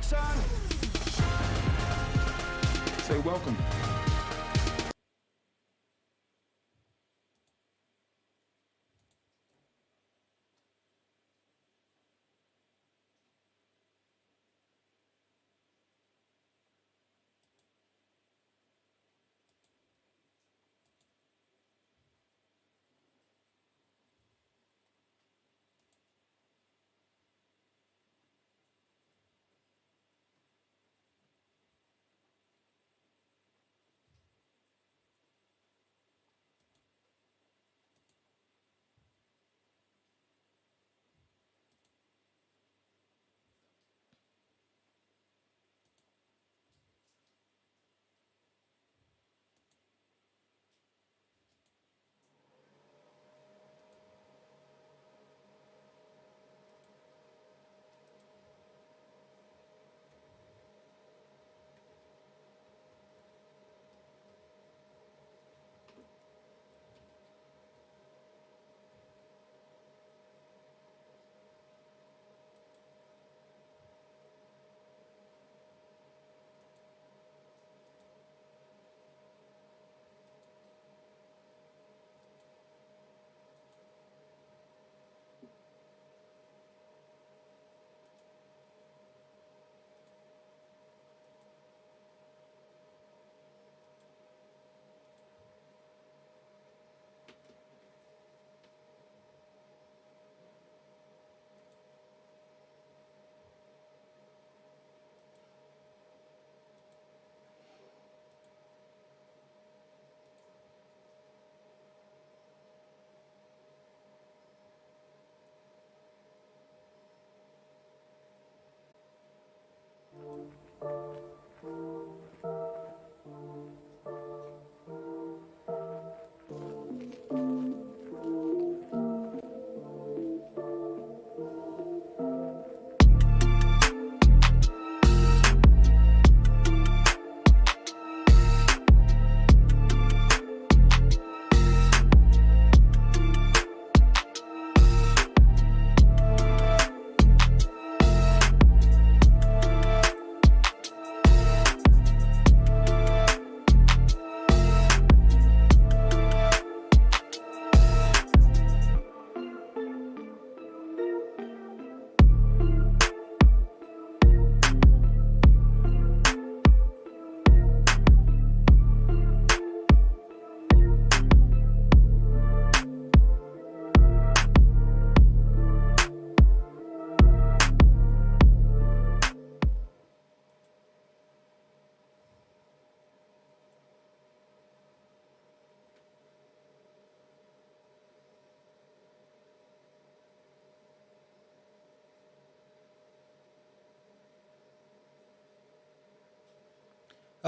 Say welcome.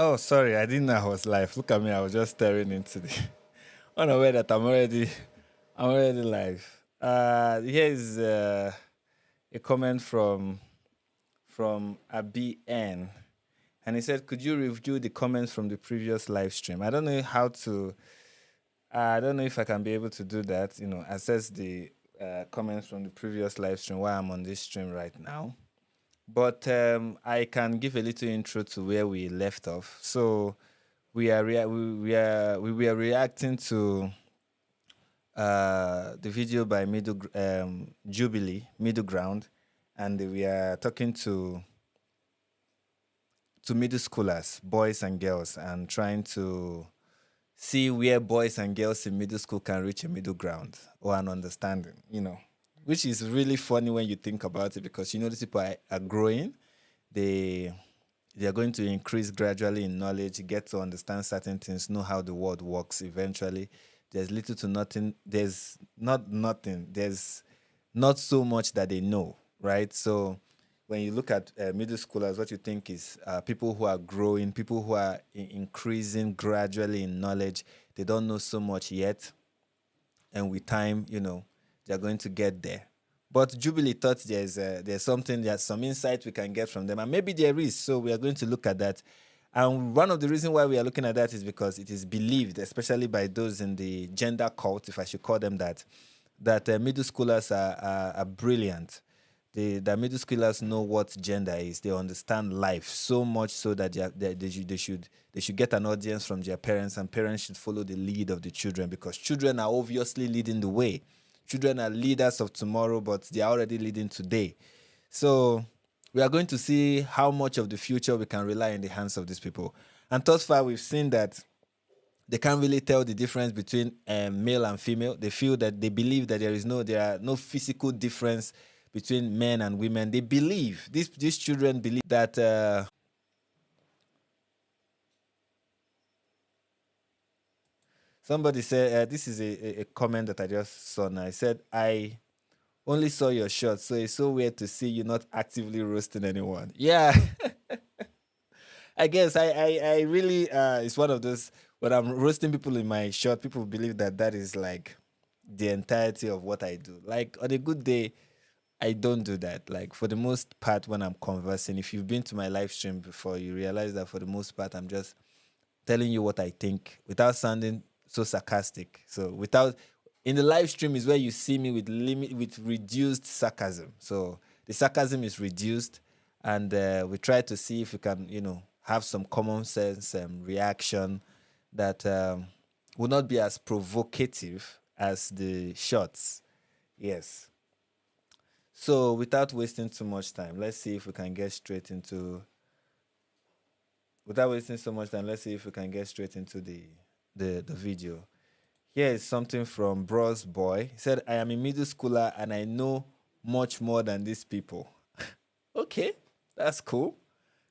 Oh, sorry, I didn't know I was live. Look at me, I was just staring into the unaware that I'm already live. Here is a comment from Abi N, and he said, "Could you review the comments from the previous live stream?" I don't know how to. I don't know if I can be able to do that. Access the comments from the previous live stream while I'm on this stream right now. But I can give a little intro to where we left off. So we were reacting to the video by Jubilee Middle Ground, and we are talking to middle schoolers, boys and girls, and trying to see where boys and girls in middle school can reach a middle ground or an understanding. Which is really funny when you think about it, because these people are growing. They they are going to increase gradually in knowledge, get to understand certain things, know how the world works eventually. There's little to nothing. There's not nothing. There's not so much that they know, right? So when you look at middle schoolers, what you think is people who are growing, people who are increasing gradually in knowledge. They don't know so much yet, and with time, they're going to get there. But Jubilee thought there's something, there's some insight we can get from them, and maybe there is. So we are going to look at that. And one of the reasons why we are looking at that is because it is believed, especially by those in the gender cult, if I should call them that, that middle schoolers are brilliant. The middle schoolers know what gender is. They understand life so much so that they should get an audience from their parents, and parents should follow the lead of the children, because children are obviously leading the way. Children are leaders of tomorrow, but they are already leading today. So we are going to see how much of the future we can rely in the hands of these people. And thus far, we've seen that they can't really tell the difference between male and female. They feel that they believe that there are no physical difference between men and women. They believe these children believe that somebody said this is a comment that I just saw now. I said, I only saw your shot, so it's so weird to see you not actively roasting anyone. Yeah. I guess I really it's one of those, when I'm roasting people in my short, people believe that that is like the entirety of what I do. Like on a good day, I don't do that. Like for the most part, when I'm conversing, if you've been to my live stream before, you realize that for the most part, I'm just telling you what I think without sounding so sarcastic. So without in the live stream is where you see me with reduced sarcasm. So the sarcasm is reduced, and we try to see if we can have some common sense reaction that will not be as provocative as the shots. Yes. So without wasting too much time, let's see if we can get straight into without wasting so much time, let's see if we can get straight into the video. Here is something from Bros Boy. He said, I am a middle schooler and I know much more than these people. Okay, that's cool.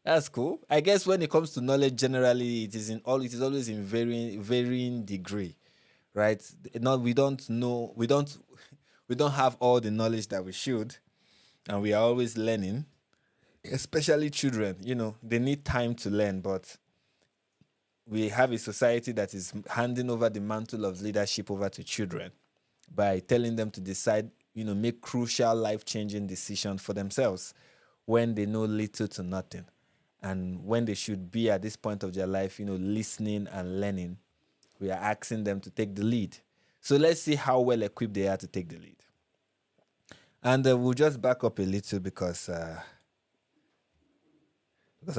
That's cool. I guess when it comes to knowledge, generally, it is always in varying degree, right? Not we don't know we don't have all the knowledge that we should, and we are always learning. Especially children, they need time to learn, but we have a society that is handing over the mantle of leadership over to children by telling them to decide, make crucial life-changing decisions for themselves when they know little to nothing. And when they should be at this point of their life, listening and learning, we are asking them to take the lead. So let's see how well equipped they are to take the lead. And we'll just back up a little because I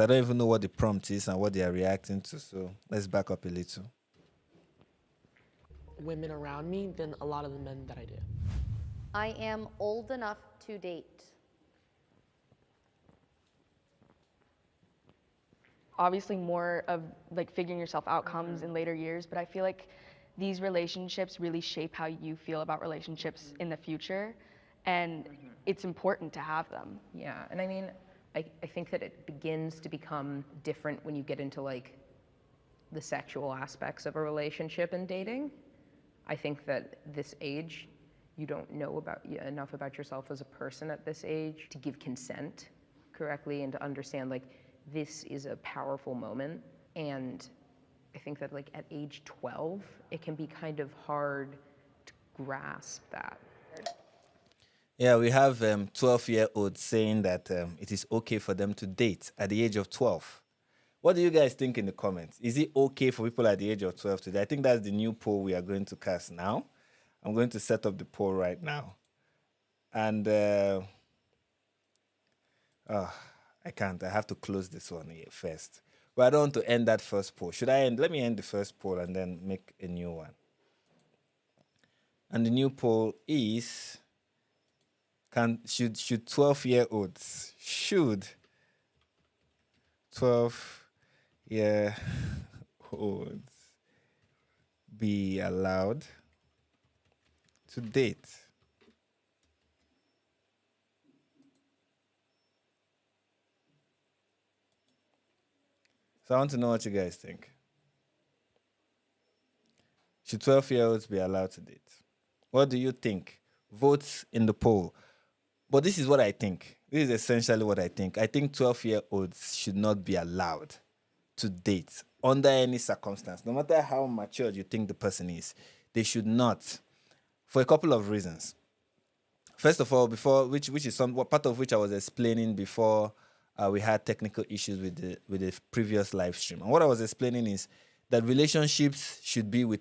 don't even know what the prompt is and what they are reacting to. So let's back up a little. Women around me than a lot of the men that I do. I am old enough to date. Obviously more of like figuring yourself out comes in later years, but I feel like these relationships really shape how you feel about relationships in the future, and it's important to have them. Yeah, and I mean, I think that it begins to become different when you get into like the sexual aspects of a relationship and dating. I think that this age, you don't know enough about yourself as a person at this age to give consent correctly and to understand like this is a powerful moment. And I think that like at age 12, it can be kind of hard to grasp that. Yeah, we have 12-year-olds saying that it is okay for them to date at the age of 12. What do you guys think in the comments? Is it okay for people at the age of 12 today? I think that's the new poll we are going to cast now. I'm going to set up the poll right now. And I can't. I have to close this one here first. But I don't want to end that first poll. Let me end the first poll and then make a new one. And the new poll is... Should 12-year-olds 12-year-olds be allowed to date? So I want to know what you guys think. Should 12-year-olds be allowed to date? What do you think? Vote in the poll. But this is what I think. This is essentially what I think. I think 12-year-olds should not be allowed to date under any circumstance. No matter how mature you think the person is, they should not, for a couple of reasons. First of all, which is part of which I was explaining before we had technical issues with the previous live stream. And what I was explaining is that relationships should be we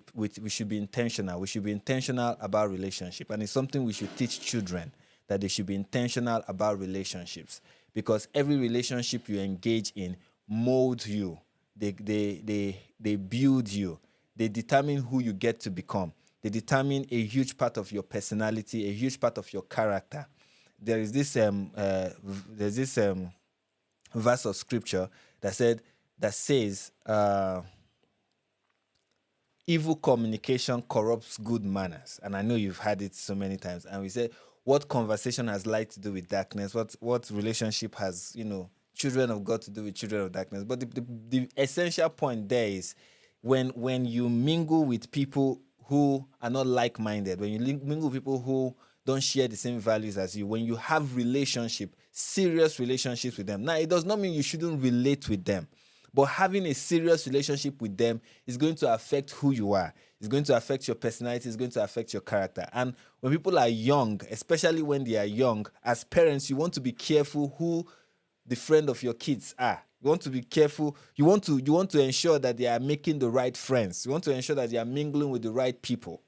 should be intentional. We should be intentional about relationship, and it's something we should teach children. that they should be intentional about relationships, because every relationship you engage in molds you. They build you. They determine who you get to become. They determine a huge part of your personality, a huge part of your character. There's this verse of scripture that says evil communication corrupts good manners. And I know you've heard it so many times. And we say, what conversation has light to do with darkness? What relationship has, children of God to do with children of darkness? But the essential point there is when you mingle with people who are not like-minded, when you mingle with people who don't share the same values as you, when you have serious relationships with them. Now, it does not mean you shouldn't relate with them. But having a serious relationship with them is going to affect who you are. It's going to affect your personality. It's going to affect your character. And when people are young, especially when they are young, as parents, you want to be careful who the friend of your kids are. You want to be careful. You want to ensure that they are making the right friends. You want to ensure that they are mingling with the right people.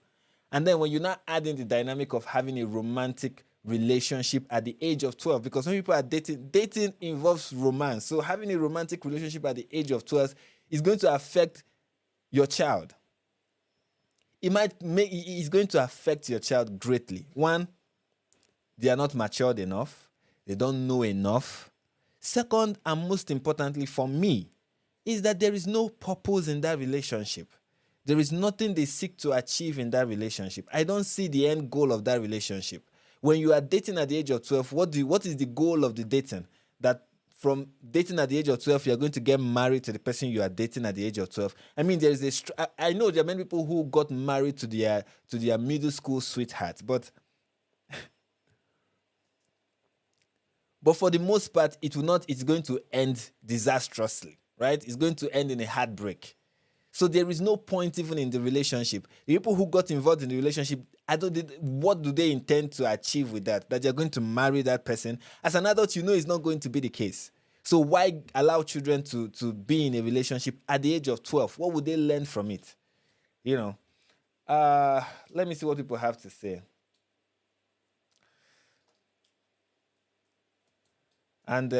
And then when you're not adding the dynamic of having a romantic relationship at the age of 12, because when people are dating involves romance. So having a romantic relationship at the age of 12 is going to affect your child. It's going to affect your child greatly. One, they are not matured enough. They don't know enough. Second, and most importantly for me, is that there is no purpose in that relationship. There is nothing they seek to achieve in that relationship. I don't see the end goal of that relationship. When you are dating at the age of 12, what is the goal of the dating? That from dating at the age of 12, you're going to get married to the person you are dating at the age of 12. I mean, there is I know there are many people who got married to their middle school sweetheart, but for the most part, it's going to end disastrously, right? It's going to end in a heartbreak. So there is no point even in the relationship. The people who got involved in the relationship, what do they intend to achieve with that? That they're going to marry that person? As an adult, it's not going to be the case. So why allow children to be in a relationship at the age of 12? What would they learn from it? Let me see what people have to say. And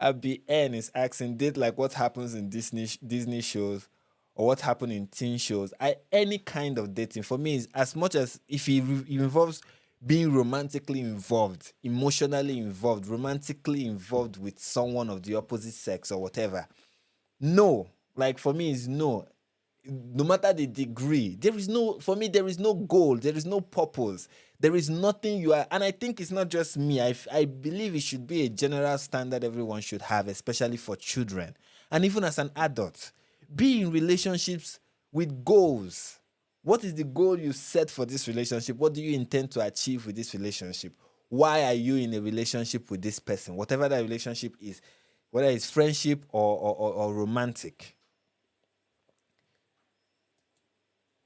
ABN is asking, did like what happens in Disney shows or what happened in teen shows? Any kind of dating for me is as much as if it involves being romantically involved, emotionally involved, romantically involved with someone of the opposite sex or whatever. No, like for me is no. No matter the degree, there is no goal, there is no purpose, there is nothing you are. And I think it's not just me. I believe it should be a general standard everyone should have, especially for children. And even as an adult, be in relationships with goals. What is the goal you set for this relationship? What do you intend to achieve with this relationship? Why are you in a relationship with this person? Whatever that relationship is, whether it's friendship or romantic.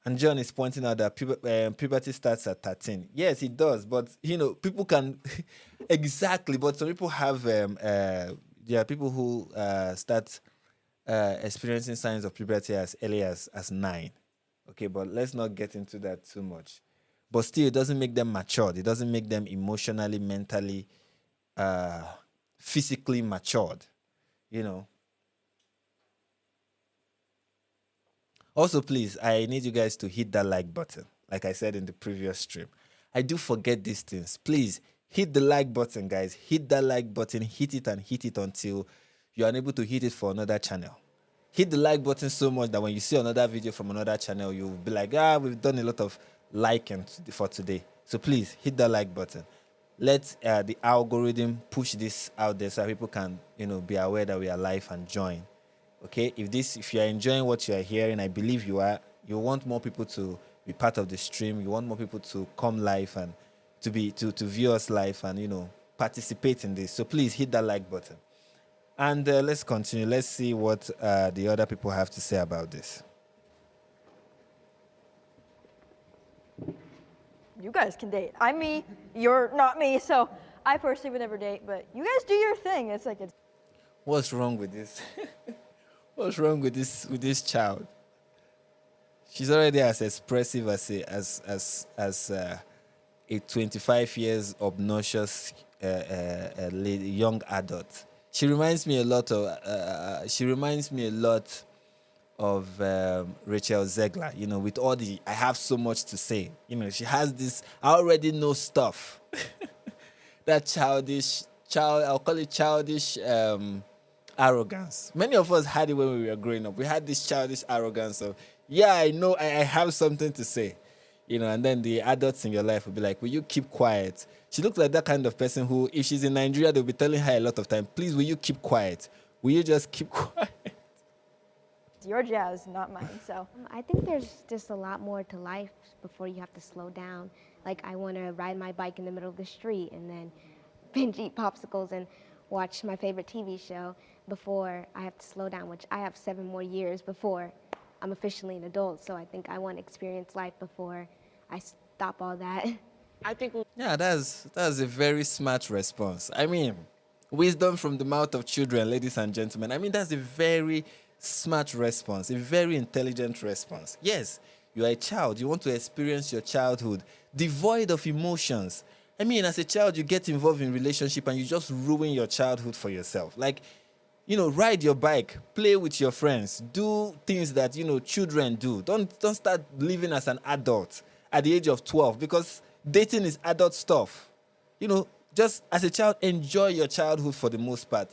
And John is pointing out that puberty starts at 13. Yes, it does. But, people can... exactly. But some people have... there are people who start experiencing signs of puberty as early as 9. Okay, but let's not get into that too much. But still, it doesn't make them matured. It doesn't make them emotionally, mentally, physically matured. Also, please, I need you guys to hit that like button. Like I said in the previous stream, I do forget these things. Please hit the like button, guys. Hit that like button. Hit it and hit it until you're unable to hit it for another channel. Hit the like button so much that when you see another video from another channel, you'll be like, we've done a lot of liking for today. So please hit that like button. Let the algorithm push this out there so that people can, be aware that we are live and join. Okay, if you are enjoying what you are hearing, I believe you are. You want more people to be part of the stream. You want more people to come live and to view us live and participate in this. So please hit that like button, and let's continue. Let's see what the other people have to say about this. You guys can date. I'm me. You're not me. So I personally would never date. But you guys do your thing. It's like it's. What's wrong with this? What's wrong with this child? She's already as expressive as a 25 years obnoxious lady, young adult. She reminds me a lot of Rachel Zegler, with all the I have so much to say. She has this I already know stuff. That I'll call it childish arrogance. Many of us had it when we were growing up. We had this childish arrogance of, yeah, I know, I have something to say. And then the adults in your life will be like, will you keep quiet? She looks like that kind of person who, if she's in Nigeria, they'll be telling her a lot of time, please, will you keep quiet? Will you just keep quiet? It's your jazz, not mine. So I think there's just a lot more to life before you have to slow down. Like, I want to ride my bike in the middle of the street and then binge eat popsicles and watch my favorite TV show before I have to slow down, which I have 7 more years before I'm officially an adult. So I think I want to experience life before I stop all that. I think Yeah, that's a very smart response. I mean, wisdom from the mouth of children, ladies and gentlemen. I mean, that's a very smart response, a very intelligent response. Yes, you are a child. You want to experience your childhood devoid of emotions. I mean, as a child, you get involved in relationship and you just ruin your childhood for yourself. Like, ride your bike, play with your friends, do things that, children do. Don't start living as an adult at the age of 12, because dating is adult stuff. Just as a child, enjoy your childhood for the most part.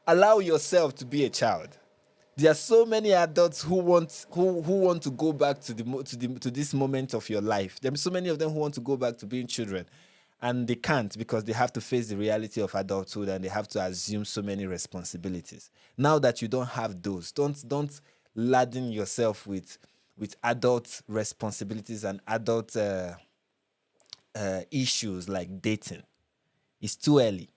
Allow yourself to be a child. There are so many adults who want to go back to this moment of your life. There are so many of them who want to go back to being children, and they can't because they have to face the reality of adulthood and they have to assume so many responsibilities. Now that you don't have those, don't laden yourself with adult responsibilities and adult issues like dating. It's too early.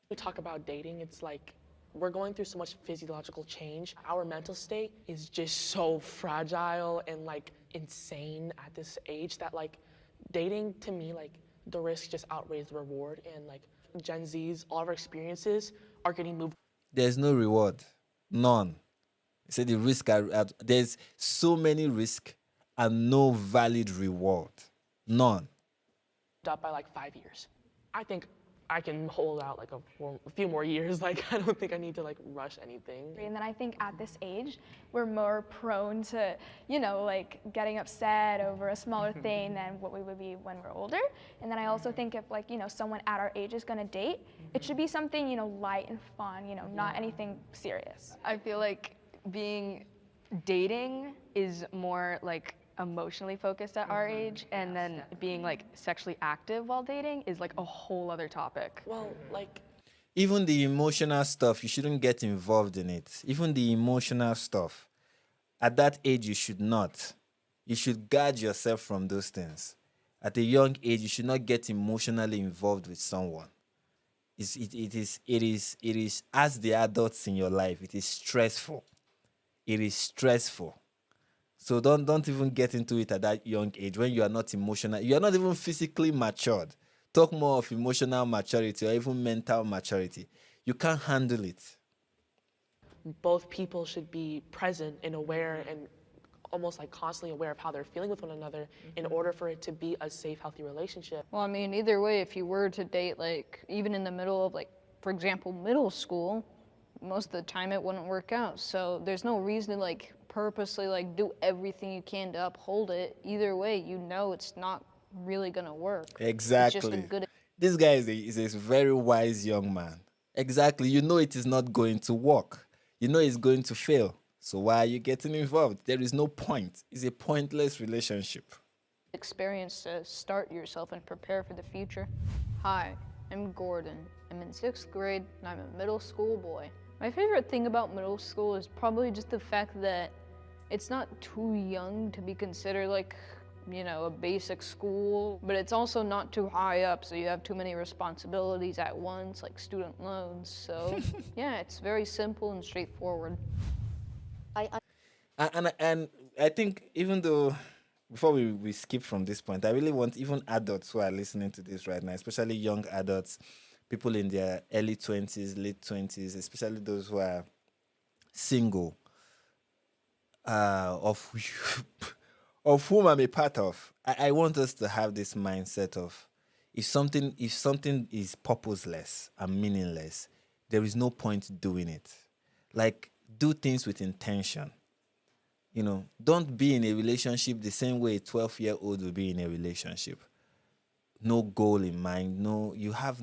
we talk about dating, it's like we're going through so much physiological change. Our mental state is just so fragile and like insane at this age that like dating, to me, like the risk just outweighs the reward. And like Gen Z's, all of our experiences are getting moved There's no reward. None. They say the risk there's so many risks and no valid reward. None. up by like 5 years. I think I can hold out like a few more years. Like, I don't think I need to like rush anything. And then I think at this age, we're more prone to, like getting upset over a smaller thing than what we would be when we're older. And then I also think if like, someone at our age is gonna date, it should be something, light and fun, not anything serious. I feel like dating is more like emotionally focused at our age, and then being like sexually active while dating is like a whole other topic. Well, like, Even the emotional stuff, you shouldn't get involved in it. Even the emotional stuff. At that age, you should not. You should guard yourself from those things. At a young age, you should not get emotionally involved with someone. It is as the adults in your life, it is stressful. It is stressful. So don't even get into it at that young age when you are not emotional. You are not even physically matured. Talk more of emotional maturity or even mental maturity. You can't handle it. both people should be present and aware and almost like constantly aware of how they're feeling with one another in order for it to be a safe, healthy relationship. Well, I mean, either way, if you were to date, like, even in the middle of, like, for example, middle school, most of the time it wouldn't work out. So there's no reason to, like, purposely, like, do everything you can to uphold it. Either way, you know it's not really gonna work. Exactly. It's just a good... This guy is a very wise young man. Exactly. You know it is not going to work. You know it's going to fail. So why are you getting involved? There is no point. It's a pointless relationship. experience to start yourself and prepare for the future. Hi, I'm Gordon. I'm in 6th grade and I'm a middle school boy. My favorite thing about middle school is probably just the fact that it's not too young to be considered like, you know, a basic school, but it's also not too high up, so you have too many responsibilities at once, like student loans. So yeah, it's very simple and straightforward. And I think even though, before we skip from this point, I really want even adults who are listening to this right now, especially young adults, people in their early 20s, late 20s, especially those who are single, of whom I'm a part of, I want us to have this mindset of if something is purposeless and meaningless, there is no point doing it. Like, do things with intention. Don't be in a relationship the same way a 12-year-old will be in a relationship. No goal in mind. No, you have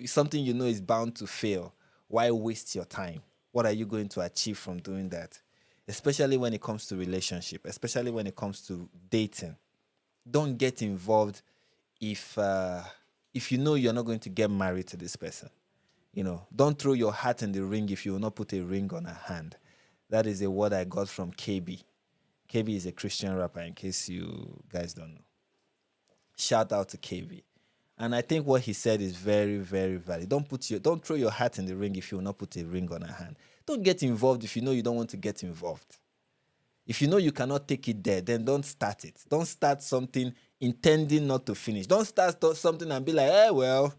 something is bound to fail. Why waste your time? What are you going to achieve from doing that? Especially when it comes to relationship, especially when it comes to dating. Don't get involved if you know you're not going to get married to this person. Don't throw your hat in the ring if you will not put a ring on her hand. That is a word I got from KB. KB is a Christian rapper, in case you guys don't know. Shout out to KB. And I think what he said is very, very valid. Don't throw your hat in the ring if you will not put a ring on her hand. Don't get involved if you know you don't want to get involved. If you know you cannot take it there, then don't start it. Don't start something intending not to finish. Don't start something and be like, well,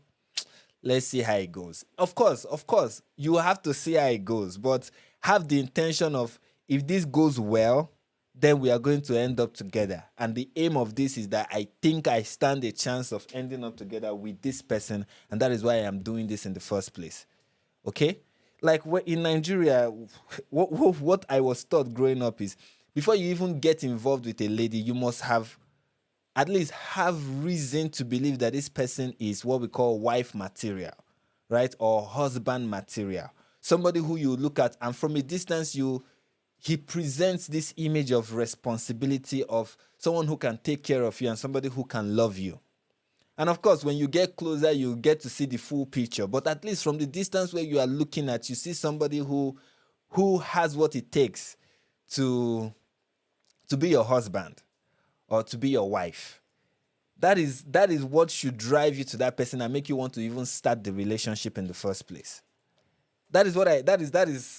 let's see how it goes. Of course, you have to see how it goes, but have the intention of, if this goes well, then we are going to end up together. And the aim of this is that I think I stand a chance of ending up together with this person, and that is why I am doing this in the first place. Okay? Like in Nigeria, what I was taught growing up is, before you even get involved with a lady, you must at least have reason to believe that this person is what we call wife material, right? Or husband material. Somebody who you look at, and from a distance, he presents this image of responsibility, of someone who can take care of you and somebody who can love you. And of course, when you get closer, you get to see the full picture. But at least from the distance where you are looking at, you see somebody who has what it takes to be your husband or to be your wife. That is what should drive you to that person and make you want to even start the relationship in the first place. That is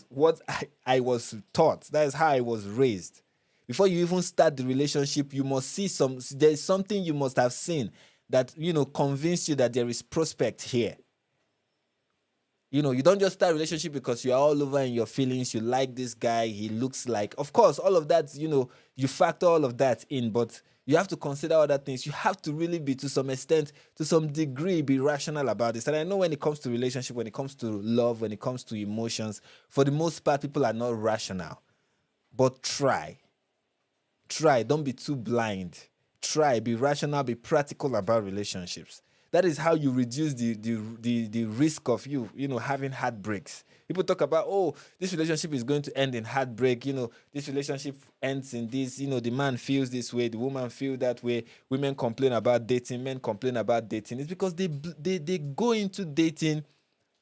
what I was taught. That is how I was raised. Before you even start the relationship, you must see there is something you must have seen that, convinced you that there is prospect here. You don't just start a relationship because you are all over in your feelings. You like this guy. He looks like, of course, all of that, you factor all of that in, but you have to consider other things. You have to really be, to some extent, to some degree, be rational about this. And I know when it comes to relationship, when it comes to love, when it comes to emotions, for the most part, people are not rational. But try. Don't be too blind. Try, be rational, be practical about relationships. That is how you reduce the risk of you having heartbreaks. People talk about, this relationship is going to end in heartbreak. This relationship ends in this. The man feels this way, the woman feels that way. Women complain about dating, men complain about dating. It's because they go into dating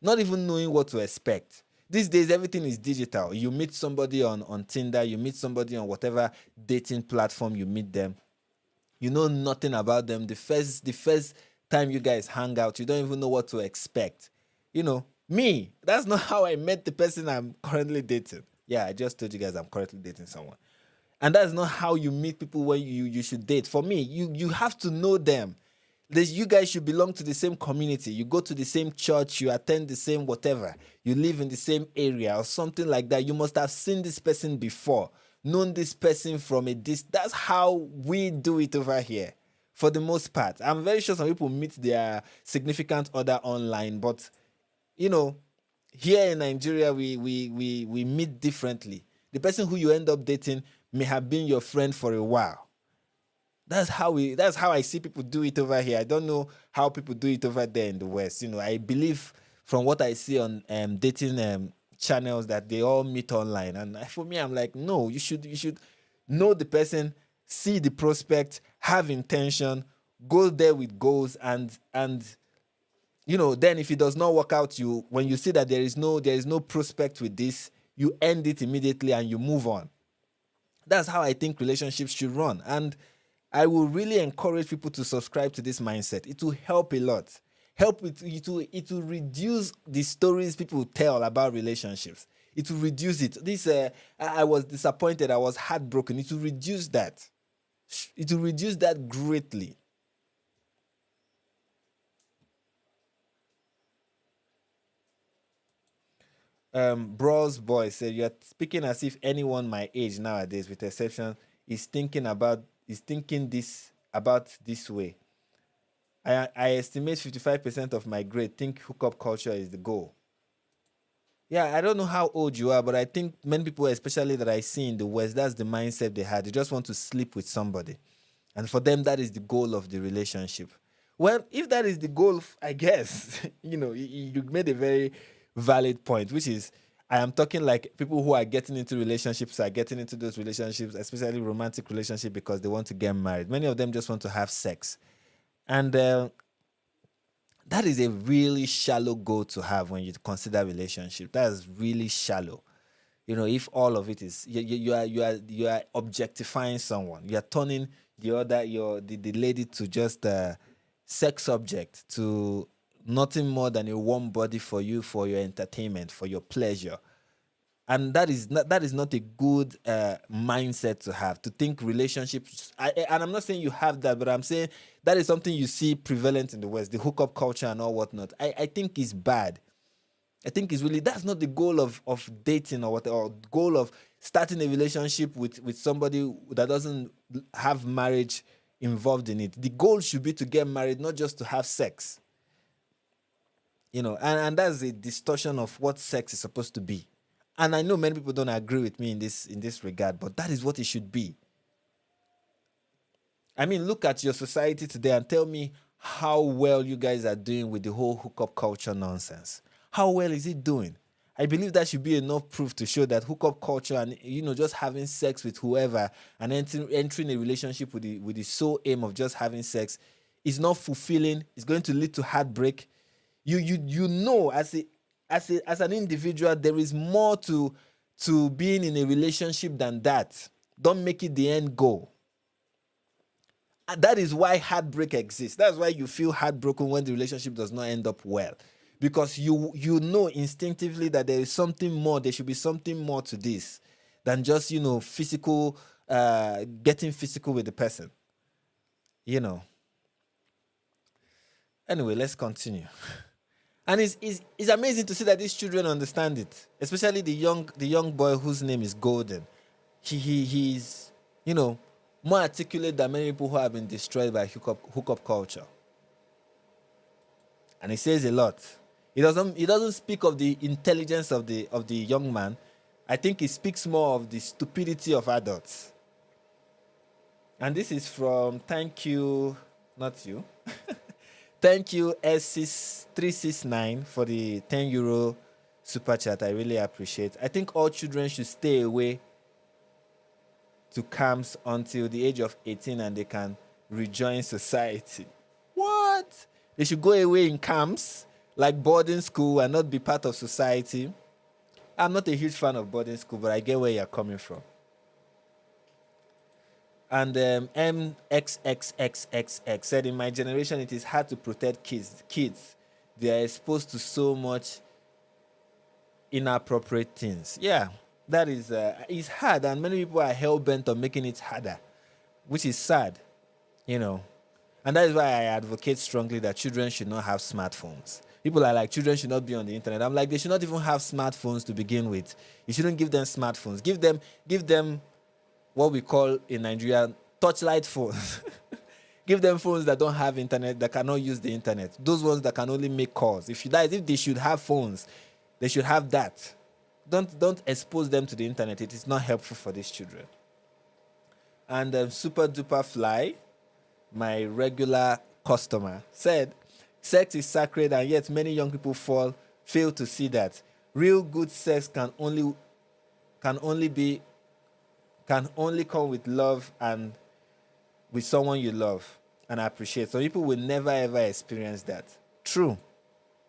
not even knowing what to expect. These days, everything is digital. You meet somebody on Tinder, you meet somebody on whatever dating platform you meet them. You know nothing about them. The first time you guys hang out, you don't even know what to expect. Me, that's not how I met the person I'm currently dating. Yeah, I just told you guys I'm currently dating someone. And that's not how you meet people when you should date. For me, you have to know them. You guys should belong to the same community. You go to the same church, you attend the same whatever. You live in the same area or something like that. You must have seen this person before, known this person from a distance. That's how we do it over here, for the most part. I'm very sure some people meet their significant other online, but here in Nigeria, we meet differently. The person who you end up dating may have been your friend for a while. That's how I see people do it over here. I don't know how people do it over there in the West. I believe from what I see on dating channels that they all meet online. And for me, I'm like, no, you should know the person, see the prospect, have intention, go there with goals, and then if it does not work out, when you see that there is no prospect with this, you end it immediately and you move on. That's how I think relationships should run. And I will really encourage people to subscribe to this mindset. It will help a lot. It will reduce the stories people tell about relationships. It will reduce it. I was disappointed. I was heartbroken. It will reduce that. It will reduce that greatly. Bros Boy said, you're speaking as if anyone my age nowadays, with exception, is thinking about is thinking this way. I estimate 55% of my grade think hookup culture is the goal. Yeah, I don't know how old you are, but I think many people, especially that I see in the West, that's the mindset they had. They just want to sleep with somebody. And for them, that is the goal of the relationship. Well, if that is the goal, I guess, you made a very valid point, which is I am talking like people who are getting into relationships are getting into those relationships, especially romantic relationships, because they want to get married. Many of them just want to have sex. And that is a really shallow goal to have when you consider relationship. That is really shallow. If all of it is you are objectifying someone, you are turning the lady to just a sex object, to nothing more than a warm body for you, for your entertainment, for your pleasure. And that is not a good mindset to have, to think relationships. And I'm not saying you have that, but I'm saying that is something you see prevalent in the West, the hookup culture and all whatnot. I think it's bad. I think it's really, that's not the goal of dating or whatever, or goal of starting a relationship with somebody that doesn't have marriage involved in it. The goal should be to get married, not just to have sex. And that's a distortion of what sex is supposed to be. And I know many people don't agree with me in this regard, but that is what it should be. I mean, look at your society today and tell me how well you guys are doing with the whole hookup culture nonsense. How well is it doing? I believe that should be enough proof to show that hookup culture and just having sex with whoever and entering a relationship with the sole aim of just having sex is not fulfilling. It's going to lead to heartbreak. As an individual, there is more to being in a relationship than that. Don't make it the end goal. And that is why heartbreak exists. That's why you feel heartbroken when the relationship does not end up well. Because you know instinctively that there is something more, there should be something more to this than just, physical, getting physical with the person. Anyway, let's continue. And it's amazing to see that these children understand it, especially the young boy whose name is Golden. He's more articulate than many people who have been destroyed by hookup culture. And he says a lot. He doesn't speak of the intelligence of the young man. I think he speaks more of the stupidity of adults. And this is from thank you, not you. Thank you, S6369, for the €10 super chat. I really appreciate it. I think all children should stay away to camps until the age of 18 and they can rejoin society. What? They should go away in camps, like boarding school, and not be part of society. I'm not a huge fan of boarding school, but I get where you're coming from. And MXXXXX said, in my generation, it is hard to protect kids. They are exposed to so much inappropriate things. Yeah, that is, it's hard, and many people are hell-bent on making it harder, which is sad, And that is why I advocate strongly that children should not have smartphones. People are like, children should not be on the internet. I'm like, they should not even have smartphones to begin with. You shouldn't give them smartphones. Give them what we call in Nigeria touchlight phones. Give them phones that don't have internet, that cannot use the internet. Those ones that can only make calls. If they should have phones, they should have that. Don't expose them to the internet. It is not helpful for these children. And Super Duper Fly, my regular customer, said, sex is sacred, and yet many young people fail to see that. Real good sex can only come with love and with someone you love and appreciate. So people will never ever experience that. True.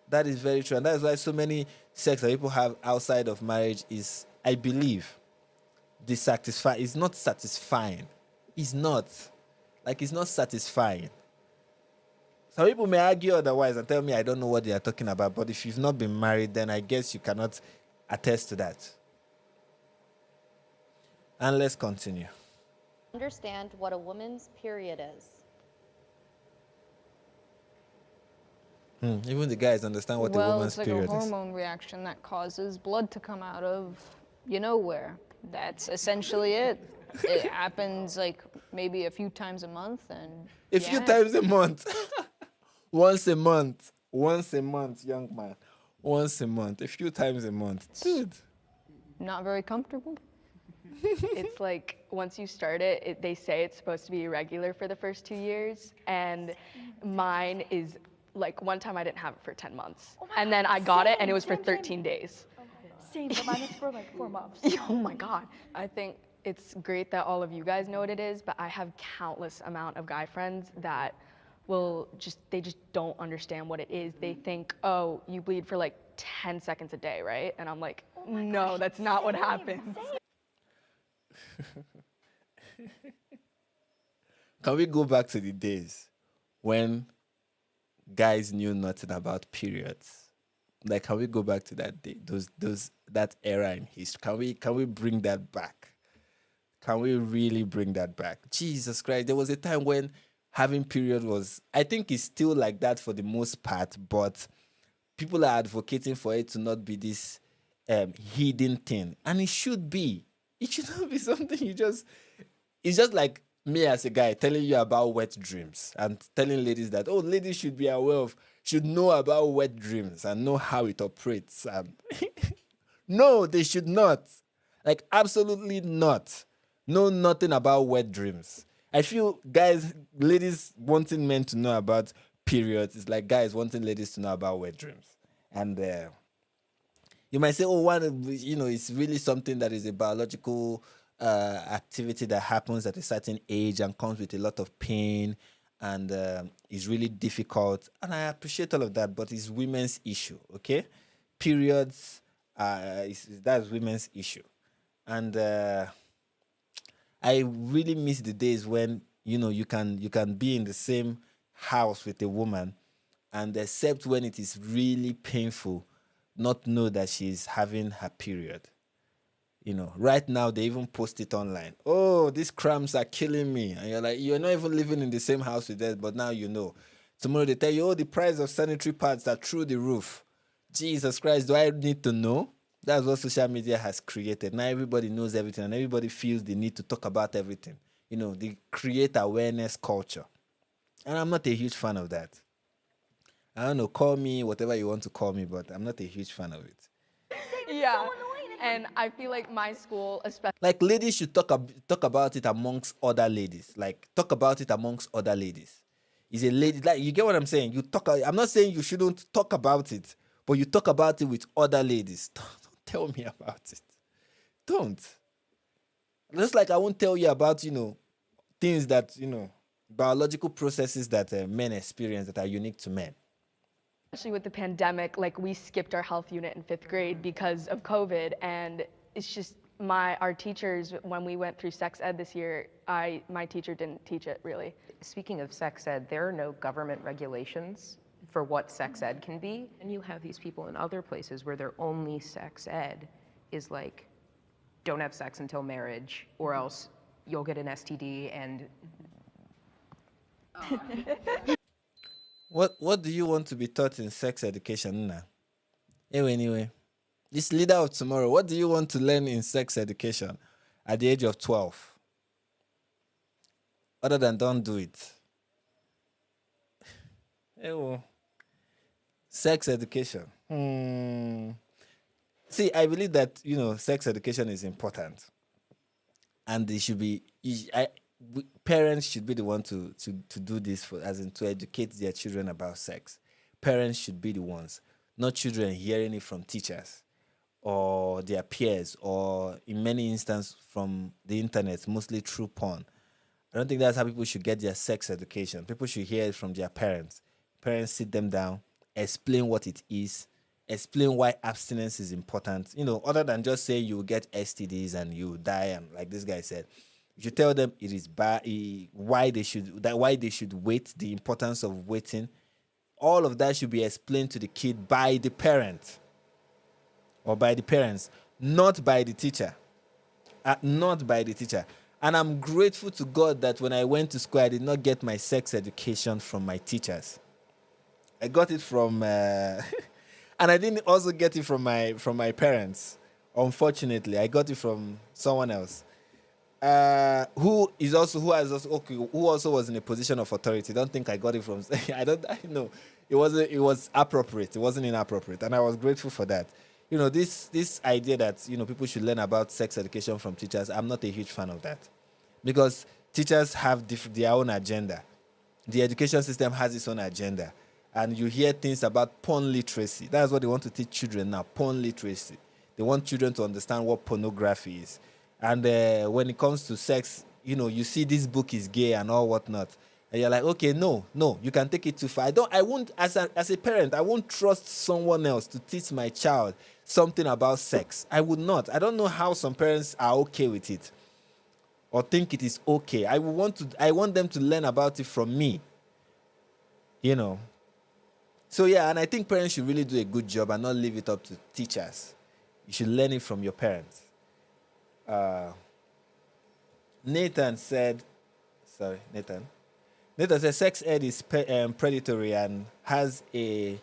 That is very true. And that's why so many sex that people have outside of marriage is, I believe, dissatisfying. It's not satisfying. It's not. It's not satisfying. Some people may argue otherwise and tell me I don't know what they are talking about, but if you've not been married, then I guess you cannot attest to that. And let's continue. Understand what a woman's period is. Even the guys understand what a woman's period is. Well, it's like a hormone reaction that causes blood to come out of you know where. That's essentially it. It happens like maybe a few times a month, and A few yeah. times a month. Once a month. Once a month, young man. Once a month. A few times a month. Dude. Not very comfortable. It's like once you start it, they say it's supposed to be irregular for the first 2 years, and mine is like one time I didn't have it for 10 months, and then I got it and it was for 13 days. Same, but mine is for like 4 months. Oh my God. I think it's great that all of you guys know what it is, but I have countless amount of guy friends that they just don't understand what it is. They think, oh, you bleed for like 10 seconds a day, right? And I'm like, no, that's not what happens. Can we go back to the days when guys knew nothing about periods? Like, can we go back to that day, that era in history? Can we bring that back? Can we really bring that back? Jesus Christ, there was a time when having period was, I think it's still like that for the most part, but people are advocating for it to not be this hidden thing. And it should be. It should not be something it's just like me as a guy telling you about wet dreams and telling ladies that, oh, ladies should be aware should know about wet dreams and know how it operates. No, they should not. Like, absolutely not. Know nothing about wet dreams. I feel ladies wanting men to know about periods is like guys wanting ladies to know about wet dreams. And you might say, oh, it's really something that is a biological activity that happens at a certain age and comes with a lot of pain and is really difficult. And I appreciate all of that, but it's women's issue, okay? Periods, that's women's issue. And I really miss the days when, you can be in the same house with a woman and except when it is really painful, not know that she's having her period. Right now they even post it online. Oh, these cramps are killing me. And you're like, you're not even living in the same house with them, but now you know. Tomorrow they tell you, oh, the price of sanitary pads are through the roof. Jesus Christ, do I need to know? That's what social media has created. Now everybody knows everything and everybody feels the need to talk about everything. They create awareness culture. And I'm not a huge fan of that. I don't know, call me whatever you want to call me, but I'm not a huge fan of it. Yeah. And I feel like my school, especially. Like, ladies should talk about it amongst other ladies. Like, talk about it amongst other ladies. Is a lady, like, you get what I'm saying? I'm not saying you shouldn't talk about it, but you talk about it with other ladies. Don't tell me about it. Don't. Just like I won't tell you about, things that, biological processes that men experience that are unique to men. Especially with the pandemic, like we skipped our health unit in 5th grade because of COVID, and it's just our teachers, when we went through sex ed this year, my teacher didn't teach it really. Speaking of sex ed, there are no government regulations for what sex ed can be, and you have these people in other places where their only sex ed is like, don't have sex until marriage, or else you'll get an STD and. What do you want to be taught in sex education, Nna? Anyway, this leader of tomorrow, what do you want to learn in sex education at the age of 12? Other than don't do it. Sex education. See, I believe that, sex education is important. And it should be, parents should be the one to do this to educate their children about sex. Parents should be the ones, not children hearing it from teachers or their peers or in many instances from the internet, mostly through porn. I don't think that's how people should get their sex education. People should hear it from their parents. Parents sit them down, explain what it is, explain why abstinence is important. Other than just saying you will get STDs and you will die, and like this guy said, you should tell them it is bad, why they should wait, the importance of waiting. All of that should be explained to the kid by the parent or by the parents, not by the teacher. Not by the teacher. And I'm grateful to God that when I went to school, I did not get my sex education from my teachers. I got it from, and I didn't also get it from my parents. Unfortunately, I got it from someone else. who also was in a position of authority. Don't think I got it from. I know. It was appropriate. It wasn't inappropriate, and I was grateful for that. This idea that people should learn about sex education from teachers. I'm not a huge fan of that, because teachers have their own agenda. The education system has its own agenda, and you hear things about porn literacy. That's what they want to teach children now. Porn literacy. They want children to understand what pornography is. And when it comes to sex, you see this book is gay and all whatnot. And you're like, okay, no, you can take it too far. I won't, as a parent, I won't trust someone else to teach my child something about sex. I would not. I don't know how some parents are okay with it or think it is okay. I want them to learn about it from me. So yeah, and I think parents should really do a good job and not leave it up to teachers. You should learn it from your parents. Nathan said, sex ed is predatory and has a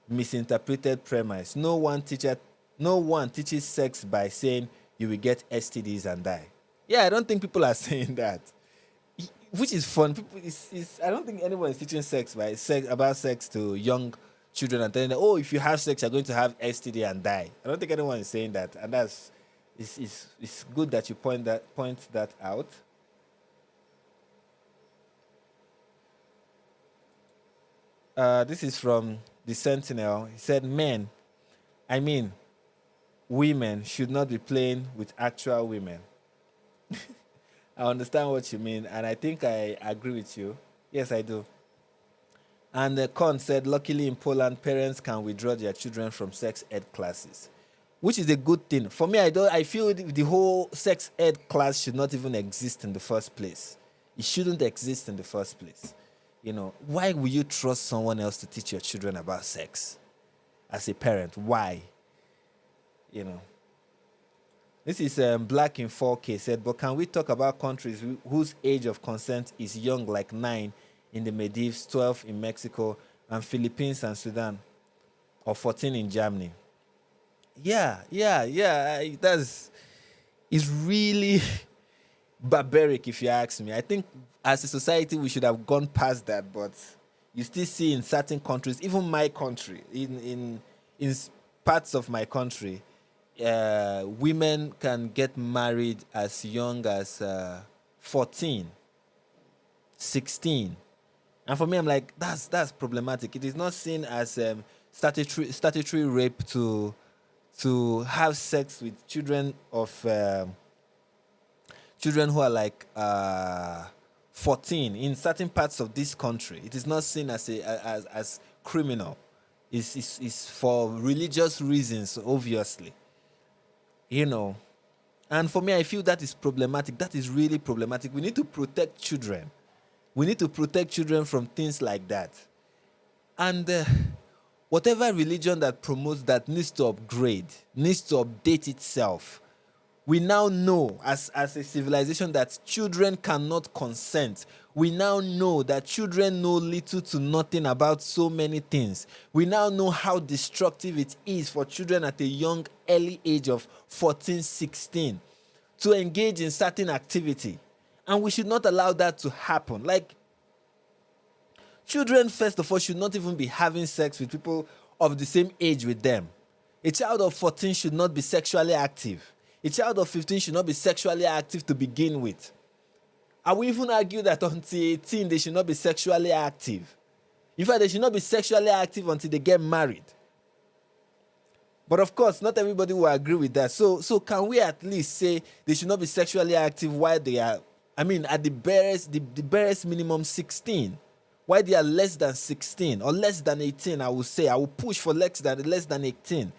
misinterpreted premise. No one teaches sex by saying you will get STDs and die. Yeah, I don't think people are saying that, which is fun. I don't think anyone is teaching about sex to young children and telling them, oh, if you have sex, you're going to have STD and die. I don't think anyone is saying that, and it's good that you point that out. This is from the Sentinel. He said, women should not be playing with actual women. I understand what you mean, and I think I agree with you. Yes, I do. And Con said, luckily in Poland, parents can withdraw their children from sex ed classes, which is a good thing. For me, I feel the whole sex ed class should not even exist in the first place. It shouldn't exist in the first place. Why will you trust someone else to teach your children about sex? As a parent, why? This is Black in 4K said, but can we talk about countries whose age of consent is young, like 9 in the Maldives, 12 in Mexico, and Philippines and Sudan, or 14 in Germany? Yeah. It's really barbaric, if you ask me. I think as a society we should have gone past that, but you still see in certain countries, even my country, in parts of my country, women can get married as young as 14, 16. And for me, I'm like, that's problematic. It is not seen as statutory rape to have sex with children who are like 14 in certain parts of this country. It is not seen as criminal. It's for religious reasons, obviously. And for me, I feel that is problematic. That is really problematic. We need to protect children. We need to protect children from things like that. And whatever religion that promotes that needs to upgrade, needs to update itself. We now know as a civilization that children cannot consent. We now know that children know little to nothing about so many things. We now know how destructive it is for children at a young, early age of 14, 16 to engage in certain activity. And we should not allow that to happen. Like, children, first of all, should not even be having sex with people of the same age with them. A child of 14 should not be sexually active. A child of 15 should not be sexually active to begin with. I will even argue that until 18, they should not be sexually active. In fact, they should not be sexually active until they get married. But of course, not everybody will agree with that. So can we at least say they should not be sexually active while they are, at the barest minimum 16? Why they are less than 16 or less than 18, I will say. I will push for less than 18.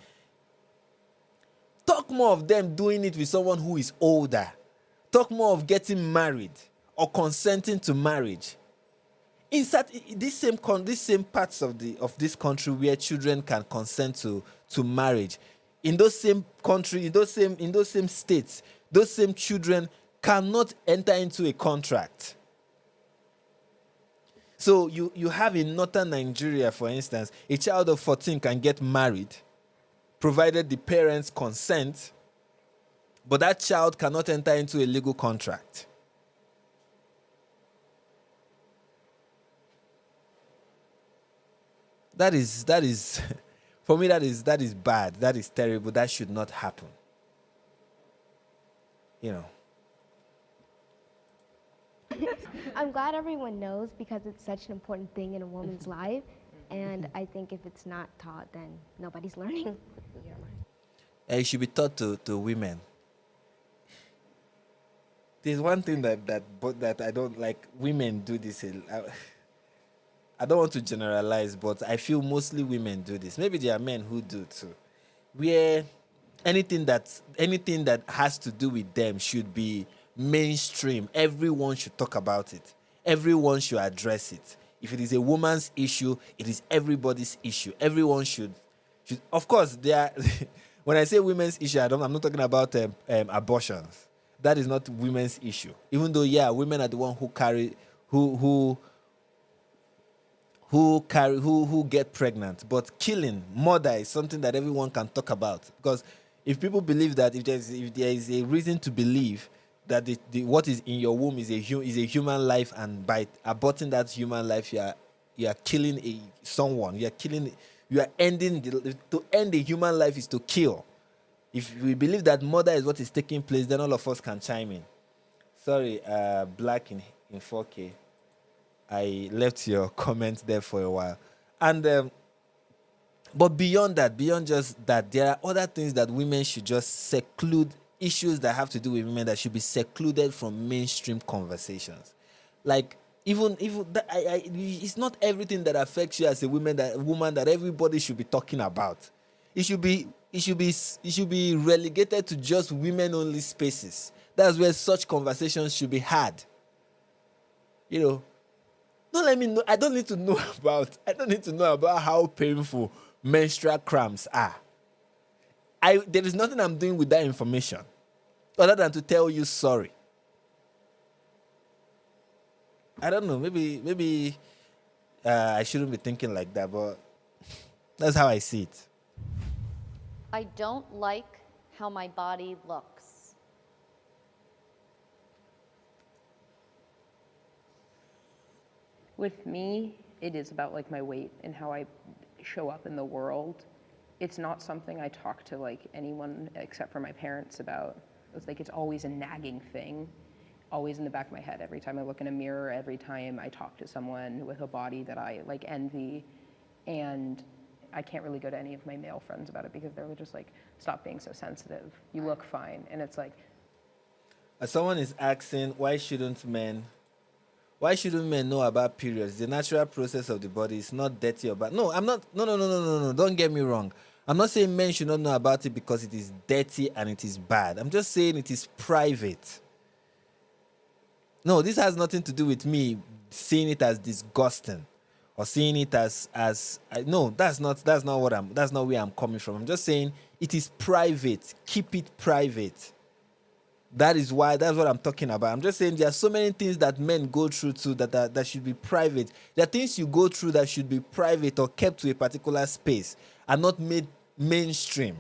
Talk more of them doing it with someone who is older. Talk more of getting married or consenting to marriage. In these same parts of this country where children can consent to marriage, in those same countries, in those same states, those same children cannot enter into a contract. So you have in northern Nigeria, for instance, a child of 14 can get married, provided the parents consent, but that child cannot enter into a legal contract. That is, for me, that is bad. That is terrible. That should not happen. You know. I'm glad everyone knows because it's such an important thing in a woman's life. And I think if it's not taught, then nobody's learning. It should be taught to women. There's one thing that I don't like. Women do this. I don't want to generalize, but I feel mostly women do this. Maybe there are men who do too. Where anything that has to do with them should be mainstream. Everyone should talk about it. Everyone should address it. If it is a woman's issue, it is everybody's issue. Everyone should. Of course, there. When I say women's issue, I'm not talking about abortions. That is not women's issue. Even though, yeah, women are the one who get pregnant. But killing, murder is something that everyone can talk about. Because if people believe that, if there is a reason to believe that what is in your womb is a human life, and by aborting that human life, you are killing someone. You are ending to end a human life is to kill. If we believe that murder is what is taking place, then all of us can chime in. Sorry, Black in 4K. I left your comment there for a while. And but beyond just that, there are other things that women should just seclude, issues that have to do with women that should be secluded from mainstream conversations. Like even that, it's not everything that affects you as a woman that everybody should be talking about. It should be relegated to just women-only spaces. That's where such conversations should be had. You know, don't let me know. I don't need to know about how painful menstrual cramps are. There is nothing I'm doing with that information other than to tell you sorry. I don't know. Maybe I shouldn't be thinking like that, but that's how I see it. I don't like how my body looks. With me, it is about like my weight and how I show up in the world. It's not something I talk to like anyone except for my parents about. It's always a nagging thing, always in the back of my head. Every time I look in a mirror, every time I talk to someone with a body that I like envy, and I can't really go to any of my male friends about it because they're just like, stop being so sensitive. You look fine. And it's like, someone is asking, why shouldn't men know about periods? The natural process of the body is not dirty or bad. No, I'm not. No. Don't get me wrong. I'm not saying men should not know about it because it is dirty and it is bad. I'm just saying it is private. No, this has nothing to do with me seeing it as disgusting or seeing it as no, that's not where I'm coming from. I'm just saying it is private. Keep it private. That's what I'm talking about. I'm just saying there are so many things that men go through too that should be private. There are things you go through that should be private or kept to a particular space and not made mainstream.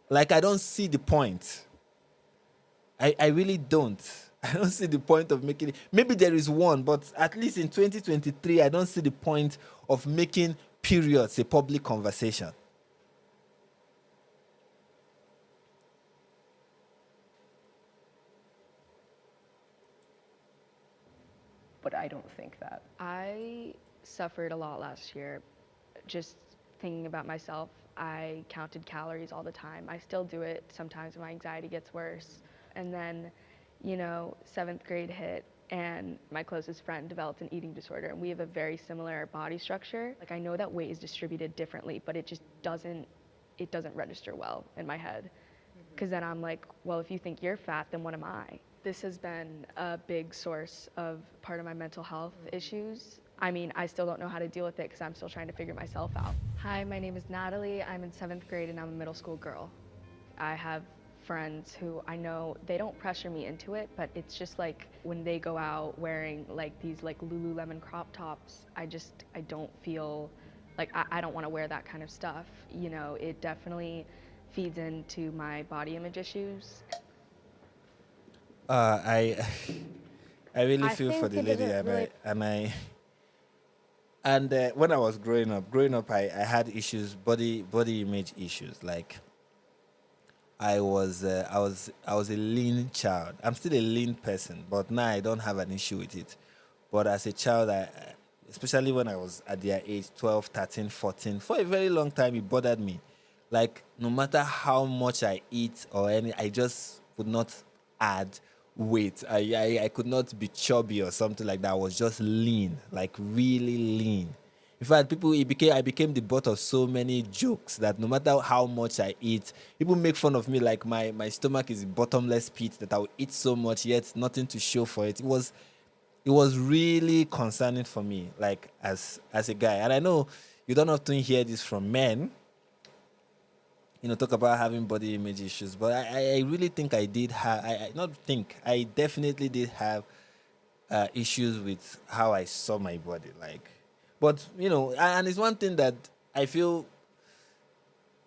Like, I don't see the point. I really don't. I don't see the point of making it. Maybe there is one, but at least in 2023, I don't see the point of making periods a public conversation. but I don't think that. I suffered a lot last year just thinking about myself. I counted calories all the time. I still do it sometimes when my anxiety gets worse. And then, you know, 7th grade hit and my closest friend developed an eating disorder, and we have a very similar body structure. Like, I know that weight is distributed differently, but it just doesn't register well in my head. Because then I'm like, well, if you think you're fat, then what am I? This has been a big source of part of my mental health issues. I mean, I still don't know how to deal with it because I'm still trying to figure myself out. Hi, my name is Natalie. I'm in 7th grade and I'm a middle school girl. I have friends who I know they don't pressure me into it, but it's just like when they go out wearing like these like Lululemon crop tops, I don't feel like I don't want to wear that kind of stuff. You know, it definitely feeds into my body image issues. I I really I feel for think the it lady, doesn't and really- when I was growing up, I had issues, body image issues. Like I was a lean child. I'm still a lean person, but now I don't have an issue with it. But as a child, especially when I was at their age 12, 13, 14, for a very long time, it bothered me. Like, no matter how much I eat or I just would not add weight. I could not be chubby or something like that. I was just lean, like really lean. In fact, I became the butt of so many jokes that no matter how much I eat, people make fun of me like my stomach is a bottomless pit, that I will eat so much yet nothing to show for it. It was really concerning for me, like as a guy. And I know you don't often hear this from men, talk about having body image issues, but I really think I did have, I definitely did have issues with how I saw my body. Like, but, and it's one thing that I feel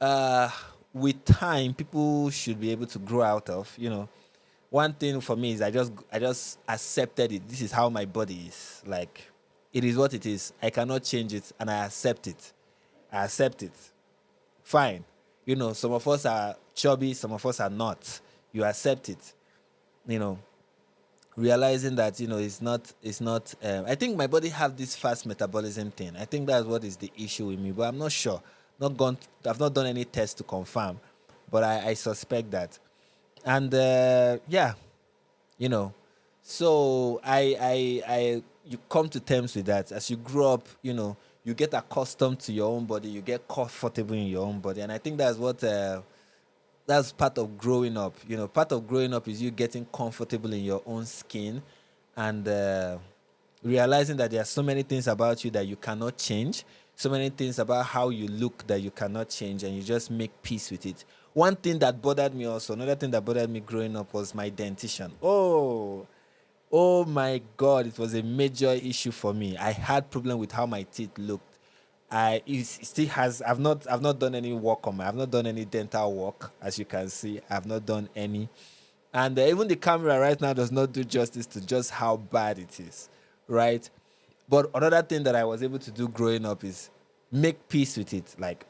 uh, with time, people should be able to grow out of. One thing for me is I just accepted it. This is how my body is. Like, it is what it is. I cannot change it, and I accept it. I accept it. Fine. Some of us are chubby, some of us are not. You accept it. Realizing that it's not. I think my body have this fast metabolism thing. I think that's what is the issue with me, but I'm not sure. I've not done any test to confirm, but I suspect that. And yeah, so you come to terms with that as you grow up. You get accustomed to your own body, you get comfortable in your own body, and I think that's what that's part of growing up. Part of growing up is you getting comfortable in your own skin, and realizing that there are so many things about you that you cannot change, so many things about how you look that you cannot change, and you just make peace with it. One thing that bothered me also, another thing that bothered me growing up was my dentition. Oh my God, it was a major issue for me. I had problem with how my teeth looked. It still has. I've not done any work on my. I've not done any dental work, as you can see. I've not done any, and even the camera right now does not do justice to just how bad it is, right? But another thing that I was able to do growing up is make peace with it. Like,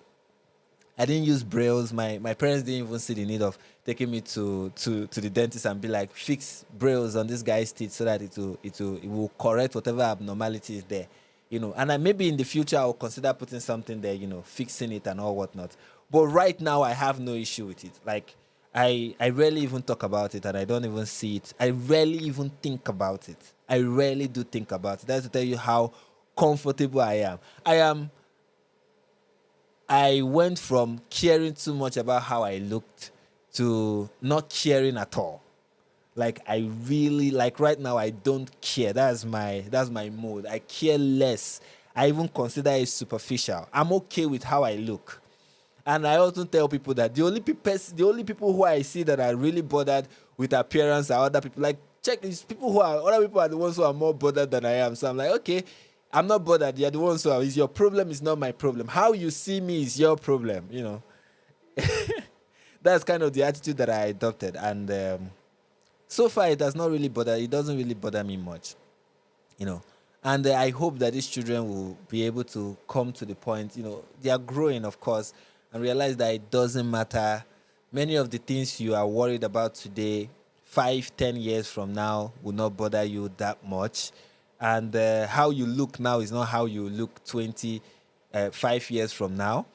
I didn't use brails. My parents didn't even see the need of taking me to the dentist and be like, fix brails on this guy's teeth so that it will correct whatever abnormality is there. And maybe in the future I'll consider putting something there, fixing it and all whatnot. But right now I have no issue with it. Like, I rarely even talk about it, and I don't even see it. I rarely even think about it. I rarely do think about it. That's to tell you how comfortable I am. I went from caring too much about how I looked to not caring at all. Like, I really, like, right now I don't care. That's my mood. I care less. I even consider it superficial. I'm okay with how I look. And I often tell people that the only people who I see that are really bothered with appearance are other people. Like, check these people other people are the ones who are more bothered than I am. So I'm like, okay, I'm not bothered. You're the ones who are. Is your problem is not my problem. How you see me is your problem. That's kind of the attitude that I adopted, and so far it doesn't really bother me much. And I hope that these children will be able to come to the point. They are growing, of course, and realize that it doesn't matter. Many of the things you are worried about today, 5-10 years from now, will not bother you that much. And how you look now is not how you look 5 years from now.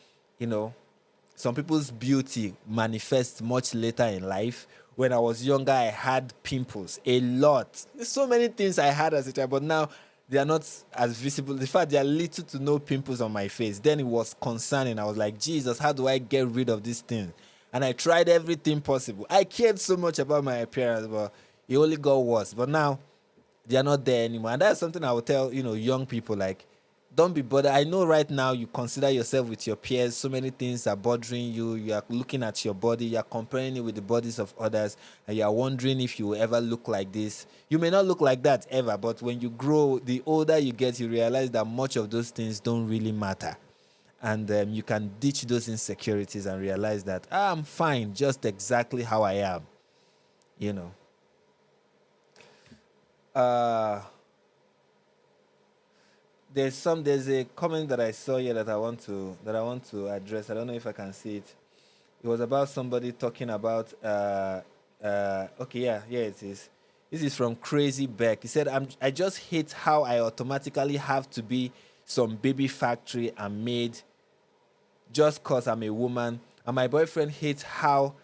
Some people's beauty manifests much later in life. When I was younger, I had pimples, a lot. There's so many things I had as a child, but now they are not as visible. In fact, there are little to no pimples on my face. Then it was concerning. I was like, Jesus, how do I get rid of this thing? And I tried everything possible. I cared so much about my appearance, but it only got worse. But now, they are not there anymore. And that's something I would tell, young people, like, don't be bothered. I know right now you consider yourself with your peers. So many things are bothering you. You are looking at your body. You are comparing it with the bodies of others. And you are wondering if you will ever look like this. You may not look like that ever. But when you grow, the older you get, you realize that much of those things don't really matter. And you can ditch those insecurities and realize that I'm fine just exactly how I am, you know. There's a comment that I saw here that I want to address. I don't know if I can see it. It was about somebody talking about okay, yeah, it is. This is from Crazy Beck. He said, I just hate how I automatically have to be some baby factory and made just cause I'm a woman. And my boyfriend hates how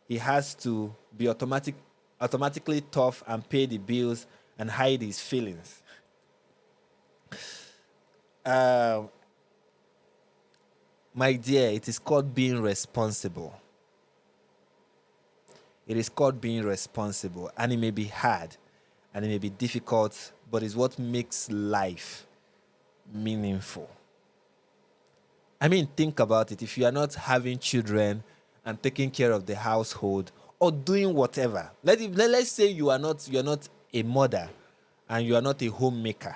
he has to be automatically tough and pay the bills and hide his feelings. My dear, it is called being responsible. It is called being responsible, and it may be hard and it may be difficult, but it's what makes life meaningful. I mean, think about it. If you are not having children and taking care of the household or doing whatever, let's say you are not a mother and you are not a homemaker.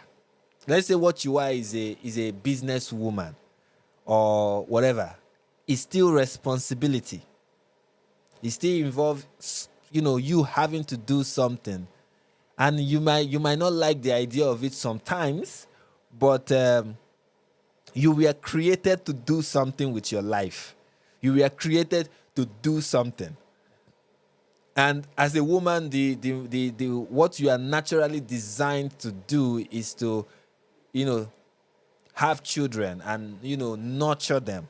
Let's say what you are is a businesswoman or whatever. It's still responsibility. It still involves, you having to do something, and you might not like the idea of it sometimes, but you were created to do something with your life. You were created to do something. And as a woman, the what you are naturally designed to do is to, have children and nurture them.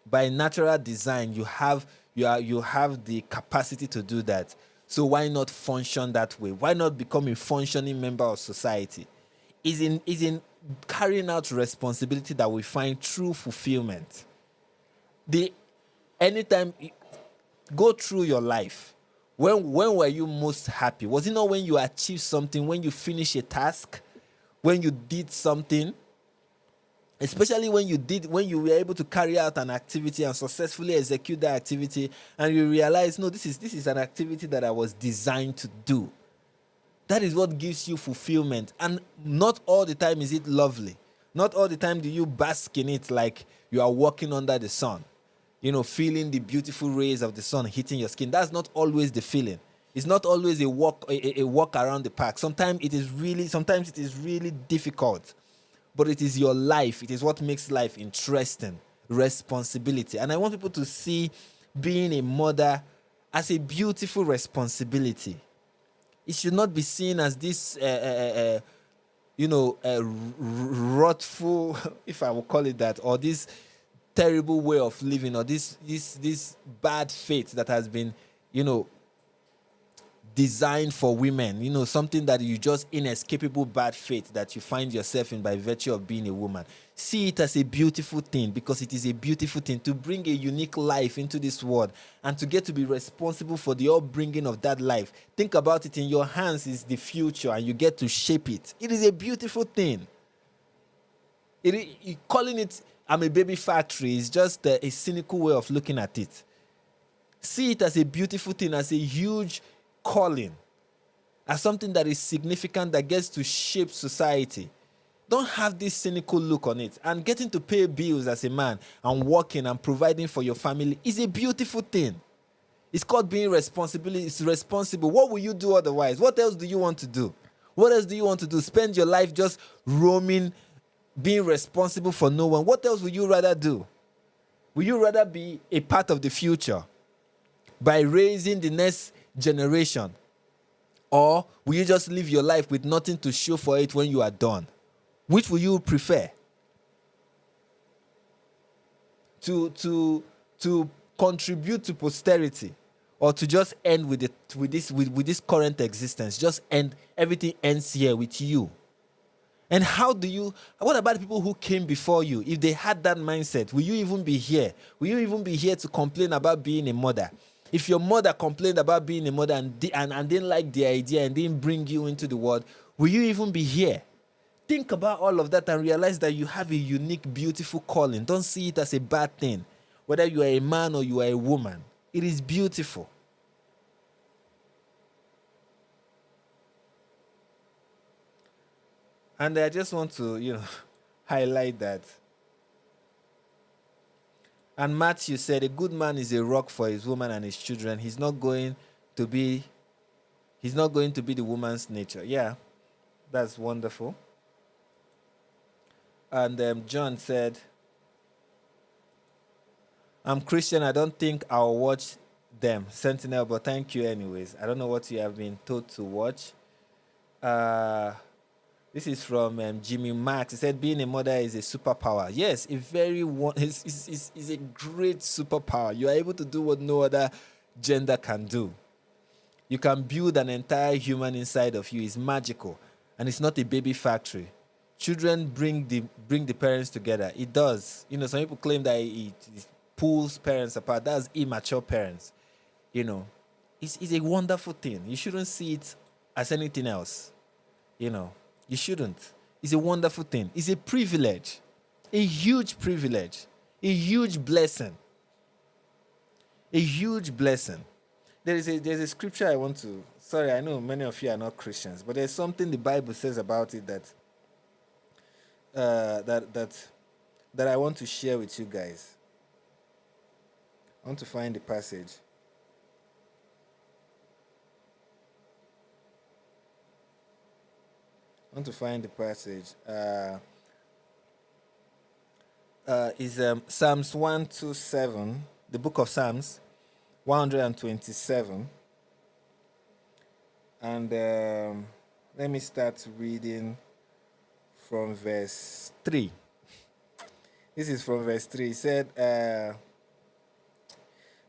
By natural design, you have the capacity to do that. So why not function that way? Why not become a functioning member of society? Is in carrying out responsibility that we find true fulfillment. Anytime go through your life, when were you most happy? Was it not when you achieved something, when you finished a task, when you did something? Especially when you were able to carry out an activity and successfully execute that activity, and you realize, no, this is an activity that I was designed to do. That is what gives you fulfillment. And not all the time is it lovely. Not all the time do you bask in it like you are walking under the sun, feeling the beautiful rays of the sun hitting your skin. That's not always the feeling. It's not always a walk around the park. Sometimes it is really difficult. But it is your life. It is what makes life interesting. Responsibility. And I want people to see being a mother as a beautiful responsibility. It should not be seen as this, wrathful, if I will call it that, or this terrible way of living, or this bad fate that has been, designed for women, something that you just inescapable bad fate that you find yourself in by virtue of being a woman. See it as a beautiful thing, because it is a beautiful thing to bring a unique life into this world and to get to be responsible for the upbringing of that life. Think about it. In your hands is the future and you get to shape it. It is a beautiful thing. Calling it I'm a baby factory is just a cynical way of looking at it. See it as a beautiful thing, as a huge calling, as something that is significant, that gets to shape society. Don't have this cynical look on it. And getting to pay bills as a man and working and providing for your family is a beautiful thing. It's called being responsible. It's responsible. What will you do otherwise? What else do you want to do? What else do you want to do? Spend your life just roaming, being responsible for no one? What else would you rather do? Will you rather be a part of the future by raising the next generation, or will you just live your life with nothing to show for it when you are done? Which will you prefer? To contribute to posterity, or to just end with this current existence? Just end, everything ends here with you. And what about the people who came before you? If they had that mindset, will you even be here? Will you even be here to complain about being a mother? If your mother complained about being a mother and didn't like the idea and didn't bring you into the world, will you even be here? Think about all of that and realize that you have a unique, beautiful calling. Don't see it as a bad thing. Whether you are a man or you are a woman, it is beautiful. And I just want to, highlight that And Matthew said, a good man is a rock for his woman and his children. He's not going to be the woman's nature. Yeah, that's wonderful. And John said, I'm Christian. I don't think I'll watch them. Sentinel, but thank you anyways. I don't know what you have been told to watch. This is from Jimmy Max. He said, being a mother is a superpower. Yes, it's a great superpower. You are able to do what no other gender can do. You can build an entire human inside of you. It's magical. And it's not a baby factory. Children bring the parents together. It does. Some people claim that it pulls parents apart. That's immature parents. It's a wonderful thing. You shouldn't see it as anything else. You shouldn't. It's a wonderful thing. It's a privilege. A huge privilege. A huge blessing. A huge blessing. There's a scripture I want to... Sorry, I know many of you are not Christians, but there's something the Bible says about it that I want to share with you guys. I want to find the passage. Is Psalms 127, the book of Psalms, 127. And let me start reading from verse 3. This is from verse 3. He said,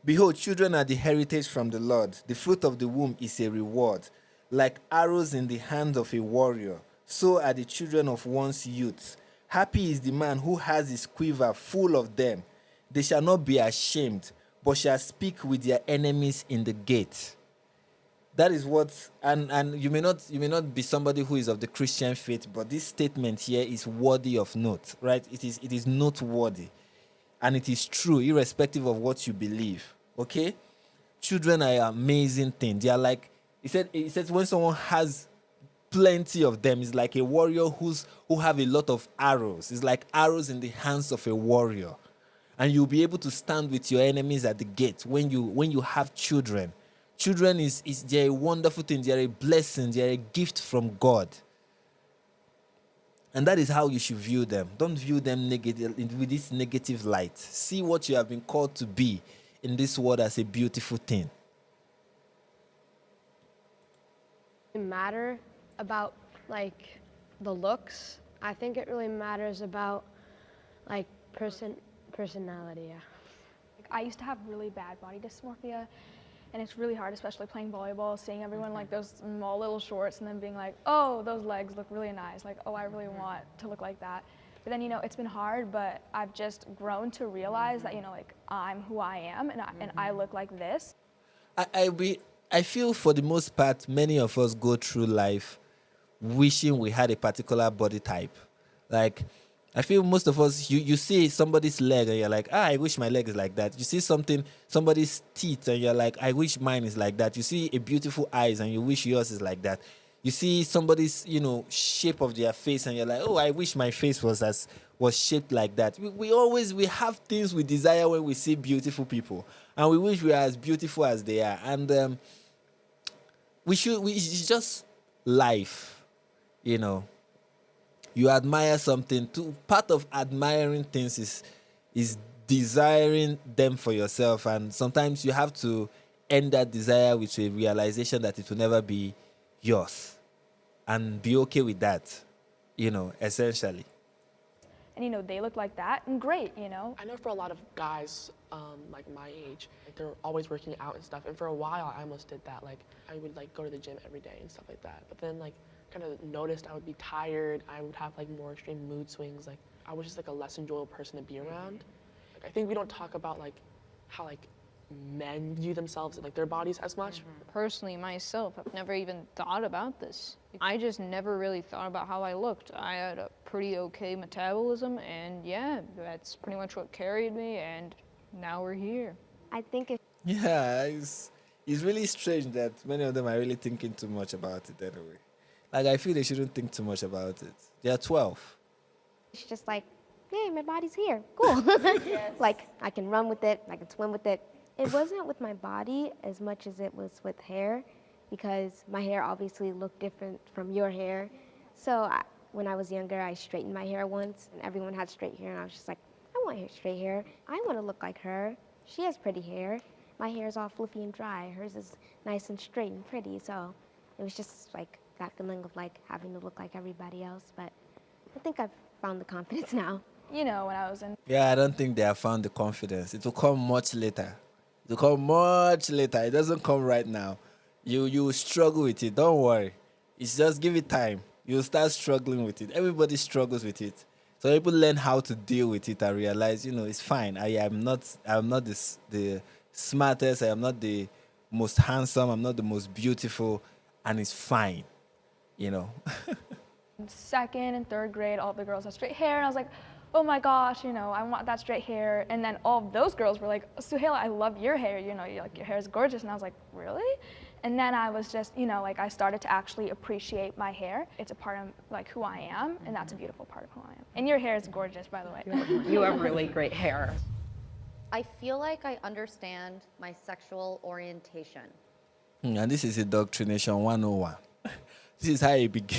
behold, children are the heritage from the Lord. The fruit of the womb is a reward. Like arrows in the hand of a warrior, so are the children of one's youth. Happy is the man who has his quiver full of them. They shall not be ashamed, but shall speak with their enemies in the gate. That is what, and you may not be somebody who is of the Christian faith, but this statement here is worthy of note, right? It is noteworthy, and it is true, irrespective of what you believe. Okay, children are an amazing thing. They are like, he says when someone has plenty of them, it's like a warrior who have a lot of arrows. It's like arrows in the hands of a warrior, and you'll be able to stand with your enemies at the gate when you have children. Children they're a wonderful thing. They're a blessing. They're a gift from God. And that is how you should view them. Don't view them with this negative light. See what you have been called to be in this world as a beautiful thing. It matter about like the looks. I think it really matters about like personality. Yeah. I used to have really bad body dysmorphia, and it's really hard, especially playing volleyball, seeing everyone like those small little shorts and then being like, oh, those legs look really nice. Like, oh, I really want to look like that. But then, it's been hard, but I've just grown to realize that, like I'm who I am and I look like this. I feel for the most part, many of us go through life wishing we had a particular body type. Like, I feel most of us, you see somebody's leg and you're like, I wish my leg is like that. You see somebody's teeth and you're like, I wish mine is like that. You see a beautiful eyes and you wish yours is like that. You see somebody's, shape of their face and you're like, oh, I wish my face was shaped like that. We have things we desire when we see beautiful people, and we wish we are as beautiful as they are. And it's just life, You admire something. Part of admiring things is desiring them for yourself, and sometimes you have to end that desire with a realization that it will never be yours, and be okay with that, essentially. And they look like that, and great, I know for a lot of guys like my age, like they're always working out and stuff, and for a while I almost did that. Like I would like go to the gym every day and stuff like that, but then like kind of noticed I would be tired. I would have like more extreme mood swings. Like I was just like a less enjoyable person to be around. Like, I think we don't talk about like how like men view themselves and like their bodies as much. Personally, myself, I've never even thought about this. I just never really thought about how I looked. I had a pretty okay metabolism, and yeah, that's pretty much what carried me, and now we're here. I think if Yeah, it's really strange that many of them are really thinking too much about it anyway. Like, I feel they shouldn't think too much about it. They are 12. it's just like yay, my body's here, cool. Like, I can run with it, I can swim with it. It wasn't with my body as much as it was with hair, because my hair obviously looked different from your hair. So when I was younger, I straightened my hair once, and everyone had straight hair, and I was just like, I want straight hair. I want to look like her. She has pretty hair. My hair is all fluffy and dry. Hers is nice and straight and pretty. So it was just like that feeling of like having to look like everybody else. But I think I've found the confidence now. You know, when I was in Yeah, I don't think they have found the confidence. It will come much later. It will come much later. It doesn't come right now. You will struggle with it. Don't worry. It's just give it time. You'll start struggling with it. Everybody struggles with it. So people learn how to deal with it and realize, it's fine. I'm not the smartest. I am not the most handsome. I'm not the most beautiful, and it's fine. second and third grade, all the girls had straight hair, and I was like, oh my gosh, I want that straight hair. And then all of those girls were like, Suhaila, I love your hair. Your hair is gorgeous. And I was like, really? And then I was just, I started to actually appreciate my hair. It's a part of who I am, and that's a beautiful part of who I am. And your hair is gorgeous, by the way. You have really great hair. I feel like I understand my sexual orientation. And this is indoctrination 101. This is how you begin.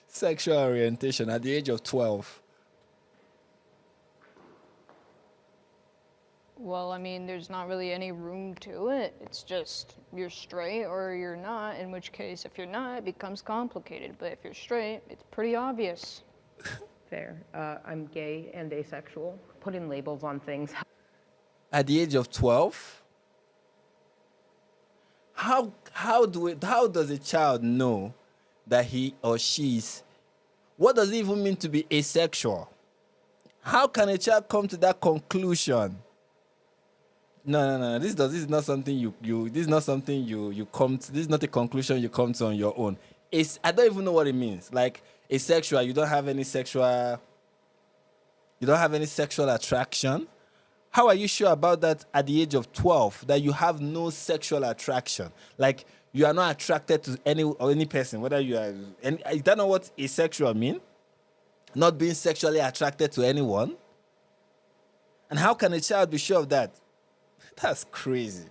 Sexual orientation at the age of 12. Well, I mean, there's not really any room to it. It's just you're straight or you're not, in which case, if you're not, it becomes complicated. But if you're straight, it's pretty obvious. Fair. I'm gay and asexual. Putting labels on things. At the age of 12? How does a child know that he or she is? What does it even mean to be asexual? How can a child come to that conclusion? No. This is not something this is not something you come to. This is not a conclusion you come to on your own. I don't even know what it means. Like asexual, you don't have any sexual attraction. How are you sure about that at the age of 12 that you have no sexual attraction? Like you are not attracted to any person, whether you are. And is that not what asexual mean? Not being sexually attracted to anyone. And how can a child be sure of that? That's crazy.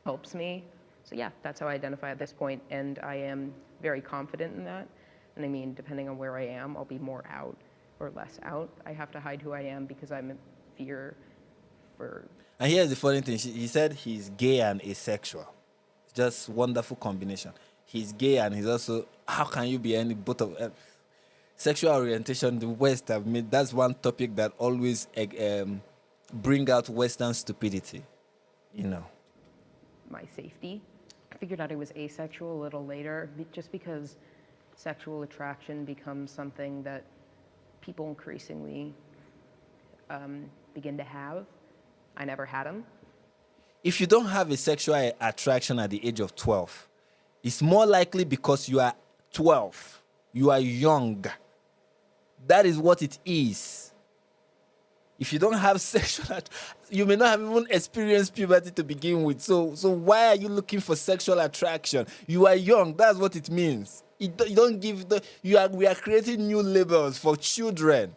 Helps me. So yeah, that's how I identify at this point, and I am very confident in that. And I mean, depending on where I am, I'll be more out or less out. I have to hide who I am because I'm in fear for... And here's the funny thing. He said he's gay and asexual. It's just wonderful combination. He's gay and he's also... How can you be any both of... sexual orientation, the West have made... That's one topic that always bring out Western stupidity. My safety. I figured out I was asexual a little later, just because sexual attraction becomes something that people increasingly begin to have. I never had them. If you don't have a sexual attraction at the age of 12, it's more likely because you are 12. You are young. That is what it is. If you don't have sexual, you may not have even experienced puberty to begin with. So why are you looking for sexual attraction? You are young. That's what it means. You don't give we are creating new labels for children.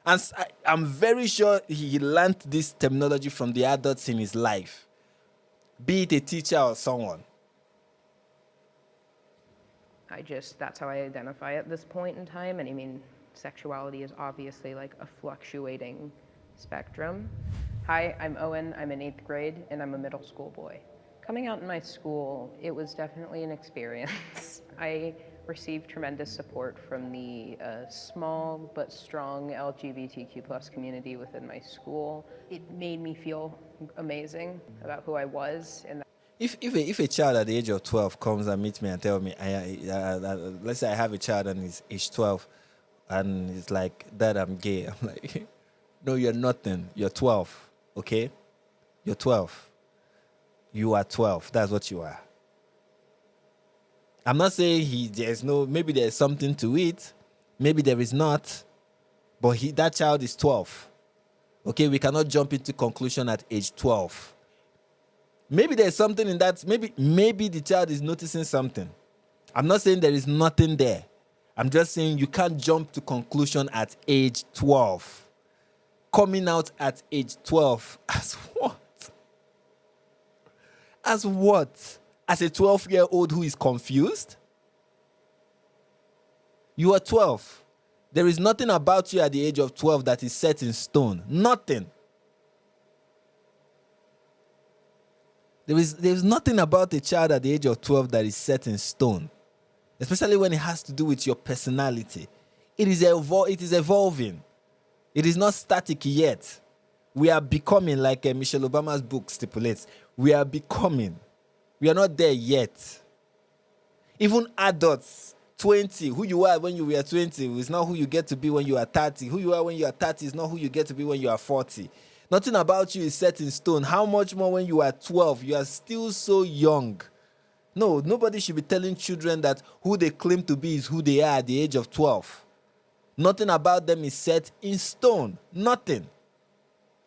And I'm very sure he learned this terminology from the adults in his life, be it a teacher or someone. That's how I identify at this point in time. And I mean, sexuality is obviously like a fluctuating spectrum. Hi, I'm Owen. I'm in 8th grade, and I'm a middle school boy. Coming out in my school, it was definitely an experience. I received tremendous support from the small but strong LGBTQ+ community within my school. It made me feel amazing about who I was. And If a child at the age of 12 comes and meets me and tell me, let's say I have a child and he's age 12, and he's like, Dad, I'm gay. I'm like, no, you're nothing. You're 12, okay? You're 12. You are 12. That's what you are. I'm not saying maybe there's something to it. Maybe there is not. But that child is 12. Okay, we cannot jump into conclusion at age 12. Maybe there's something in that. Maybe the child is noticing something. I'm not saying there is nothing there. I'm just saying you can't jump to conclusion at age 12. Coming out at age 12 as what? As what? As a 12-year-old who is confused? You are 12. There is nothing about you at the age of 12 that is set in stone. Nothing. There's nothing about a child at the age of 12 that is set in stone, especially when it has to do with your personality. It is evolving. It is not static yet. We are becoming, like Michelle Obama's book stipulates, we are becoming. We are not there yet. Even adults, 20, who you are when you were 20 is not who you get to be when you are 30. Who you are when you are 30 is not who you get to be when you are 40. Nothing about you is set in stone. How much more when you are 12? You are still so young. No, nobody should be telling children that who they claim to be is who they are at the age of 12. Nothing about them is set in stone. Nothing.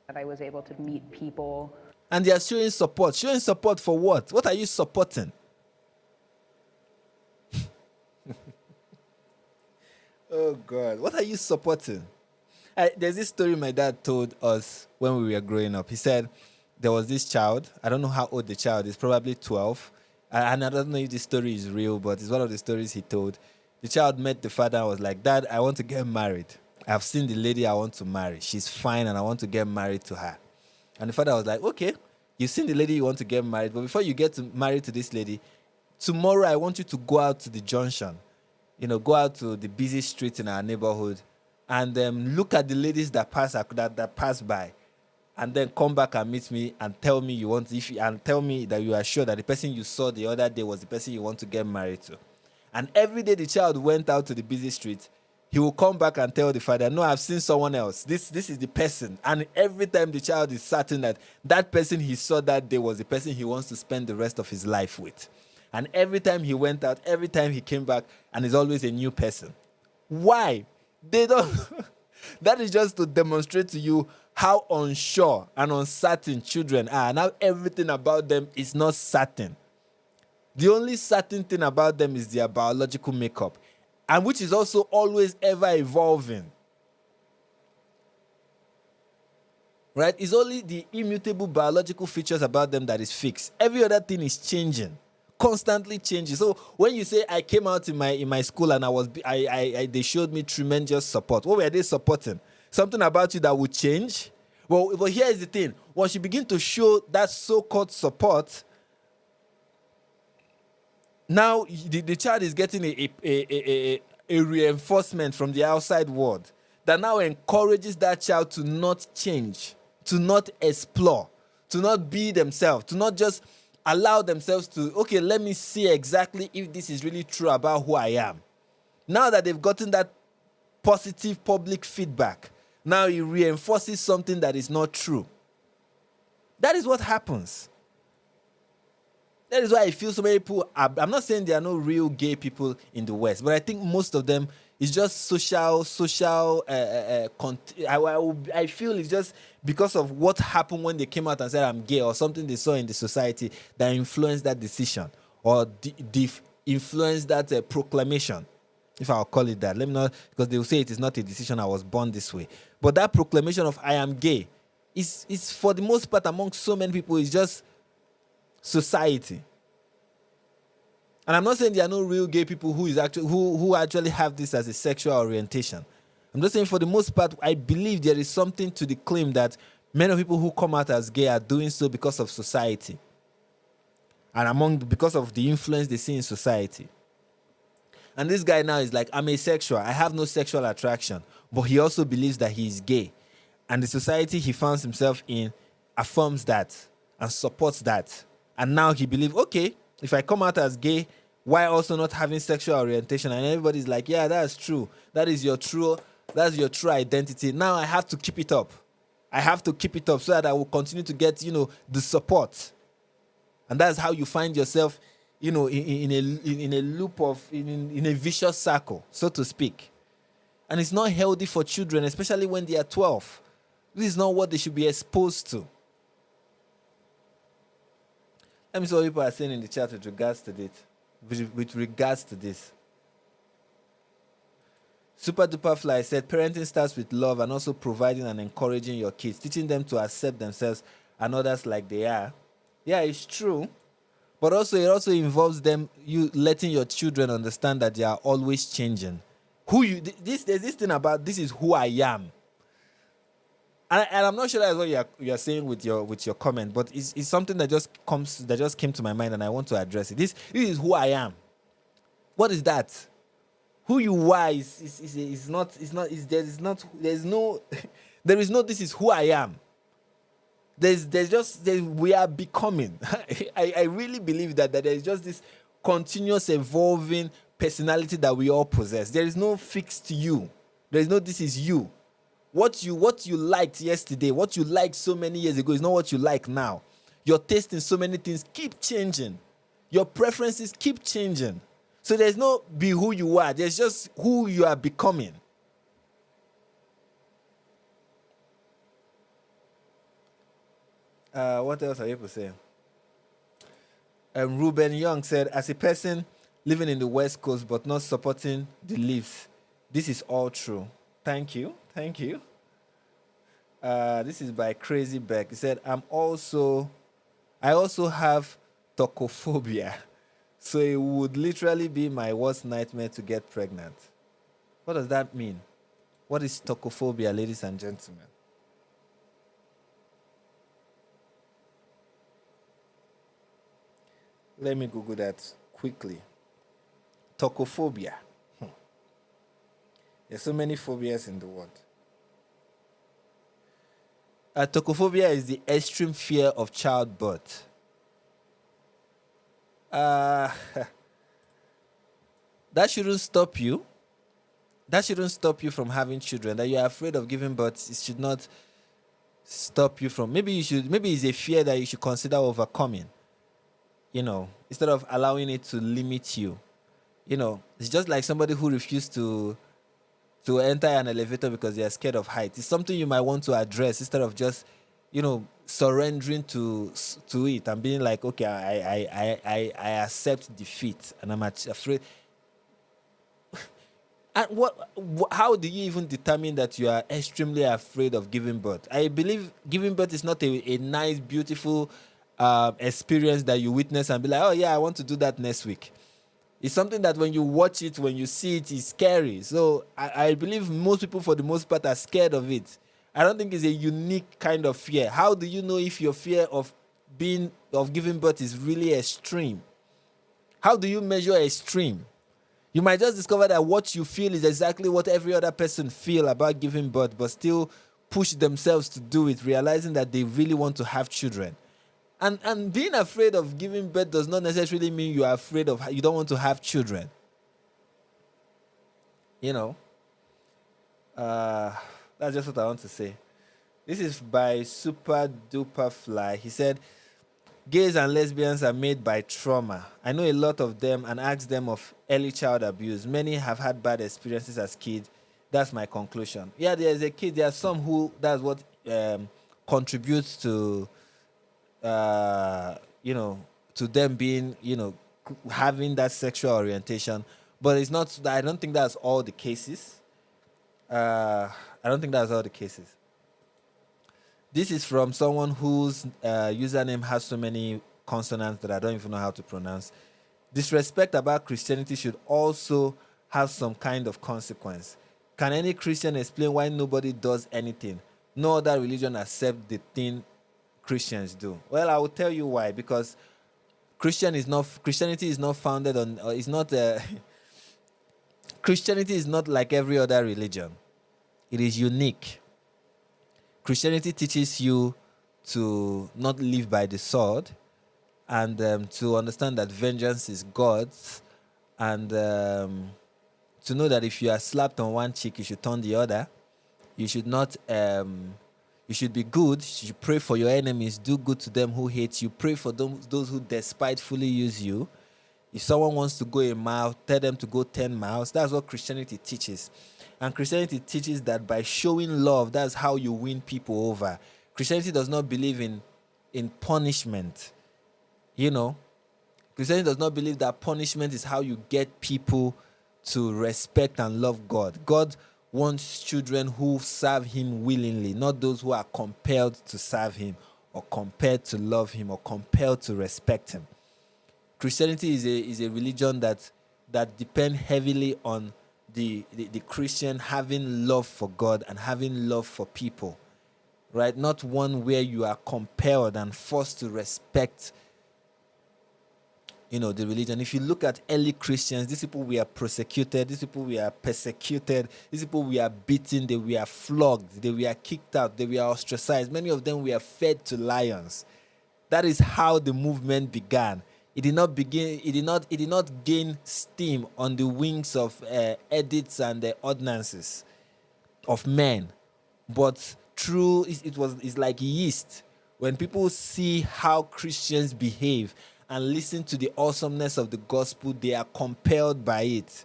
That I was able to meet people. And they are showing support. Showing support for what? What are you supporting? Oh, God. What are you supporting? There's this story my dad told us when we were growing up. He said there was this child. I don't know how old the child is, probably 12. And I don't know if this story is real, but it's one of the stories he told. The child met the father and was like, Dad, I want to get married. I've seen the lady I want to marry. She's fine and I want to get married to her. And the father was like, okay, you've seen the lady you want to get married, but before you get married to this lady, tomorrow I want you to go out to the junction. Go out to the busy street in our neighborhood and look at the ladies that pass by, and then come back and meet me and tell me and tell me that you are sure that the person you saw the other day was the person you want to get married to. And every day the child went out to the busy street, he will come back and tell the father, no, I've seen someone else. This is the person. And every time the child is certain that that person he saw that day was the person he wants to spend the rest of his life with. And every time he went out, every time he came back, and it's always a new person. Why? They don't. That is just to demonstrate to you how unsure and uncertain children are. Now everything about them is not certain. The only certain thing about them is their biological makeup, and which is also always ever evolving. Right? It's only the immutable biological features about them that is fixed. Every other thing is changing. Constantly changing. So when you say I came out in my school and they showed me tremendous support, what were they supporting? Something about you that would change? Well, but here is the thing. Once you begin to show that so-called support, now the child is getting a reinforcement from the outside world that now encourages that child to not change, to not explore, to not be themselves, to not just allow themselves to, okay, let me see exactly if this is really true about who I am. Now that they've gotten that positive public feedback, now it reinforces something that is not true. That is what happens. That is why I feel so many people, I'm not saying there are no real gay people in the West, but I think most of them is just social, I feel it's just because of what happened when they came out and said I'm gay, or something they saw in the society that influenced that decision, or influenced that proclamation, if I'll call it that. Let me know, because they will say it is not a decision, I was born this way. But that proclamation of I am gay is for the most part among so many people, is just society. And I'm not saying there are no real gay people who actually have this as a sexual orientation. I'm just saying for the most part, I believe there is something to the claim that many people who come out as gay are doing so because of society. And because of the influence they see in society. And this guy now is like, I'm asexual. I have no sexual attraction. But he also believes that he is gay. And the society he finds himself in affirms that and supports that. And now he believes, okay, if I come out as gay, why also not having sexual orientation? And everybody's like, yeah, that's true. That's your true identity. Now I have to keep it up. I have to keep it up so that I will continue to get, the support. And that's how you find yourself, in a loop in a vicious circle, so to speak. And it's not healthy for children, especially when they are 12. This is not what they should be exposed to. Let me see what people are saying in the chat with regards to this. Super Duper Fly said parenting starts with love and also providing and encouraging your kids, teaching them to accept themselves and others like they are. Yeah, it's true. But also it also involves you letting your children understand that they are always changing. There's this thing about this is who I am. And I'm not sure that's what you're saying with your comment, but it's something that just came to my mind and I want to address it. This is who I am. What is that? Who you are is not there is no this is who I am. We are becoming. I really believe that there's just this continuous evolving personality that we all possess. There is no fixed you. There is no this is you. What you liked yesterday, what you liked so many years ago is not what you like now. Your taste in so many things keep changing. Your preferences keep changing. So there's no be who you are. There's just who you are becoming. What else are people saying? Ruben Young said, as a person living in the West Coast but not supporting the Leafs, this is all true. Thank you. This is by Crazy Beck. He said, I also have tocophobia. So it would literally be my worst nightmare to get pregnant. What does that mean? What is tocophobia, ladies and gentlemen? Let me Google that quickly. Tocophobia. There's so many phobias in the world. Tocophobia is the extreme fear of childbirth. That shouldn't stop you. That shouldn't stop you from having children. That you are afraid of giving birth, it should not stop you from. Maybe it's a fear that you should consider overcoming. Instead of allowing it to limit you. It's just like somebody who refused to enter an elevator because they are scared of height. It's something you might want to address instead of just, surrendering to it and being like, okay, I accept defeat and I'm afraid. And how do you even determine that you are extremely afraid of giving birth? I believe giving birth is not a nice, beautiful experience that you witness and be like, oh yeah, I want to do that next week. It's something that when you watch it, when you see it, is scary. So I believe most people, for the most part, are scared of it. I don't think it's a unique kind of fear. How do you know if your fear of giving birth is really extreme? How do you measure extreme? You might just discover that what you feel is exactly what every other person feel about giving birth, but still push themselves to do it, realizing that they really want to have children. And being afraid of giving birth does not necessarily mean you don't want to have children. That's just what I want to say. This is by Super Duper Fly. He said, gays and lesbians are made by trauma. I know a lot of them and ask them of early child abuse. Many have had bad experiences as kids. That's my conclusion. Yeah, there's a kid. There are some who that's what contributes to to them being, having that sexual orientation. But it's not, I don't think that's all the cases. This is from someone whose username has so many consonants that I don't even know how to pronounce. Disrespect about Christianity should also have some kind of consequence. Can any Christian explain why nobody does anything? No other religion accepts the thing Christians do. Well, I will tell you why. Because Christianity is not founded on, Christianity is not like every other religion. It is unique. Christianity teaches you to not live by the sword and to understand that vengeance is God's, and to know that if you are slapped on one cheek, you should turn the other. You should not... you should be good. You should pray for your enemies. Do good to them who hate you. Pray for those who despitefully use you. If someone wants to go a mile, tell them to go 10 miles. That's what Christianity teaches. And Christianity teaches that by showing love, that's how you win people over. Christianity does not believe in punishment. Christianity does not believe that punishment is how you get people to respect and love God. God wants children who serve him willingly, not those who are compelled to serve him or compelled to love him or compelled to respect him. Christianity is a religion that depends heavily on the Christian having love for God and having love for people, right? Not one where you are compelled and forced to respect, the religion. If you look at early Christians, these people were persecuted, these people were persecuted, these people were beaten, they were flogged, they were kicked out, they were ostracized. Many of them were fed to lions. That is how the movement began. It did not gain steam on the wings of edicts and ordinances of men, but through it's like yeast. When people see how Christians behave and listen to the awesomeness of the gospel, they are compelled by it.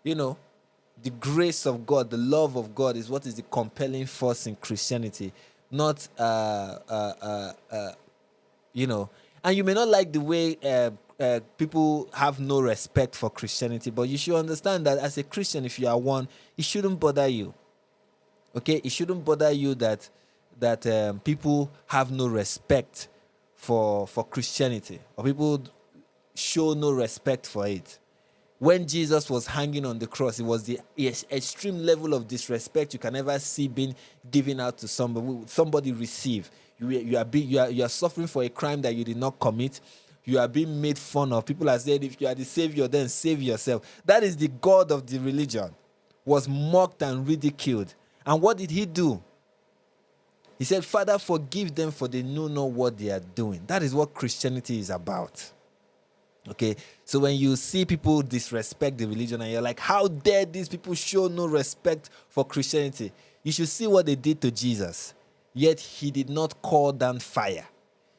The grace of God, the love of God is what is the compelling force in Christianity, not and you may not like the way people have no respect for Christianity, but you should understand that as a Christian, if you are one, it shouldn't bother you. Okay? It shouldn't bother you that people have no respect for Christianity, or people show no respect for it. When Jesus was hanging on the cross, it was the extreme level of disrespect you can ever see being given out to somebody receive. You are suffering for a crime that you did not commit. You are being made fun of. People are saying, if you are the savior, then save yourself. That is the God of the religion. Was mocked and ridiculed. And what did he do? He said, Father, forgive them, for they know not what they are doing. That is what Christianity is about. Okay? So when you see people disrespect the religion and you're like, how dare these people show no respect for Christianity? You should see what they did to Jesus. Yet he did not call down fire.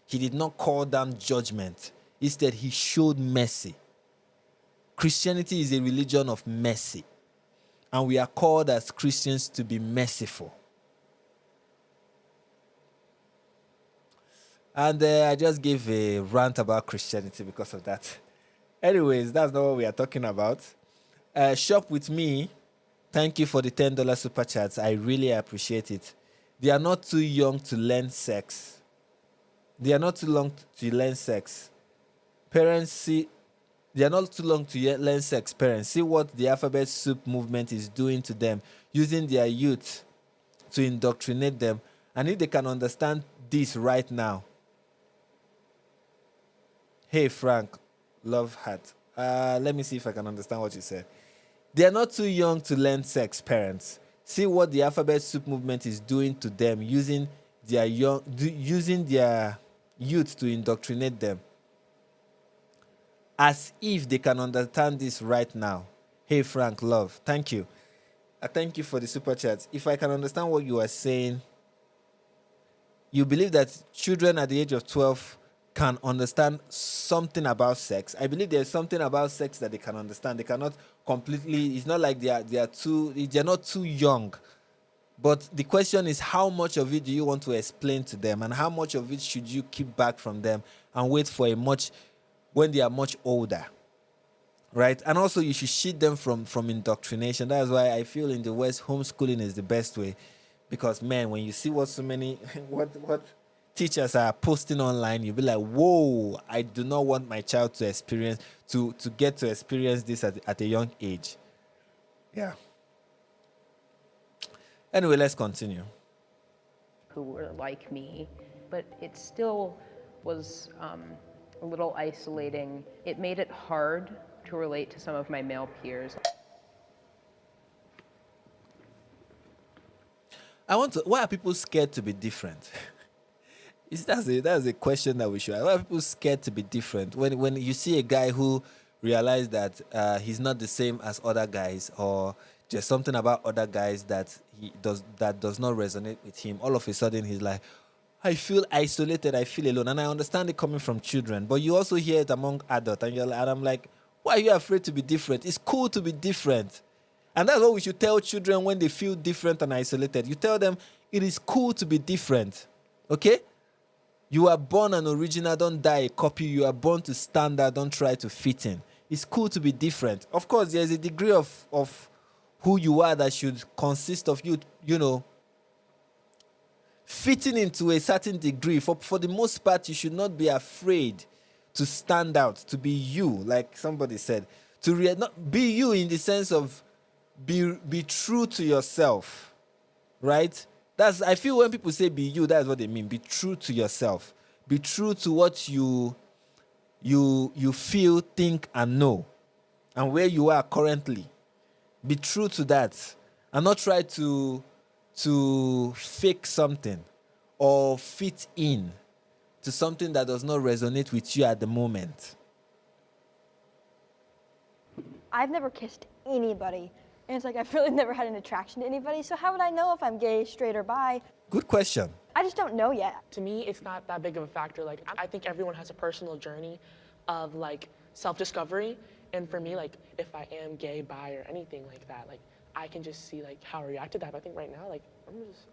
He did not call down judgment. Instead, he showed mercy. Christianity is a religion of mercy. And we are called as Christians to be merciful. And I just gave a rant about Christianity because of that. Anyways, that's not what we are talking about. Shop with me. Thank you for the $10 super chats. I really appreciate it. They are not too young to learn sex. They are not too long to learn sex. Parents see. They are not too long to learn sex. Parents see what the alphabet soup movement is doing to them, using their youth to indoctrinate them. And if they can understand this right now. Hey, Frank, love heart. Let me see if I can understand what you said. They are not too young to learn sex, parents. See what the alphabet soup movement is doing to them, using their youth to indoctrinate them. As if they can understand this right now. Hey, Frank, love. Thank you. I thank you for the super chat. If I can understand what you are saying, you believe that children at the age of 12 can understand something about sex. I believe there's something about sex that they can understand. They cannot completely, it's not like they're not too young. But the question is, how much of it do you want to explain to them, and how much of it should you keep back from them and wait for when they are much older, right? And also, you should shield them from indoctrination. That's why I feel in the West, homeschooling is the best way, because man, when you see what so many what teachers are posting online, you'll be like, whoa, I do not want my child to experience this at a young age. Yeah. Anyway, let's continue. Who were like me, but it still was a little isolating. It made it hard to relate to some of my male peers. Why are people scared to be different? That's a question that we should ask. Why are people scared to be different? When you see a guy who realized that he's not the same as other guys, or there's something about other guys that does not resonate with him, all of a sudden he's like, I feel isolated, I feel alone. And I understand it coming from children, but you also hear it among adults, and I'm like, why are you afraid to be different? It's cool to be different. And that's what we should tell children when they feel different and isolated. You tell them it is cool to be different. Okay? You are born an original, don't die a copy. You are born to stand out, don't try to fit in. It's cool to be different. Of course, there's a degree of who you are that should consist of you, you know, fitting into a certain degree. For the most part, you should not be afraid to stand out, to be you, like somebody said. Not be you in the sense of be true to yourself, right? I feel when people say be you, that's what they mean. Be true to yourself. Be true to what you feel, think, and know, and where you are currently. Be true to that, and not try to fake something or fit in to something that does not resonate with you at the moment. I've never kissed anybody. And it's like I've really never had an attraction to anybody, so how would I know if I'm gay, straight, or bi? Good question. I just don't know yet. To me, it's not that big of a factor. Like, I think everyone has a personal journey of like self-discovery. And for me, like, if I am gay, bi, or anything like that, like, I can just see like how I react to that. But I think right now, like,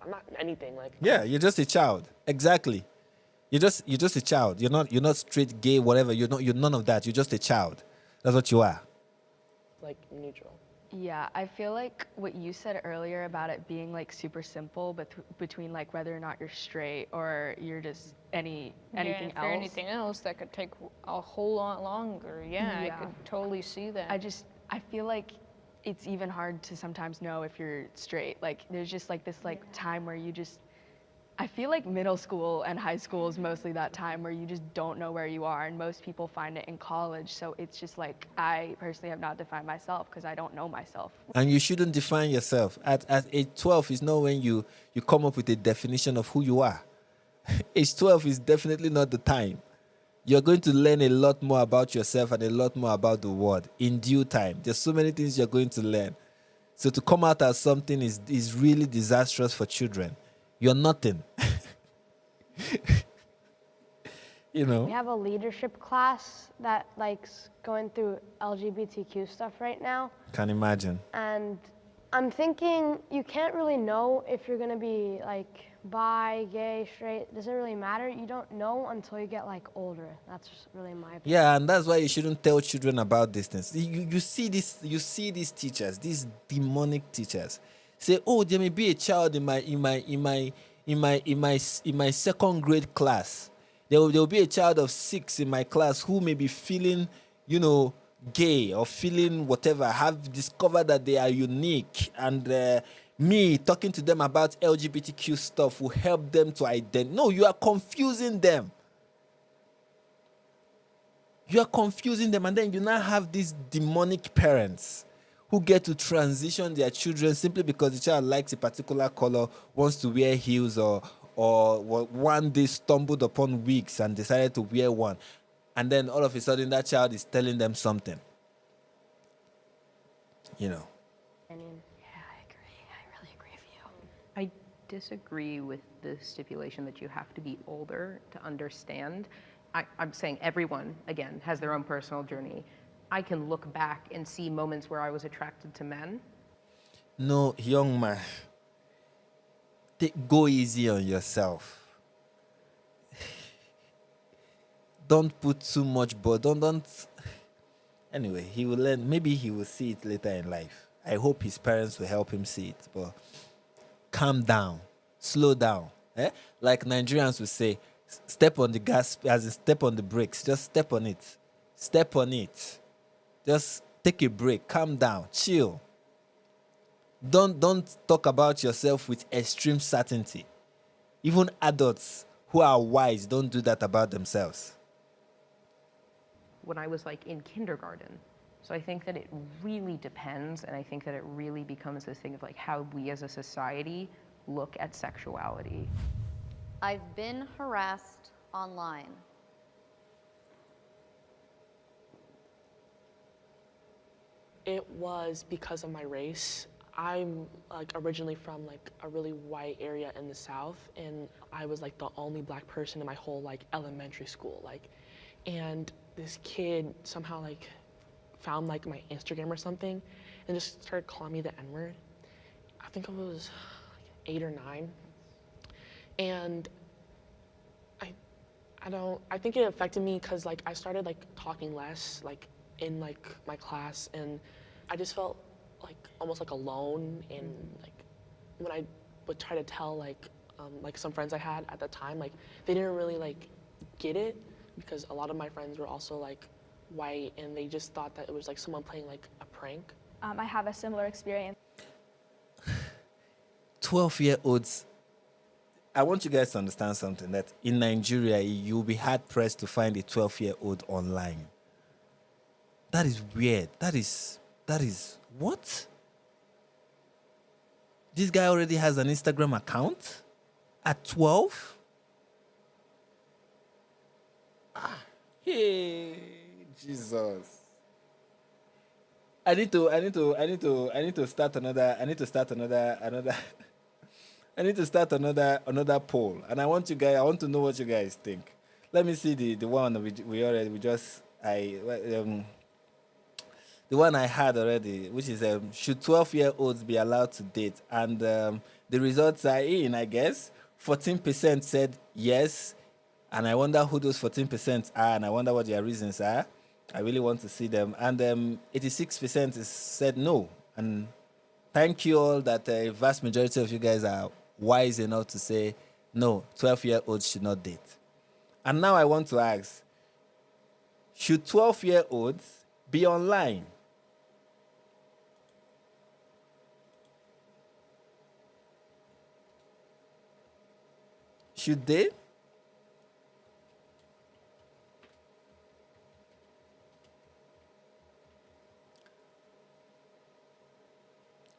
I'm not anything. Like, Yeah, you're just a child. Exactly. You're just a child. You're not straight, gay, whatever. You're none of that. You're just a child. That's what you are. like neutral. Yeah, I feel like what you said earlier about it being like super simple, but between like whether or not you're straight or you're just anything If else. you're anything else, that could take a whole lot longer. Yeah, I could totally see that. I feel like it's even hard to sometimes know if you're straight. Like there's just like this like time where I feel like middle school and high school is mostly that time where you just don't know where you are, and most people find it in college. So it's just like, I personally have not defined myself because I don't know myself. And you shouldn't define yourself. At age 12 is not when you come up with a definition of who you are. Age 12 is definitely not the time. You're going to learn a lot more about yourself and a lot more about the world in due time. There's so many things you're going to learn. So to come out as something is really disastrous for children. You're nothing. You know. We have a leadership class that likes going through LGBTQ stuff right now. Can imagine. And I'm thinking you can't really know if you're gonna be like bi, gay, straight. It doesn't really matter. You don't know until you get like older. That's really my opinion. Yeah, and that's why you shouldn't tell children about these things. You see these teachers, these demonic teachers, say, "Oh, there may be a child in my second grade class. There will be a child of 6 in my class who may be feeling, gay or feeling whatever, have discovered that they are unique, and me talking to them about LGBTQ stuff will help them to identify." No, you are confusing them. You are confusing them, and then you now have these demonic parents who get to transition their children simply because the child likes a particular color, wants to wear heels, or one day stumbled upon wigs and decided to wear one. And then all of a sudden that child is telling them something. Yeah, I agree. I really agree with you. I disagree with the stipulation that you have to be older to understand. I'm saying everyone, again, has their own personal journey. I can look back and see moments where I was attracted to men. No, young man, go easy on yourself. Don't put too much, but don't. Anyway, he will learn. Maybe he will see it later in life. I hope his parents will help him see it. But calm down, slow down. Like Nigerians would say, step on the gas, as in step on the brakes. Just step on it. Step on it. Just take a break. Calm down. Chill. Don't talk about yourself with extreme certainty. Even adults who are wise don't do that about themselves. When I was like in kindergarten. So I think that it really depends, and I think that it really becomes this thing of like how we as a society look at sexuality. I've been harassed online. It was because of my race. I'm like originally from like a really white area in the South, and I was like the only black person in my whole like elementary school. And this kid somehow like found like my Instagram or something and just started calling me the N-word. I think I was like 8 or 9. And I think it affected me because like I started like talking less, like in like my class, and I just felt like almost like alone. And like when I would try to tell like some friends I had at the time, like they didn't really like get it, because a lot of my friends were also like white, and they just thought that it was like someone playing like a prank. I have a similar experience. 12-year-olds. I want you guys to understand something, that in Nigeria, you'll be hard pressed to find a 12-year-old online. That is weird. That is what? This guy already has an Instagram account at 12? Hey, Jesus. I need to start another poll, and I want to know what you guys think. Let me see the one the one I had already, which is should 12-year-olds be allowed to date? And the results are in, I guess. 14% said yes, and I wonder who those 14% are, and I wonder what their reasons are. I really want to see them. And 86% said no. And thank you all that a vast majority of you guys are wise enough to say no, 12-year-olds should not date. And now I want to ask, should 12-year-olds be online? Should they?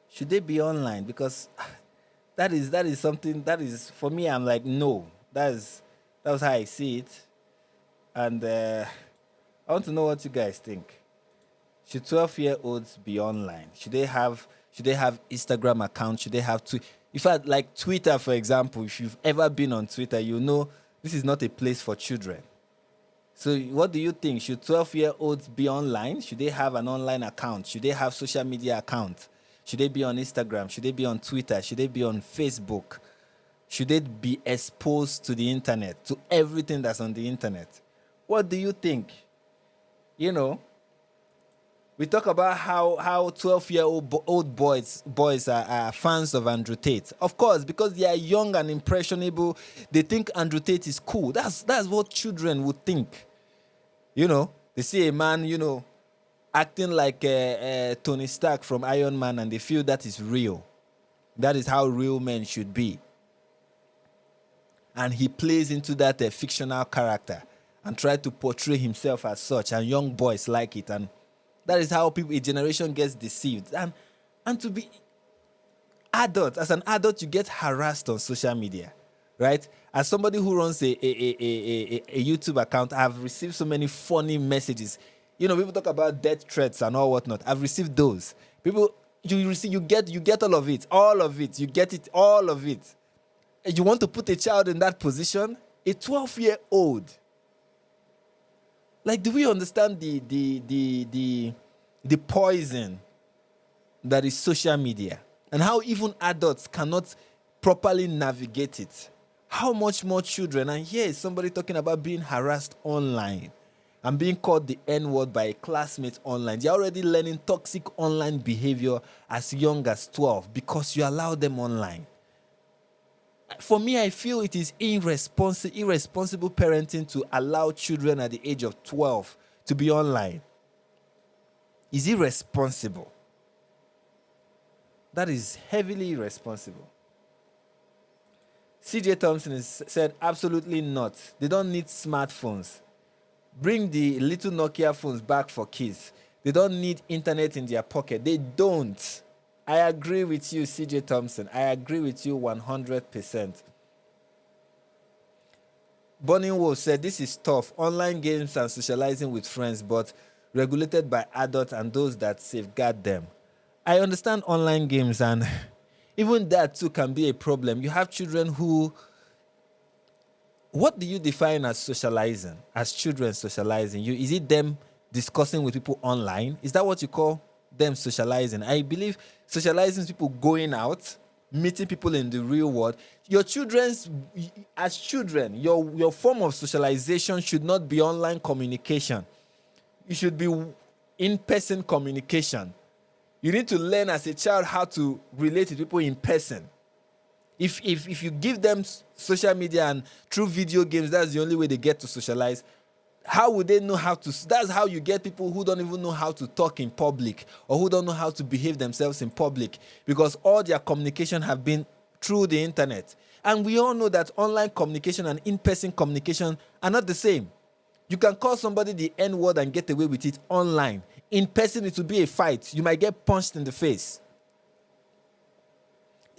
Should they be online? Because that is something that is, for me, I'm like, no. That was how I see it. And I want to know what you guys think. Should 12-year-olds be online? Should they have Instagram accounts? Should they have in fact, like Twitter, for example, if you've ever been on Twitter, you know this is not a place for children. So what do you think? Should 12-year-olds be online? Should they have an online account? Should they have social media accounts? Should they be on Instagram? Should they be on Twitter? Should they be on Facebook? Should they be exposed to the internet, to everything that's on the internet? What do you think? You know, we talk about how 12-year-old boys are fans of Andrew Tate. Of course, because they are young and impressionable, they think Andrew Tate is cool. That's what children would think. You know, they see a man, acting like Tony Stark from Iron Man, and they feel that is real. That is how real men should be. And he plays into that fictional character and try to portray himself as such, and young boys like it. And that is how a generation gets deceived. And to be adult, as an adult, you get harassed on social media, right? As somebody who runs a YouTube account, I've received so many funny messages. People talk about death threats and all whatnot. I've received those. People, you get all of it. All of it. You get it, all of it. And you want to put a child in that position? A 12-year-old. Like, do we understand the poison that is social media, and how even adults cannot properly navigate it? How much more children? And here is somebody talking about being harassed online and being called the N-word by a classmate online. They're already learning toxic online behavior as young as 12 because you allow them online. For me, I feel it is irresponsible parenting to allow children at the age of 12 to be online. It's irresponsible. That is heavily irresponsible. CJ Thompson said, absolutely not. They don't need smartphones. Bring the little Nokia phones back for kids. They don't need internet in their pocket. They don't. I agree with you, CJ Thompson. I agree with you 100%. Burning Wolf said, this is tough. Online games and socializing with friends, but regulated by adults and those that safeguard them. I understand online games, and even that too can be a problem. You have children who... What do you define as socializing? As children socializing? Is it them discussing with people online? Is that what you call them socializing? I believe socializing is people going out, meeting people in the real world. As children, your form of socialization should not be online communication. You should be in-person communication. You need to learn as a child how to relate to people in person. If you give them social media and through video games, that's the only way they get to socialize. How would they know how to? That's how you get people who don't even know how to talk in public or who don't know how to behave themselves in public, because all their communication have been through the internet. And we all know that online communication and in-person communication are not the same. You can call somebody the N-word and get away with it online. In person, it will be a fight. You might get punched in the face.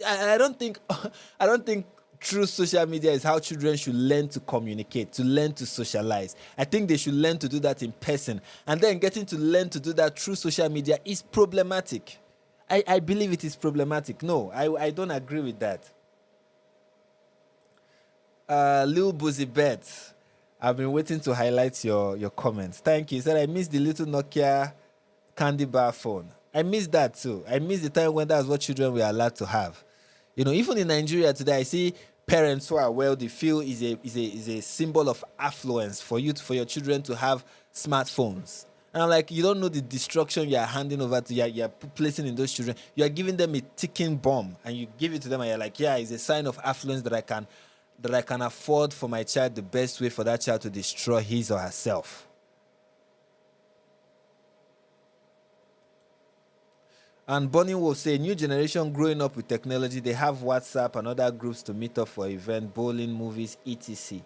I don't think true social media is how children should learn to communicate, to learn to socialize. I think they should learn to do that in person. And then getting to learn to do that through social media is problematic. I believe it is problematic. No, I don't agree with that. Lil Boozy Bet, I've been waiting to highlight your comments. Thank you. He said, I miss the little Nokia candy bar phone. I miss that too. I miss the time when that was what children were allowed to have. You know, even in Nigeria today, I see parents who are wealthy feel is a symbol of affluence for your children to have smartphones. And I'm like, you don't know the destruction you are handing over to, you're placing in those children. You are giving them a ticking bomb, and you give it to them, and you're like, yeah, it's a sign of affluence that I can afford for my child, the best way for that child to destroy his or herself. And Bonnie will say, new generation growing up with technology, they have WhatsApp and other groups to meet up for events, bowling, movies, etc.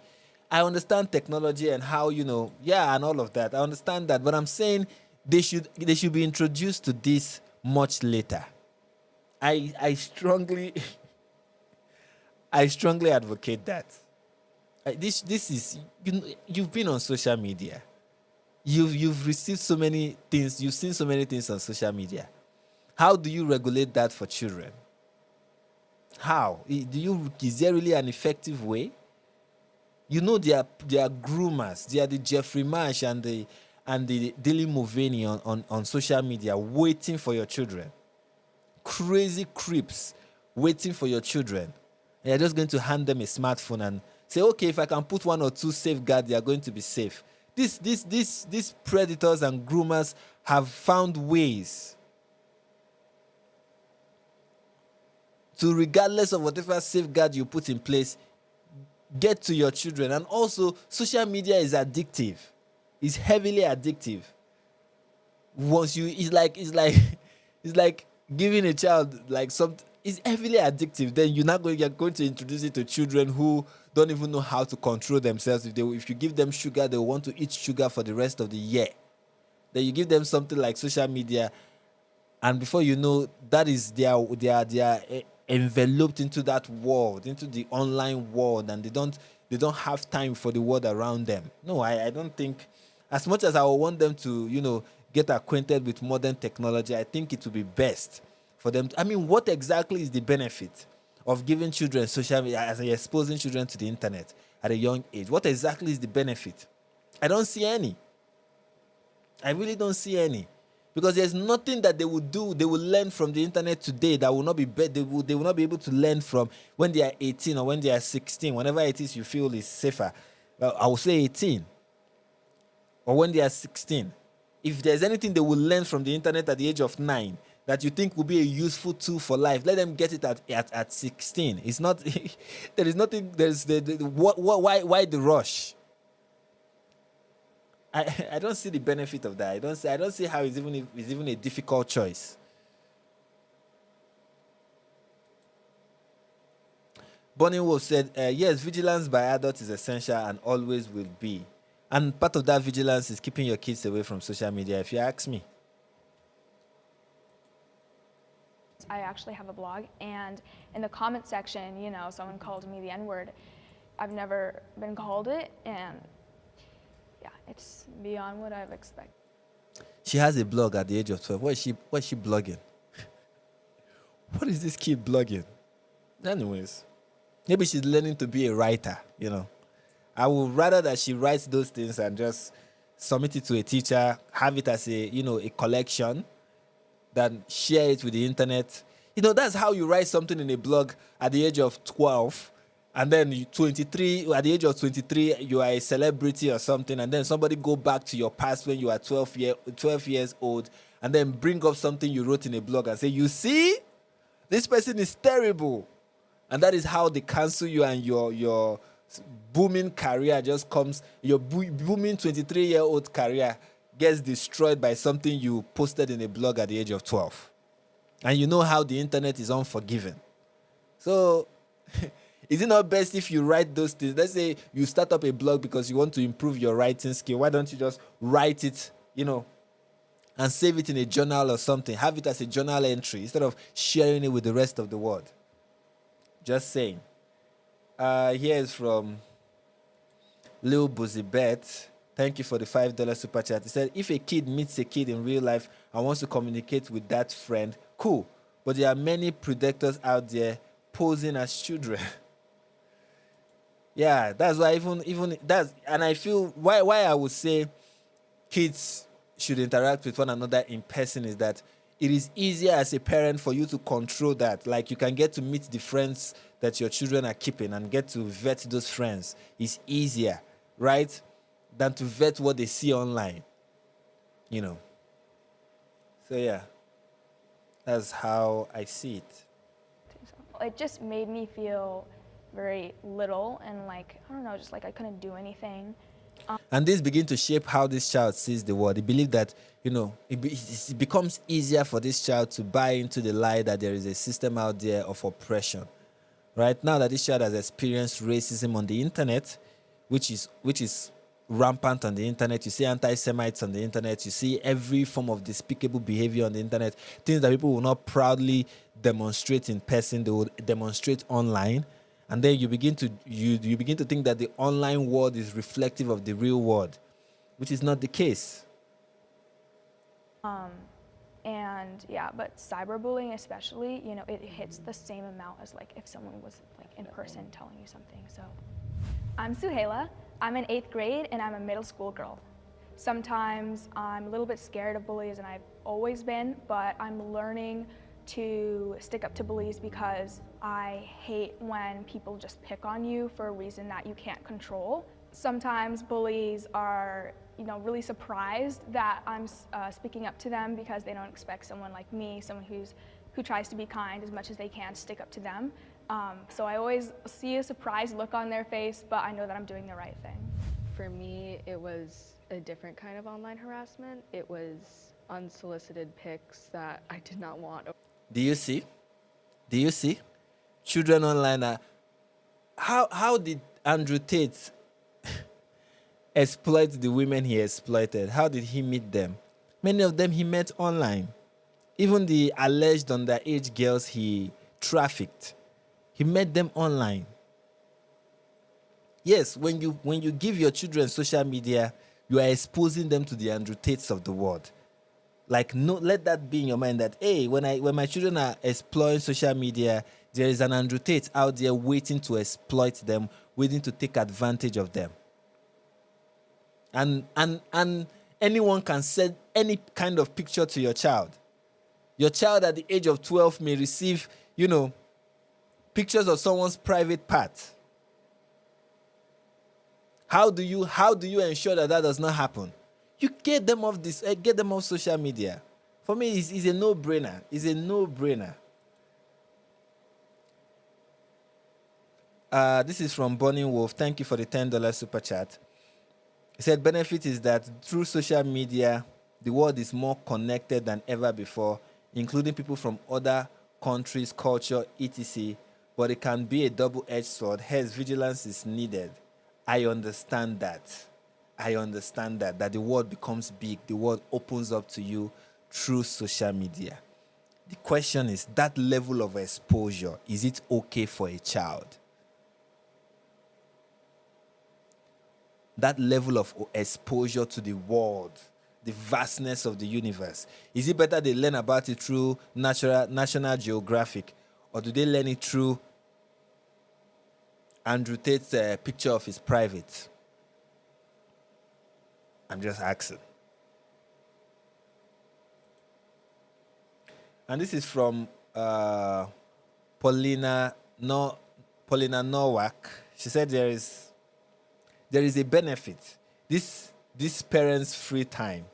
I understand technology and how, and all of that. I understand that, but I'm saying they should be introduced to this much later. I strongly advocate that. This is, you've been on social media. You've received so many things. You've seen so many things on social media. How do you regulate that for children? How? Is there really an effective way? They are groomers. They are the Jeffrey Marsh and the Daily Mulvaney on social media waiting for your children. Crazy creeps waiting for your children. And you're just going to hand them a smartphone and say, okay, if I can put one or two safeguards, they are going to be safe. These predators and groomers have found ways to, regardless of whatever safeguard you put in place, get to your children. And also, social media is addictive. It's heavily addictive. It's like giving a child something. It's heavily addictive. Then you're going to introduce it to children who don't even know how to control themselves. If you give them sugar, they want to eat sugar for the rest of the year. Then you give them something like social media, and before you know, that is they are enveloped into that world, into the online world, and they don't have time for the world around them. No, I don't think, as much as I would want them to, get acquainted with modern technology, I think it would be best for them. What exactly is the benefit of giving children social media, as exposing children to the internet at a young age? What exactly is the benefit? I don't see any. I really don't see any. Because there's nothing that they will do, they will learn from the internet today that will not be they will not be able to learn from when they are 18 or when they are 16, whenever it is you feel is safer. Well, I will say 18. Or when they are 16. If there's anything they will learn from the internet at the age of 9 that you think will be a useful tool for life, let them get it at 16. It's not, there is nothing, there's why the rush? I don't see the benefit of that. I don't see how it's even a difficult choice. Bonnie Wolf said, yes, vigilance by adults is essential and always will be. And part of that vigilance is keeping your kids away from social media, if you ask me. I actually have a blog, and in the comment section, someone called me the N-word. I've never been called it, and yeah, it's beyond what I've expected. She has a blog at the age of 12. What is she blogging? What is this kid blogging? Anyways, maybe she's learning to be a writer, I would rather that she writes those things and just submit it to a teacher, have it as a collection, than share it with the internet. That's how you write something in a blog at the age of 12. And then you 23, at the age of 23, you are a celebrity or something, and then somebody go back to your past when you are 12 years old, and then bring up something you wrote in a blog and say, you see, this person is terrible. And that is how they cancel you, and your booming career just comes, your booming 23-year-old career gets destroyed by something you posted in a blog at the age of 12. And you know how the internet is unforgiving. So is it not best if you write those things? Let's say you start up a blog because you want to improve your writing skill. Why don't you just write it, and save it in a journal or something? Have it as a journal entry instead of sharing it with the rest of the world. Just saying. Here is from Lil Buzibet. Thank you for the $5 super chat. He said, if a kid meets a kid in real life and wants to communicate with that friend, cool. But there are many predators out there posing as children. Yeah, that's why even that's, and I feel why I would say kids should interact with one another in person is that it is easier as a parent for you to control that. Like, you can get to meet the friends that your children are keeping and get to vet those friends. It's easier, right, than to vet what they see online. So yeah, that's how I see it. It just made me feel very little and like, I don't know, just like I couldn't do anything. And this begins to shape how this child sees the world. They believe that, it becomes easier for this child to buy into the lie that there is a system out there of oppression. Right now that this child has experienced racism on the internet, which is rampant on the internet. You see anti-Semites on the internet. You see every form of despicable behavior on the internet. Things that people will not proudly demonstrate in person, they will demonstrate online. And then you begin to think that the online world is reflective of the real world, which is not the case. And yeah, but cyberbullying especially, it hits the same amount as like if someone was like in person telling you something. So I'm Suhaila. I'm in 8th grade and I'm a middle school girl. Sometimes I'm a little bit scared of bullies, and I've always been, but I'm learning to stick up to bullies because I hate when people just pick on you for a reason that you can't control. Sometimes bullies are, really surprised that I'm speaking up to them because they don't expect someone like me, someone who tries to be kind as much as they can, stick up to them. So I always see a surprised look on their face, but I know that I'm doing the right thing. For me, it was a different kind of online harassment. It was unsolicited pics that I did not want. Do you see? Children online are... How did Andrew Tate exploit the women he exploited? How did he meet them? Many of them he met online. Even the alleged underage girls he trafficked, he met them online. Yes, when you give your children social media, you are exposing them to the Andrew Tates of the world. Like, no, let that be in your mind that, hey, when my children are exploring social media, there is an Andrew Tate out there waiting to exploit them, waiting to take advantage of them. And anyone can send any kind of picture to your child. Your child at the age of 12 may receive, pictures of someone's private part. How do you ensure that does not happen? You get them off social media. For me, it's a no-brainer. It's a no-brainer. This is from Burning Wolf. Thank you for the $10 super chat. He said, benefit is that through social media, the world is more connected than ever before, including people from other countries, culture, etc. But it can be a double-edged sword. Hence, vigilance is needed. I understand that the world becomes big, the world opens up to you through social media. The question is, that level of exposure, is it okay for a child? That level of exposure to the world, the vastness of the universe, is it better they learn about it through National Geographic, or do they learn it through Andrew Tate's picture of his private? I'm just asking. And this is from Paulina Paulina Nowak. She said there is a benefit. This parents' free time.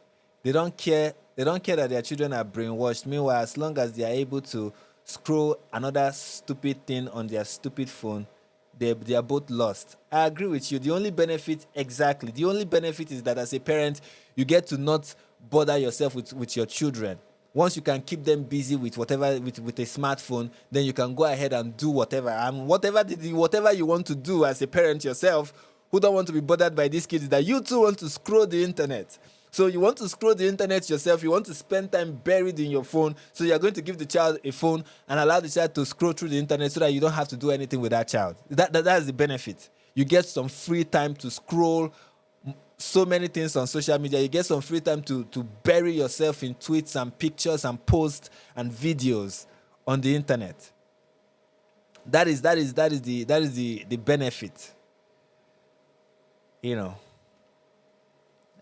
They don't care that their children are brainwashed. Meanwhile, as long as they are able to scroll another stupid thing on their stupid phone, they are both lost. I agree with you. The only benefit is that as a parent, you get to not bother yourself with your children. Once you can keep them busy with whatever with a smartphone, then you can go ahead and do whatever. And whatever you want to do as a parent yourself, who don't want to be bothered by these kids, that you too want to scroll the internet. So you want to scroll the internet yourself, you want to spend time buried in your phone, so you're going to give the child a phone and allow the child to scroll through the internet so that you don't have to do anything with that child. That's the benefit. You get some free time to scroll so many things on social media. You get some free time to bury yourself in tweets and pictures and posts and videos on the internet. That is the benefit. You know,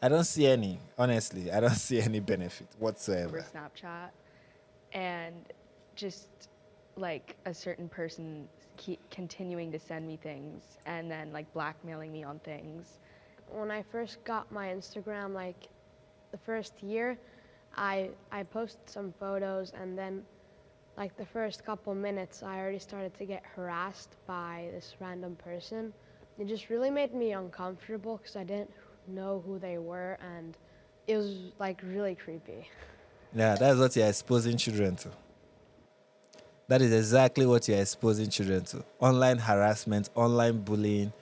I don't see any. Honestly, I don't see any benefit whatsoever. Over Snapchat, and just like a certain person keep continuing to send me things and then like blackmailing me on things. When I first got my Instagram, like the first year, I posted some photos, and then like the first couple minutes, I already started to get harassed by this random person. It just really made me uncomfortable because I didn't know who they were, and it was like really creepy. Yeah, that's what you're exposing children to. That is exactly what you're exposing children to. Online harassment, online bullying,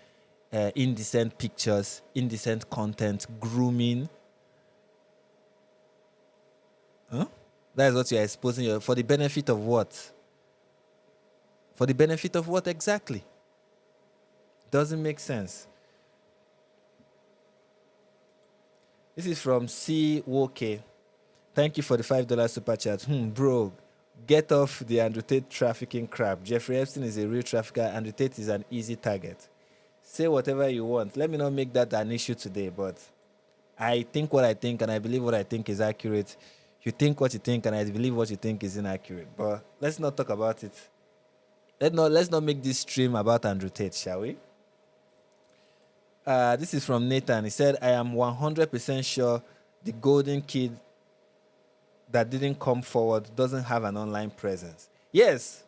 indecent pictures, indecent content, grooming. Huh? That is what you're exposing for the benefit of what? For the benefit of what exactly? Doesn't make sense. This is from C. Woke. Thank you for the $5 super chat. Bro, get off the Andrew Tate trafficking crap. Jeffrey Epstein is a real trafficker. Andrew Tate is an easy target. Say whatever you want. Let me not make that an issue today, but I think what I think and I believe what I think is accurate. You think what you think and I believe what you think is inaccurate. But let's not talk about it. Let's not make this stream about Andrew Tate, shall we? This is from Nathan. He said, I am 100% sure the golden kid that didn't come forward doesn't have an online presence. Yes,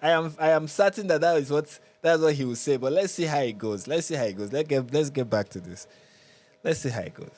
I am certain that's what he will say, but let's see how it goes. Let's get back to this. Let's see how it goes.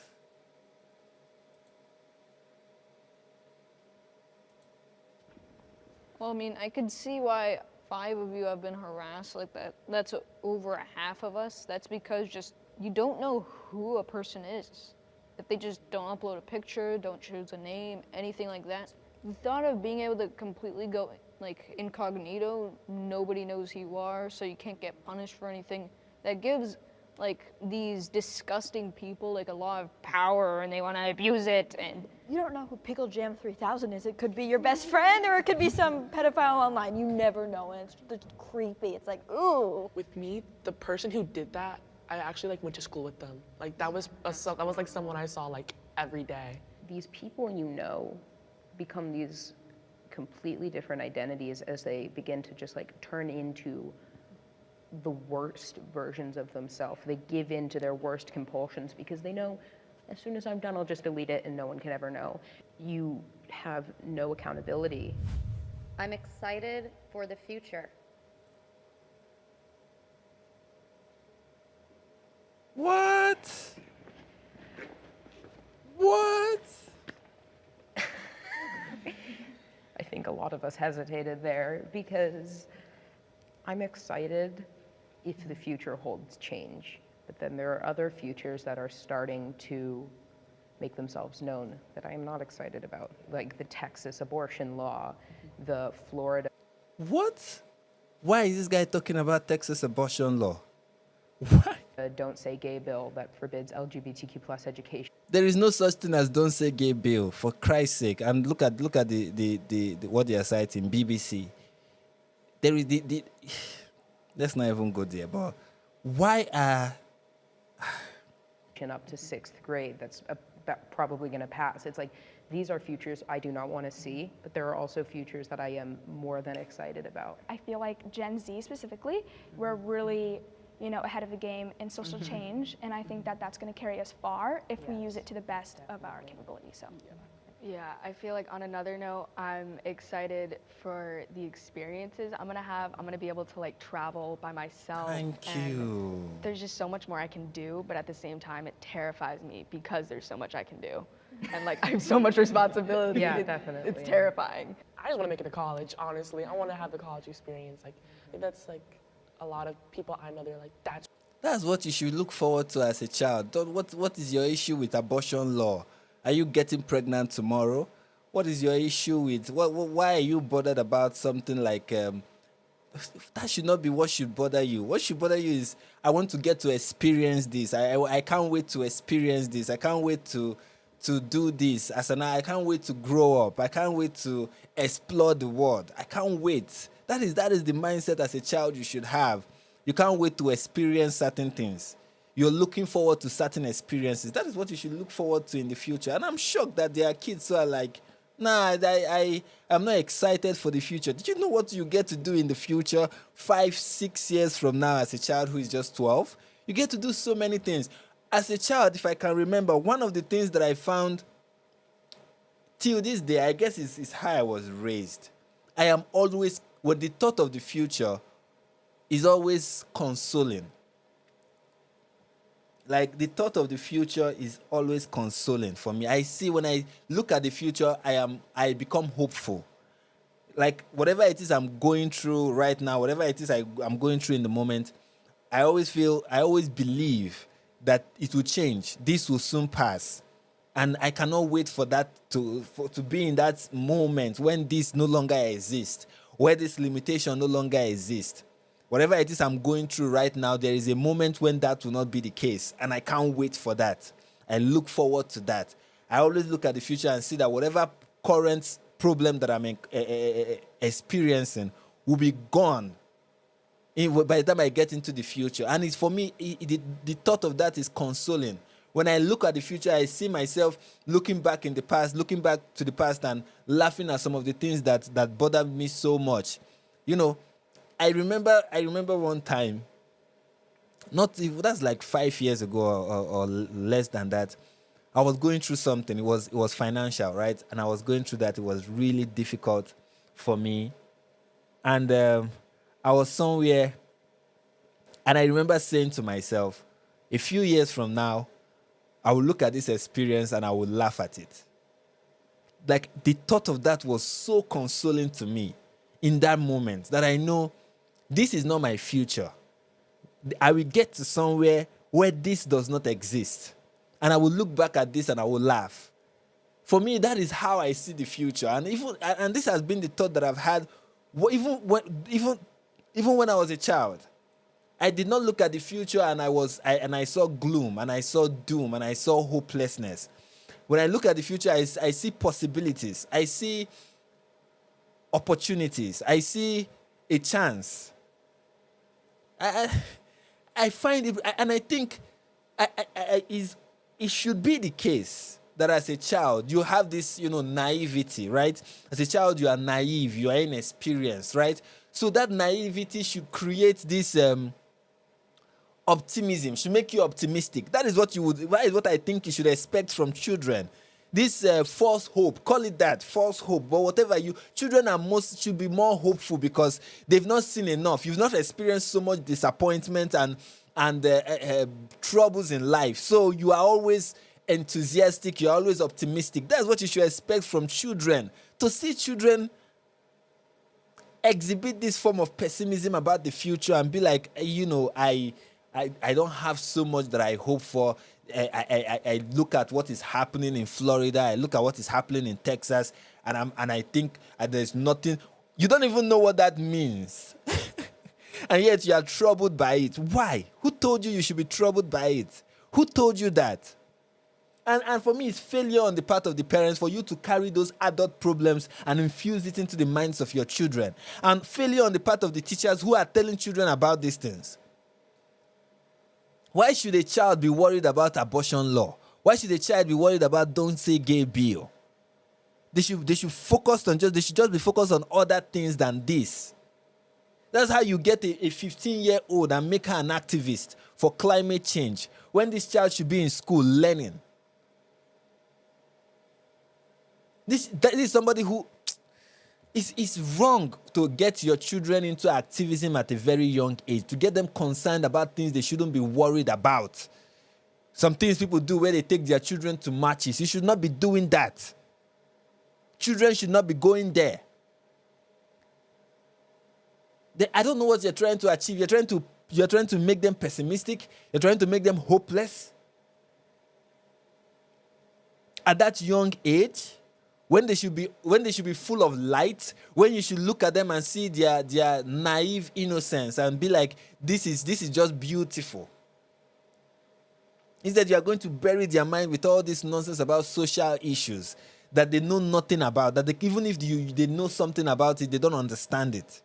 Well, I mean, I could see why 5 of you have been harassed like that. That's over a half of us. That's because just you don't know who a person is. If they just don't upload a picture, don't choose a name, anything like that. The thought of being able to completely go like incognito, nobody knows who you are, so you can't get punished for anything, that gives like these disgusting people like a lot of power and they want to abuse it. And you don't know who Pickle Jam 3000 is. It could be your best friend or it could be some pedophile online. You never know, and it's creepy. It's like, ooh. With me, the person who did that, I actually like went to school with them. Like that was like someone I saw like every day. These people become these completely different identities as they begin to just like turn into the worst versions of themselves. They give in to their worst compulsions because they know as soon as I'm done, I'll just delete it and no one can ever know. You have no accountability. I'm excited for the future. What? I think a lot of us hesitated there because I'm excited if the future holds change, but then there are other futures that are starting to make themselves known that I am not excited about, like the Texas abortion law, the Florida. What? Why is this guy talking about Texas abortion law? Why? Don't Say Gay bill that forbids LGBTQ plus education. There is no such thing as Don't Say Gay bill, for Christ's sake. And look at the what they are citing, BBC. There is the let's not even go there, but why are up to 6th grade that's probably going to pass. It's like these are futures I do not want to see, but there are also futures that I am more than excited about. I feel like Gen Z specifically, we're really, ahead of the game in social change, and I think that that's going to carry us far if we use it to the best of our capability. So. Yeah, I feel like on another note, I'm excited for the experiences I'm gonna be able to like travel by myself. Thank and you. There's just so much more I can do, but at the same time, it terrifies me because there's so much I can do. And like, I have so much responsibility. Yeah, definitely. It's terrifying. I just want to make it to college, honestly. I want to have the college experience. Like, I think that's like a lot of people I know, they're like, That's what you should look forward to as a child. What is your issue with abortion law? Are you getting pregnant tomorrow? What is your issue with, why are you bothered about something like, that should not be what should bother you. What should bother you is, I want to get to experience this. I can't wait to experience this. I can't wait to do this. I can't wait to grow up. I can't wait to explore the world. I can't wait. That is the mindset as a child you should have. You can't wait to experience certain things. You're looking forward to certain experiences. That is what you should look forward to in the future. And I'm shocked that there are kids who are like, nah, I'm not excited for the future. Did you know what you get to do in the future 5-6 years from now as a child who is just 12? You get to do so many things. As a child, if I can remember, one of the things that I found till this day, I guess is how I was raised. I am always, with the thought of the future, is always consoling. Like, the thought of the future is always consoling for me. I see when I look at the future, I become hopeful. Like, whatever it is I'm going through right now, whatever it is I'm going through in the moment, I always believe that it will change. This will soon pass. And I cannot wait for that to be in that moment when this no longer exists, where this limitation no longer exists. Whatever it is I'm going through right now, there is a moment when that will not be the case. And I can't wait for that. I look forward to that. I always look at the future and see that whatever current problem that I'm experiencing will be gone by the time I get into the future. And it's, for me, the thought of that is consoling. When I look at the future, I see myself looking back to the past and laughing at some of the things that bothered me so much. I remember one time, that's like 5 years ago or less than that. I was going through something. It was financial, right? And I was going through that. It was really difficult for me. And I was somewhere, and I remember saying to myself, a few years from now, I will look at this experience and I will laugh at it. Like, the thought of that was so consoling to me in that moment that I know this is not my future. I will get to somewhere where this does not exist. And I will look back at this and I will laugh. For me, that is how I see the future. And this has been the thought that I've had even when I was a child. I did not look at the future and I saw gloom and I saw doom and I saw hopelessness. When I look at the future, I see possibilities. I see opportunities. I see a chance. I find it, and I think it should be the case that as a child you have this, naivety, right? As a child you are naive, you are inexperienced, right? So that naivety should create this optimism, should make you optimistic. That is what I think you should expect from children. This false hope, call it that, false hope, but whatever children should be more hopeful because they've not seen enough. You've not experienced so much disappointment and troubles in life. So you are always enthusiastic, you're always optimistic. That's what you should expect from children. To see children exhibit this form of pessimism about the future and be like, I don't have so much that I hope for. I look at what is happening in Florida. I look at what is happening in Texas, and I think there's nothing. You don't even know what that means, and yet you are troubled by it. Why? Who told you should be troubled by it? Who told you that? And for me, it's failure on the part of the parents for you to carry those adult problems and infuse it into the minds of your children, and failure on the part of the teachers who are telling children about these things. Why should a child be worried about abortion law? Why should a child be worried about don't say gay bill? They should focus on they should just be focused on other things than this. That's how you get a 15-year-old and make her an activist for climate change when this child should be in school learning. That is somebody who it's wrong to get your children into activism at a very young age, to get them concerned about things they shouldn't be worried about. Some things people do where they take their children to marches. You should not be doing that. Children should not be going there. I don't know what you're trying to achieve. You're trying to make them pessimistic. You're trying to make them hopeless. At that young age, when they should be full of light, when you should look at them and see their naive innocence and be like, this is just beautiful. Instead, you are going to bury their mind with all this nonsense about social issues that they know nothing about, that even if they know something about it, they don't understand it.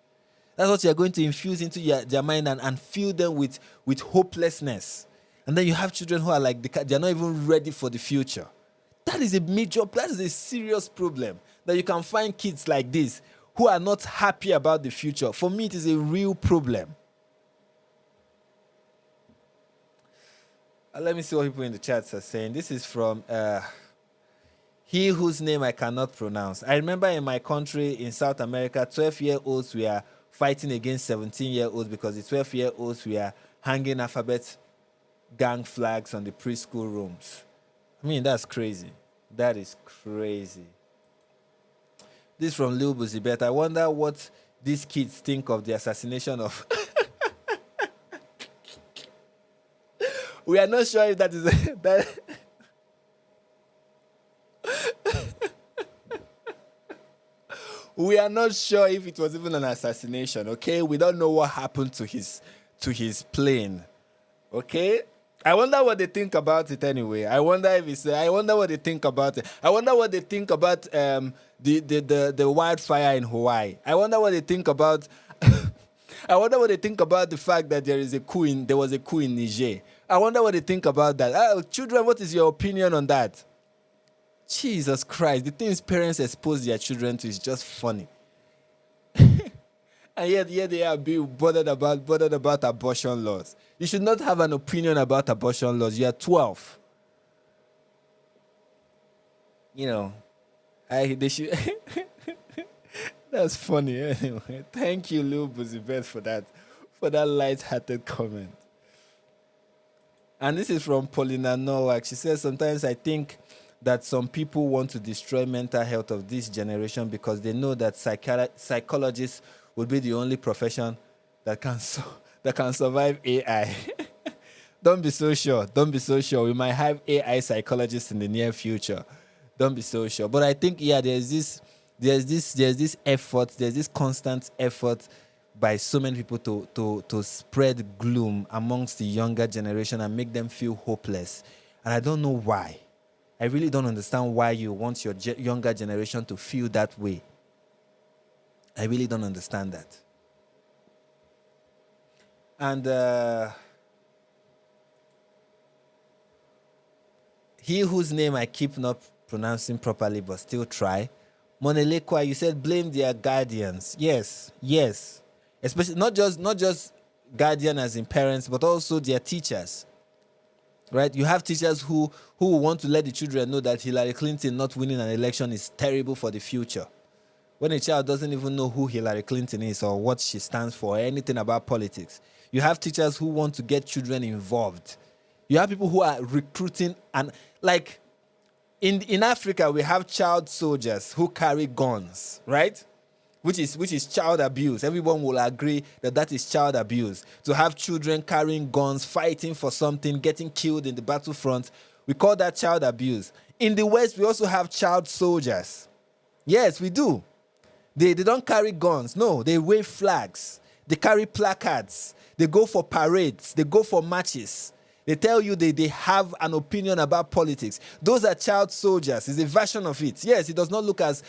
That's what you are going to infuse into their mind and fill them with hopelessness. And then you have children who are like, they're not even ready for the future. That is a serious problem, that you can find kids like this who are not happy about the future. For me, it is a real problem. Let me see what people in the chats are saying. This is from he whose name I cannot pronounce. I remember in my country in South America, 12-year-olds were fighting against 17-year-olds because the 12-year-olds were hanging alphabet gang flags on the preschool rooms. I mean, that's crazy. That is crazy. This from Lil Buzibet. I wonder what these kids think of the assassination of... We are not sure if that is... that we are not sure if it was even an assassination, okay? We don't know what happened to his plane, okay? I wonder what they think about it anyway. I wonder what they think about it. I wonder what they think about the wildfire in Hawaii. I wonder what they think about I wonder what they think about the fact that there was a coup in Niger. I wonder what they think about that. Children, what is your opinion on that? Jesus Christ, the things parents expose their children to is just funny. And yet they are being bothered about abortion laws. You should not have an opinion about abortion laws. You are 12. You know, they should... That's funny anyway. Thank you, Lil Buzibet, for that light-hearted comment. And this is from Paulina Nowak. She says, sometimes I think that some people want to destroy mental health of this generation because they know that psychologists will be the only profession that can survive AI. Don't be so sure. Don't be so sure. We might have AI psychologists in the near future. Don't be so sure. But I think, there's this effort, there's this constant effort by so many people to spread gloom amongst the younger generation and make them feel hopeless. And I don't know why. I really don't understand why you want your younger generation to feel that way. I really don't understand that. And he whose name I keep not pronouncing properly but still try, Monelekwa, you said blame their guardians. Yes. Especially not just guardian as in parents, but also their teachers. Right? You have teachers who want to let the children know that Hillary Clinton not winning an election is terrible for the future. When a child doesn't even know who Hillary Clinton is or what she stands for or anything about politics. You have teachers who want to get children involved. You have people who are recruiting, and like in Africa, we have child soldiers who carry guns, right? Which is child abuse. Everyone will agree that is child abuse. To have children carrying guns, fighting for something, getting killed in the battlefront, we call that child abuse. In the West, we also have child soldiers. Yes, we do. They don't carry guns. No, they wave flags. They carry placards. They go for parades. They go for marches. They tell you they have an opinion about politics. Those are child soldiers. It's a version of it. Yes, it does not look as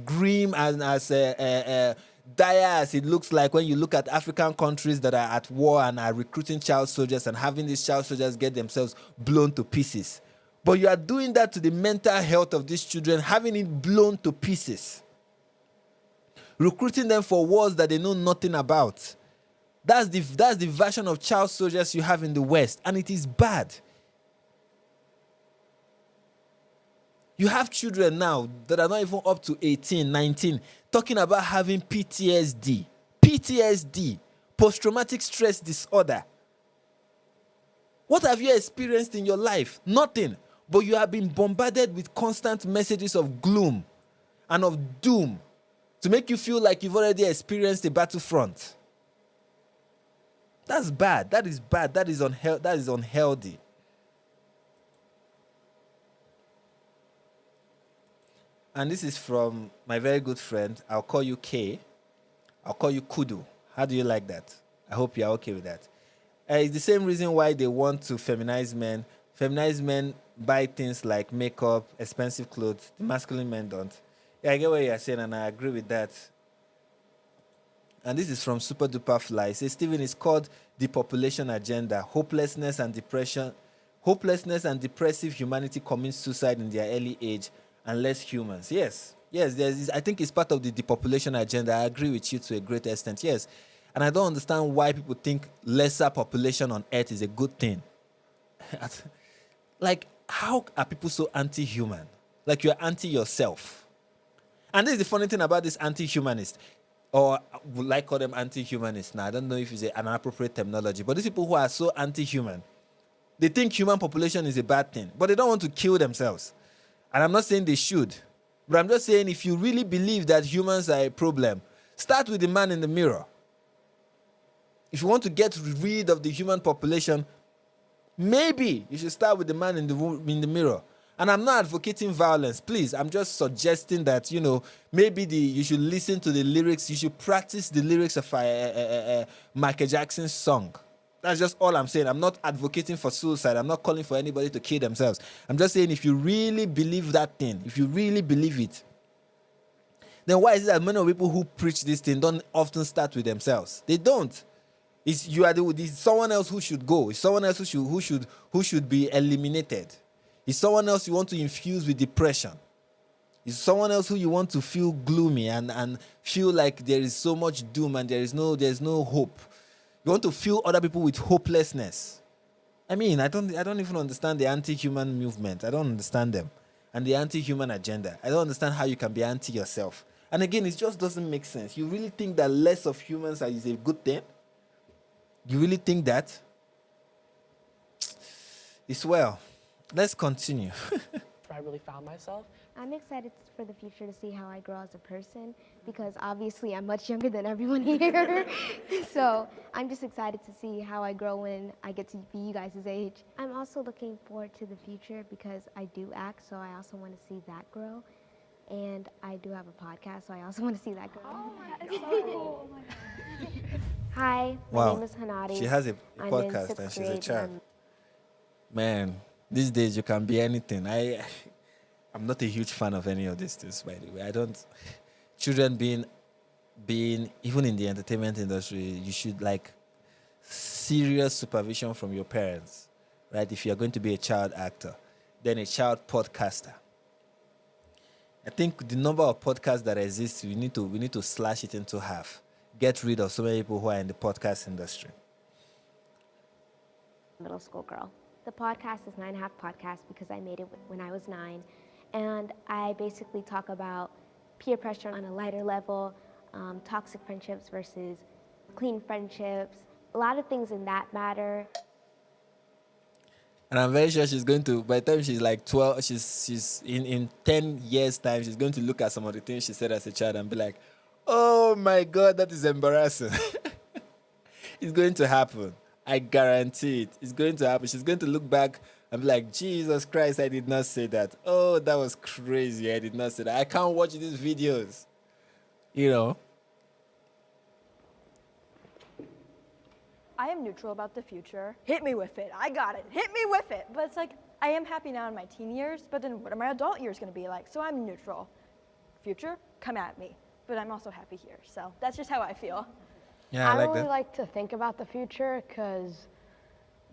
grim and as dire as it looks like when you look at African countries that are at war and are recruiting child soldiers and having these child soldiers get themselves blown to pieces. But you are doing that to the mental health of these children, having it blown to pieces. Recruiting them for wars that they know nothing about. That's the version of child soldiers you have in the West, and it is bad. You have children now that are not even up to 18, 19, talking about having PTSD. PTSD, post-traumatic stress disorder. What have you experienced in your life? Nothing. But you have been bombarded with constant messages of gloom and of doom to make you feel like you've already experienced a battlefront. That's bad. That is bad. That is unhealthy. And this is from my very good friend. I'll call you K. I'll call you Kudu. How do you like that? I hope you're okay with that. It's the same reason why they want to feminize men. Feminized men buy things like makeup, expensive clothes. The masculine men don't. Yeah, I get what you're saying, and I agree with that. And this is from Super Duper Fly. It says, Stephen, it's called the population agenda. Hopelessness and depression. Hopelessness and depressive humanity commits suicide in their early age and less humans. Yes, I think it's part of the depopulation agenda. I agree with you to a great extent, yes. And I don't understand why people think lesser population on Earth is a good thing. Like, how are people so anti-human? Like, you're anti yourself. And this is the funny thing about this anti-humanist, or would I call them anti-humanists now? I don't know if it's an appropriate terminology, but these people who are so anti-human, they think human population is a bad thing, but they don't want to kill themselves. And I'm not saying they should, but I'm just saying if you really believe that humans are a problem, start with the man in the mirror. If you want to get rid of the human population, maybe you should start with the man in the mirror. And I'm not advocating violence, please. I'm just suggesting that, maybe you should listen to the lyrics. You should practice the lyrics of Michael Jackson's song. That's just all I'm saying. I'm not advocating for suicide. I'm not calling for anybody to kill themselves. I'm just saying if you really believe that thing, if you really believe it, then why is it that many of people who preach this thing don't often start with themselves? They don't. It's someone else who should go. It's someone else who should be eliminated. It's someone else you want to infuse with depression. It's someone else who you want to feel gloomy and feel like there is so much doom and there's no hope. You want to fill other people with hopelessness. I mean, I don't even understand the anti-human movement. I don't understand them. And the anti-human agenda. I don't understand how you can be anti yourself. And again, it just doesn't make sense. You really think that less of humans is a good thing? You really think that? It's well. Let's continue. I really found myself. I'm excited for the future to see how I grow as a person because obviously I'm much younger than everyone here. So I'm just excited to see how I grow when I get to be you guys' age. I'm also looking forward to the future because I do act, so I also want to see that grow. And I do have a podcast, so I also want to see that grow. Oh my God, so cool. Oh my God. Hi, my name is Hanadi. She has a I'm podcast in and she's grade, a child. and Man, these days you can be anything. I'm not a huge fan of any of these things, by the way. Children being even in the entertainment industry, you should like serious supervision from your parents, right? If you're going to be a child actor, then a child podcaster. I think the number of podcasts that exist, we need to slash it into half. Get rid of so many people who are in the podcast industry. Middle school girl. The podcast is 9.5 Podcast because I made it when I was 9. And I basically talk about peer pressure on a lighter level, toxic friendships versus clean friendships, a lot of things in that matter. And I'm very sure she's going to, by the time she's like 12, she's in 10 years' time, she's going to look at some of the things she said as a child and be like, oh my God, that is embarrassing. It's going to happen. I guarantee it. It's going to happen. She's going to look back and be like, Jesus Christ, I did not say that. Oh, that was crazy. I did not say that. I can't watch these videos. I am neutral about the future. Hit me with it. I got it. Hit me with it. But it's like, I am happy now in my teen years, but then what are my adult years going to be like? So I'm neutral. Future, come at me. But I'm also happy here. So that's just how I feel. Yeah, I like really that. like to think about the future because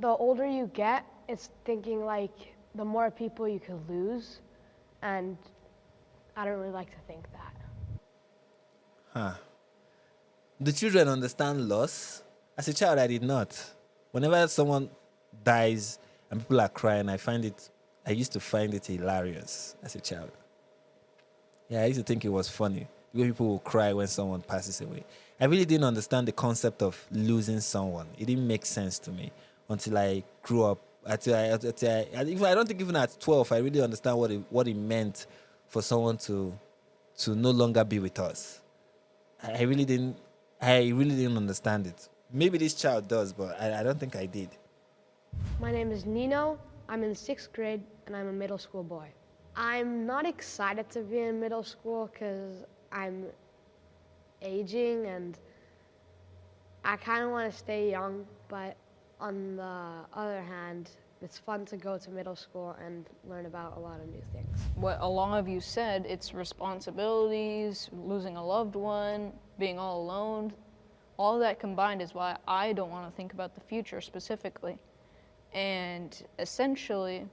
the older you get, it's thinking like the more people you could lose, and I don't really like to think that. Huh. Do children understand loss? As a child, I did not. Whenever someone dies and people are crying, I used to find it hilarious as a child. Yeah, I used to think it was funny. The way people will cry when someone passes away. I really didn't understand the concept of losing someone. It didn't make sense to me until I grew up. I don't think even at 12, I really understand what it meant for someone to no longer be with us. I really didn't understand it. Maybe this child does, but I don't think I did. My name is Nino. I'm in 6th grade, and I'm a middle school boy. I'm not excited to be in middle school because I'm aging, and I kind of want to stay young, but on the other hand, it's fun to go to middle school and learn about a lot of new things. What a lot of you said, it's responsibilities, losing a loved one, being all alone. All of that combined is why I don't want to think about the future specifically. And essentially,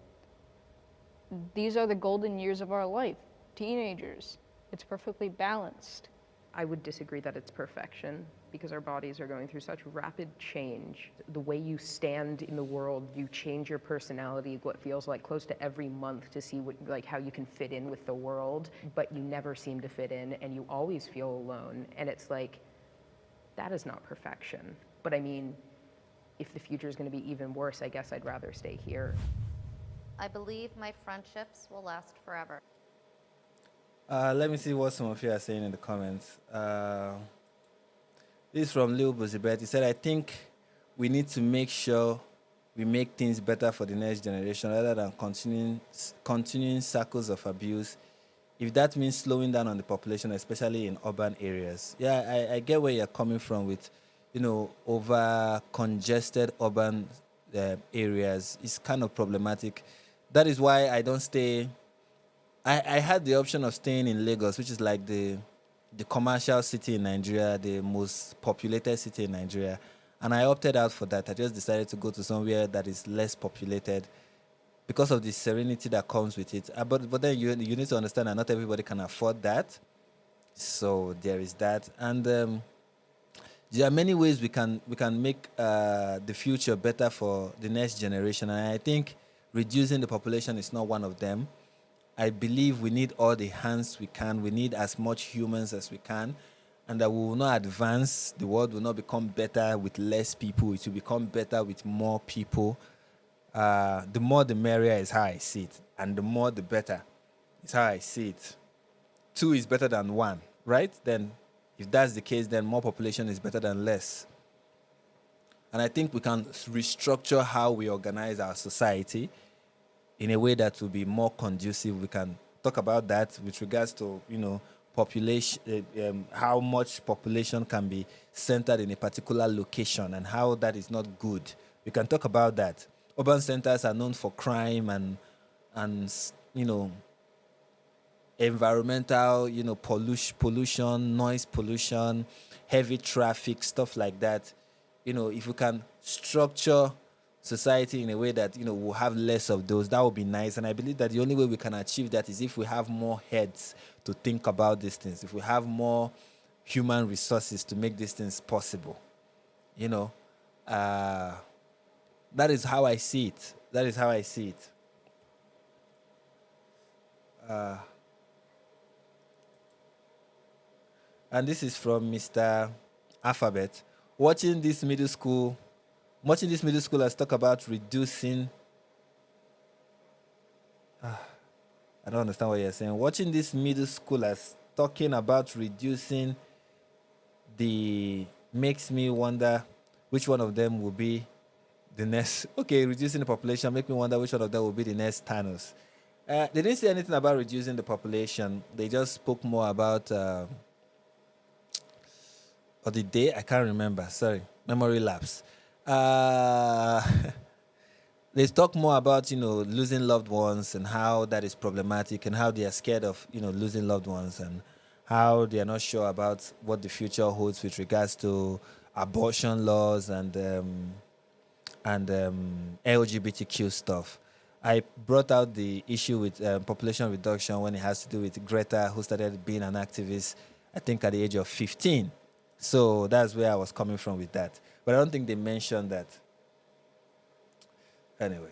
these are the golden years of our life. Teenagers, it's perfectly balanced. I would disagree that it's perfection because our bodies are going through such rapid change. The way you stand in the world, you change your personality, what feels like close to every month to see how you can fit in with the world, but you never seem to fit in and you always feel alone. And it's like, that is not perfection. But I mean, if the future is going to be even worse, I guess I'd rather stay here. I believe my friendships will last forever. Let me see what some of you are saying in the comments. This is from Lil Buzibet. He said, I think we need to make sure we make things better for the next generation rather than continuing circles of abuse. If that means slowing down on the population, especially in urban areas. Yeah, I get where you're coming from with, over congested urban areas. It's kind of problematic. That is why I don't stay. I had the option of staying in Lagos, which is like the commercial city in Nigeria, the most populated city in Nigeria. And I opted out for that. I just decided to go to somewhere that is less populated because of the serenity that comes with it. But then you need to understand that not everybody can afford that. So there is that. And there are many ways we can make the future better for the next generation. And I think reducing the population is not one of them. I believe we need all the hands we can. We need as much humans as we can. And that we will not advance. The world will not become better with less people. It will become better with more people. The more the merrier is how I see it. And the more the better is how I see it. 2 is better than 1, right? Then if that's the case, then more population is better than less. And I think we can restructure how we organize our society in a way that will be more conducive. We can talk about that with regards to, population, how much population can be centered in a particular location and how that is not good. We can talk about that. Urban centers are known for crime and environmental, pollution, noise pollution, heavy traffic, stuff like that. If we can structure society in a way that we'll have less of those, that would be nice. And I believe that the only way we can achieve that is if we have more heads to think about these things, if we have more human resources to make these things possible. That is how I see it. That is how I see it. And this is from Mr. Alphabet. Watching this middle schoolers talk about reducing. I don't understand what you're saying. Watching these middle schoolers talking about reducing makes me wonder which one of them will be the next. Okay, reducing the population make me wonder which one of them will be the next Thanos. They didn't say anything about reducing the population. They just spoke more about. Or the day, I can't remember. Sorry, memory lapse. They talk more about losing loved ones and how that is problematic and how they are scared of losing loved ones and how they are not sure about what the future holds with regards to abortion laws and LGBTQ stuff. I brought out the issue with population reduction when it has to do with Greta, who started being an activist, I think, at the age of 15. So that's where I was coming from with that. But I don't think they mentioned that. Anyway.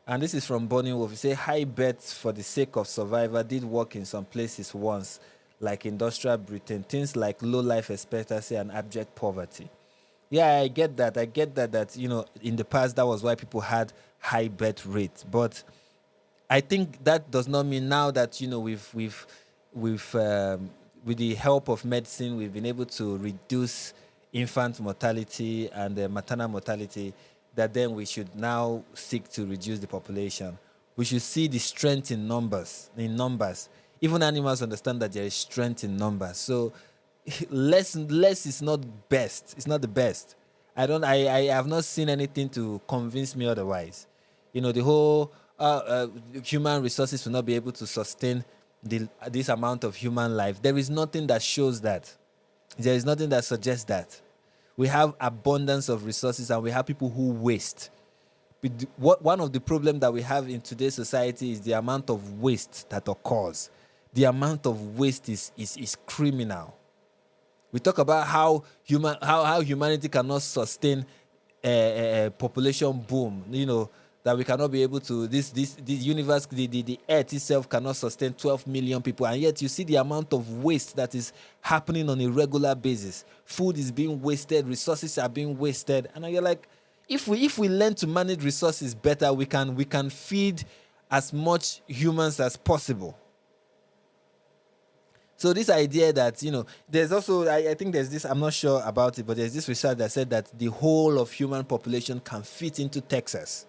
And this is from Bonnie Wolf. You say, high bets for the sake of survival did work in some places once, like industrial Britain, things like low life expectancy and abject poverty. Yeah, I get that. That, in the past, that was why people had high birth rates. But I think that does not mean now that, we've with the help of medicine, we've been able to reduce infant mortality and maternal mortality, that then we should now seek to reduce the population. We should see the strength in numbers. Even animals understand that there is strength in numbers. So less is not best. It's not the best. I have not seen anything to convince me otherwise. The whole human resources will not be able to sustain this amount of human life. There is nothing that shows that. There is nothing that suggests that. We have abundance of resources and we have people who waste. One of the problems that we have in today's society is the amount of waste that occurs. The amount of waste is criminal. We talk about how humanity cannot sustain a population boom. That we cannot be able to, this universe, the earth itself cannot sustain 12 million people. And yet you see the amount of waste that is happening on a regular basis. Food is being wasted, resources are being wasted. And you're like, if we learn to manage resources better, we can feed as much humans as possible. So this idea that, there's also, I think there's this, I'm not sure about it, but there's this research that said that the whole of human population can fit into Texas.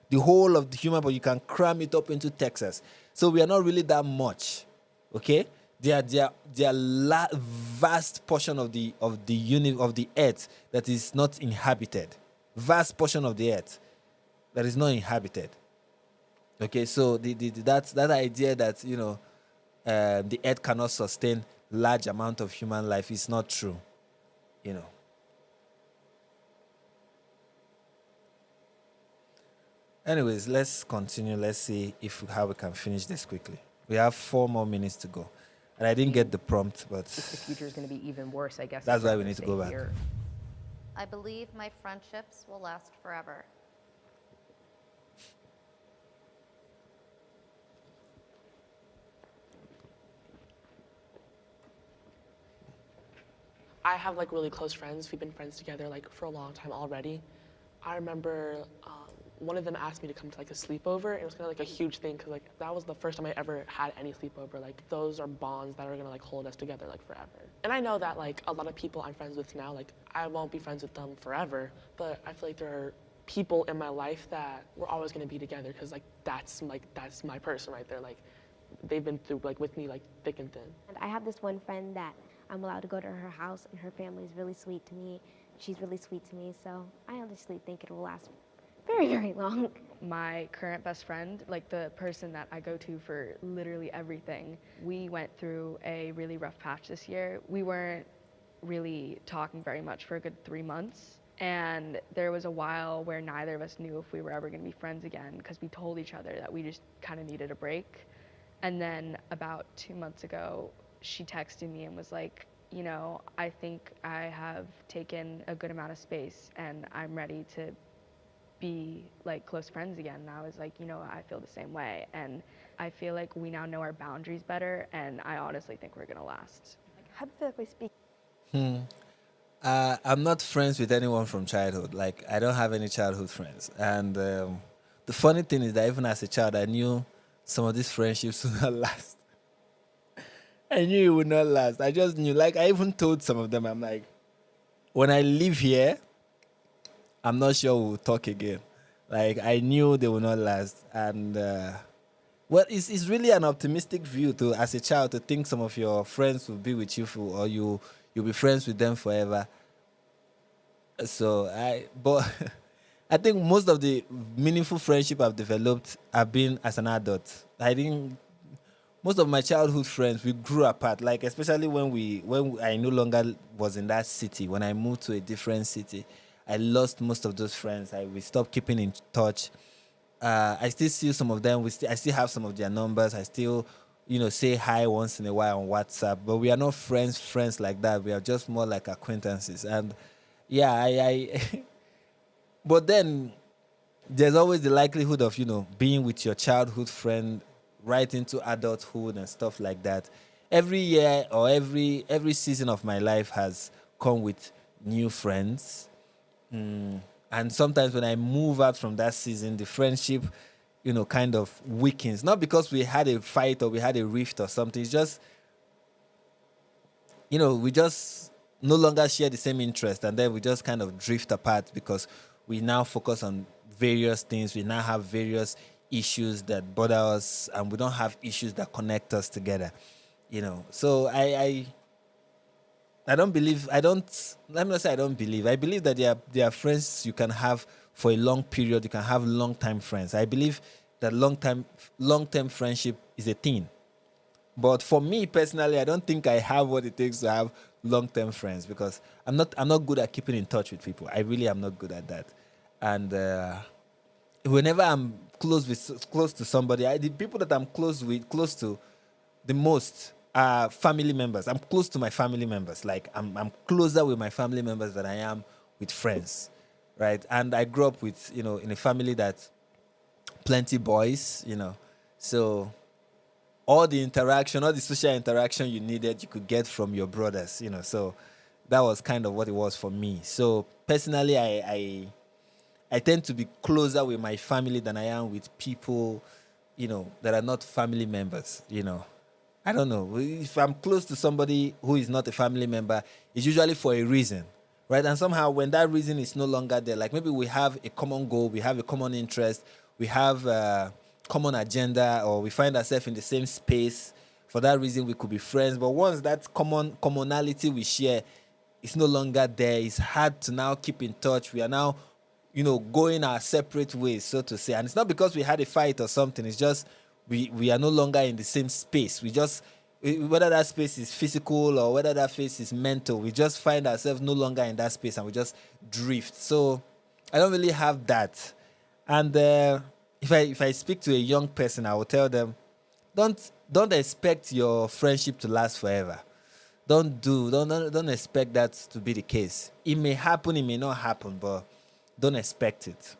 The whole of the human population, you can cram it up into Texas. So we are not really that much, okay? There are vast portion of the earth that is not inhabited. Vast portion of the earth that is not inhabited. Okay, so that idea that the earth cannot sustain large amount of human life is not true, Anyways, let's continue. Let's see how we can finish this quickly. We have 4 more minutes to go. And I didn't get the prompt, but If the future is going to be even worse, I guess. that's I'd why we rather need to stay go back. here. I believe my friendships will last forever. I have like really close friends. We've been friends together like for a long time already. I remember one of them asked me to come to like a sleepover. It was kind of like a huge thing because like that was the first time I ever had any sleepover. Like those are bonds that are gonna like hold us together like forever. And I know that like a lot of people I'm friends with now, like I won't be friends with them forever, but I feel like there are people in my life that we're always gonna be together because like that's my person right there. Like they've been through like with me like thick and thin. And I have this one friend that I'm allowed to go to her house, and her family is really sweet to me. She's really sweet to me, so I honestly think it will last very, very long. My current best friend, like the person that I go to for literally everything, we went through a really rough patch this year. We weren't really talking very much for a good 3 months. And there was a while where neither of us knew if we were ever going to be friends again because we told each other that we just kind of needed a break. And then about 2 months ago, she texted me and was like, I think I have taken a good amount of space and I'm ready to be like close friends again. And I was like, I feel the same way. And I feel like we now know our boundaries better, and I honestly think we're gonna last. Like, hypothetically speaking. I'm not friends with anyone from childhood. Like, I don't have any childhood friends. And the funny thing is that even as a child, I knew some of these friendships would not last. I knew it would not last. I just knew. Like, I even told some of them, I'm like, when I leave here, I'm not sure we'll talk again. Like, I knew they would not last. And, well, it's really an optimistic view to, as a child, to think some of your friends will be with you or you'll be friends with them forever. So, but I think most of the meaningful friendship I've developed have been as an adult. Most of my childhood friends, we grew apart. Like, especially when I no longer was in that city, when I moved to a different city. I lost most of those friends. We stopped keeping in touch. I still see some of them. I still have some of their numbers. I still, say hi once in a while on WhatsApp. But we are not friends like that. We are just more like acquaintances. And yeah, I but then there's always the likelihood of, being with your childhood friend right into adulthood and stuff like that. Every year or every season of my life has come with new friends. And sometimes when I move out from that season, the friendship, kind of weakens. Not because we had a fight or we had a rift or something. It's just, we just no longer share the same interest, and then we just kind of drift apart because we now focus on various things. We now have various issues that bother us, and we don't have issues that connect us together. So I don't believe. Let me not say I don't believe. I believe that there are friends you can have for a long period. You can have long-time friends. I believe that long-term friendship is a thing. But for me personally, I don't think I have what it takes to have long-term friends, because I'm not good at keeping in touch with people. I really am not good at that. And whenever I'm close to somebody, the people that I'm close to the most are family members. I'm close to my family members. Like I'm closer with my family members than I am with friends, right? And I grew up with in a family that plenty boys, so all the social interaction you needed, you could get from your brothers, so that was kind of what it was for me. So personally, I tend to be closer with my family than I am with people, that are not family members, I don't know. If I'm close to somebody who is not a family member, it's usually for a reason, right? And somehow when that reason is no longer there, like maybe we have a common goal, we have a common interest, we have a common agenda, or we find ourselves in the same space. For that reason, we could be friends. But once that commonality we share is no longer there, it's hard to now keep in touch. We are now, going our separate ways, so to say. And it's not because we had a fight or something. It's just we are no longer in the same space. Whether that space is physical or whether that space is mental, we just find ourselves no longer in that space and we just drift. So I don't really have that. And if I speak to a young person, I will tell them, don't expect your friendship to last forever. Don't expect that to be the case. It may happen, it may not happen, but don't expect it.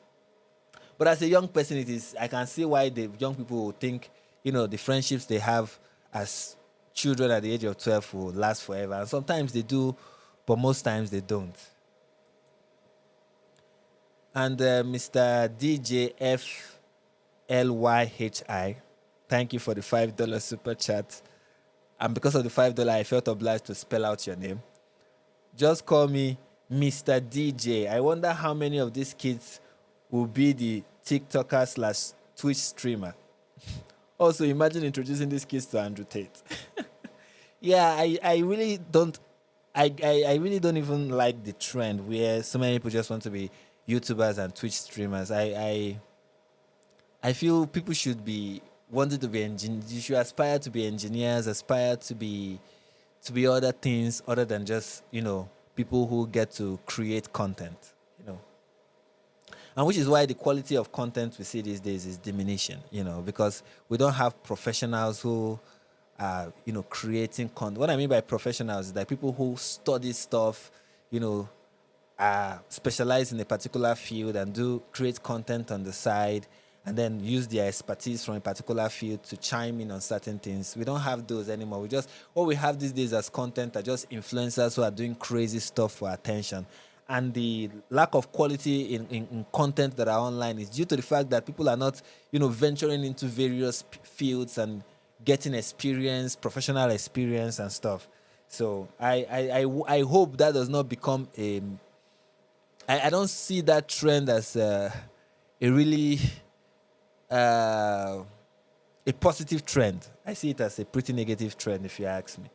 But as a young person, I can see why the young people will think, the friendships they have as children at the age of 12 will last forever. And sometimes they do, but most times they don't. And Mr. DJFLYHI, thank you for the $5 super chat. And because of the $5, I felt obliged to spell out your name. Just call me Mr. DJ. I wonder how many of these kids will be the TikToker / Twitch streamer. Also, imagine introducing these kids to Andrew Tate. Yeah, I really don't. I really don't even like the trend where so many people just want to be YouTubers and Twitch streamers. I feel people should be wanting to be engineers. You should aspire to be engineers, aspire to be other things other than just people who get to create content. And which is why the quality of content we see these days is diminishing. Because we don't have professionals who are creating content. What I mean by professionals is that people who study stuff, specialize in a particular field and create content on the side, and then use their expertise from a particular field to chime in on certain things. We don't have those anymore. What we have these days as content are just influencers who are doing crazy stuff for attention. And the lack of quality in content that are online is due to the fact that people are not, venturing into various fields and getting experience, professional experience and stuff. So I hope that does not become I don't see that trend as a really a positive trend. I see it as a pretty negative trend, if you ask me.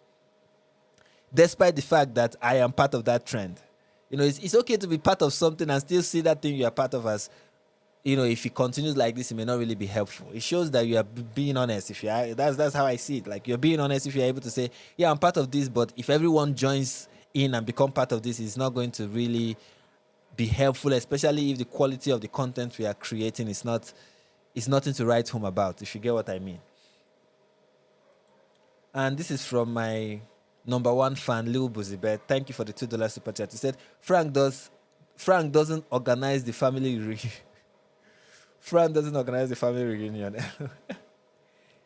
Despite the fact that I am part of that trend. It's okay to be part of something and still see that thing you are part of as, if it continues like this, it may not really be helpful. It shows that you are being honest. That's how I see it. Like, you're being honest if you're able to say, yeah, I'm part of this, but if everyone joins in and become part of this, it's not going to really be helpful, especially if the quality of the content we are creating is nothing to write home about, if you get what I mean. And this is from my number one fan, Lil Buzibet. Thank you for the $2 super chat. He said, Frank doesn't organize the family reunion. Frank doesn't organize the family reunion.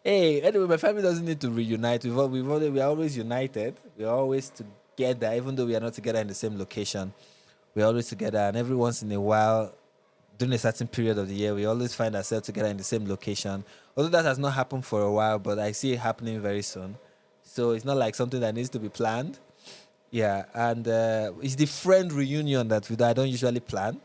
Hey, anyway, my family doesn't need to reunite. We are always united. We are always together, even though we are not together in the same location. We're always together, and every once in a while, during a certain period of the year, we always find ourselves together in the same location. Although that has not happened for a while, but I see it happening very soon. So it's not like something that needs to be planned. Yeah, and it's the friend reunion that I don't usually plan.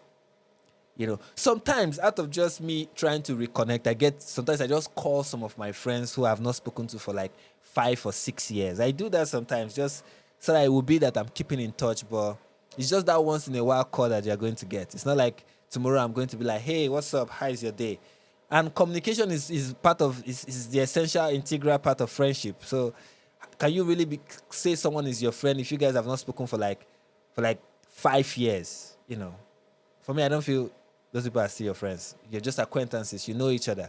You know, sometimes out of just me trying to reconnect, sometimes I just call some of my friends who I have not spoken to for like 5 or 6 years. I do that sometimes just so that it will be that I'm keeping in touch, but it's just that once in a while call that you're going to get. It's not like tomorrow I'm going to be like, hey, what's up? How is your day? And communication is the essential, integral part of friendship. So can you really say someone is your friend if you guys have not spoken for like 5 years? You know, for me, I don't feel those people are still your friends. You're just acquaintances. You know each other.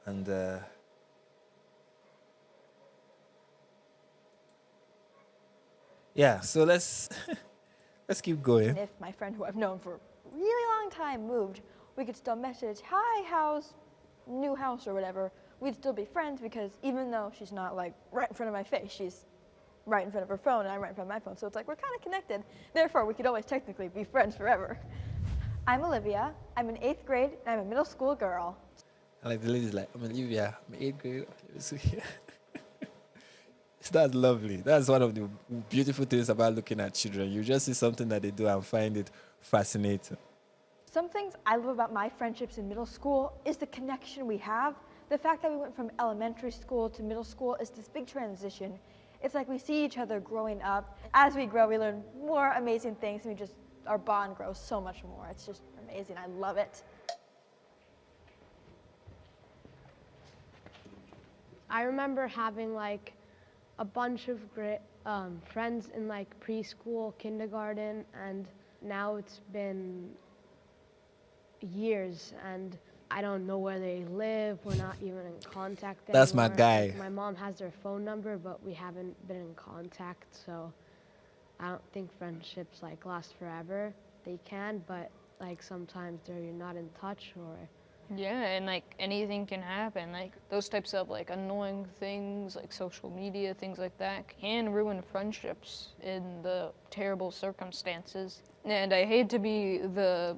And yeah, so let's keep going. If my friend who I've known for a really long time moved, we could still message, hi, how's new house or whatever. We'd still be friends because even though she's not like right in front of my face, she's right in front of her phone and I'm right in front of my phone. So it's like we're kind of connected. Therefore, we could always technically be friends forever. I'm Olivia. I'm in 8th grade and I'm a middle school girl. I like the lady's like, I'm Olivia. I'm 8th grade. That's lovely. That's one of the beautiful things about looking at children. You just see something that they do and find it fascinating. Some things I love about my friendships in middle school is the connection we have. The fact that we went from elementary school to middle school is this big transition. It's like we see each other growing up. As we grow, we learn more amazing things, and our bond grows so much more. It's just amazing. I love it. I remember having like a bunch of great friends in like preschool, kindergarten, and now it's been years and I don't know where they live. We're not even in contact anymore. That's my guy. Like, my mom has their phone number, but we haven't been in contact, so I don't think friendships like last forever. They can, but like sometimes you're not in touch or. Yeah, and like anything can happen. Like those types of like annoying things, like social media, things like that, can ruin friendships in the terrible circumstances. And I hate to be the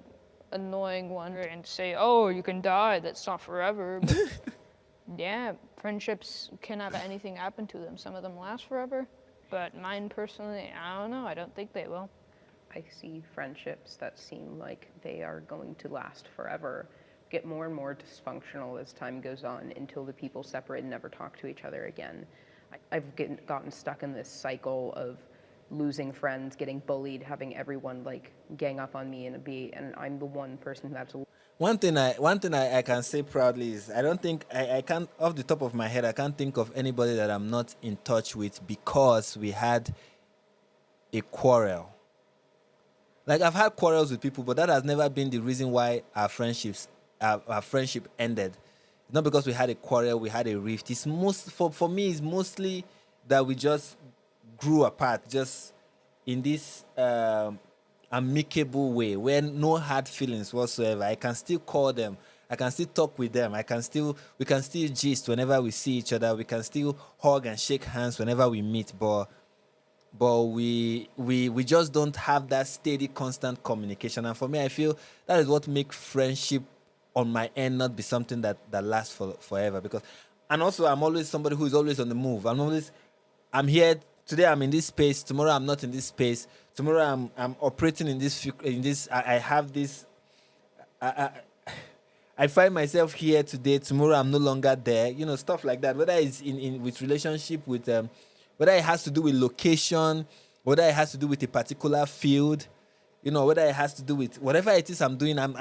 annoying one and say, oh, you can die, that's not forever. But yeah, friendships can have anything happen to them. Some of them last forever, but mine personally, I don't know, I don't think they will. I see friendships that seem like they are going to last forever get more and more dysfunctional as time goes on until the people separate and never talk to each other again. I've gotten stuck in this cycle of losing friends, getting bullied, having everyone like gang up on me and I'm the one person who has to. One thing I can say proudly is I can't off the top of my head I can't think of anybody that I'm not in touch with because we had a quarrel. Like I've had quarrels with people, but that has never been the reason why our friendship ended. Not because we had a quarrel, we had a rift. It's for me, it's mostly that we just grew apart, just in this amicable way, where no hard feelings whatsoever. I can still call them, I can still talk with them, we can still gist whenever we see each other, we can still hug and shake hands whenever we meet, but we just don't have that steady, constant communication. And for me, I feel that is what makes friendship on my end not be something that lasts forever. And also I'm always somebody who is always on the move. I'm here today, I'm in this space, tomorrow I'm not in this space, tomorrow I'm operating in this I have this I find myself here today, tomorrow I'm no longer there, stuff like that, whether it's in with relationship with whether it has to do with location, whether it has to do with a particular field, whether it has to do with whatever it is I'm doing, none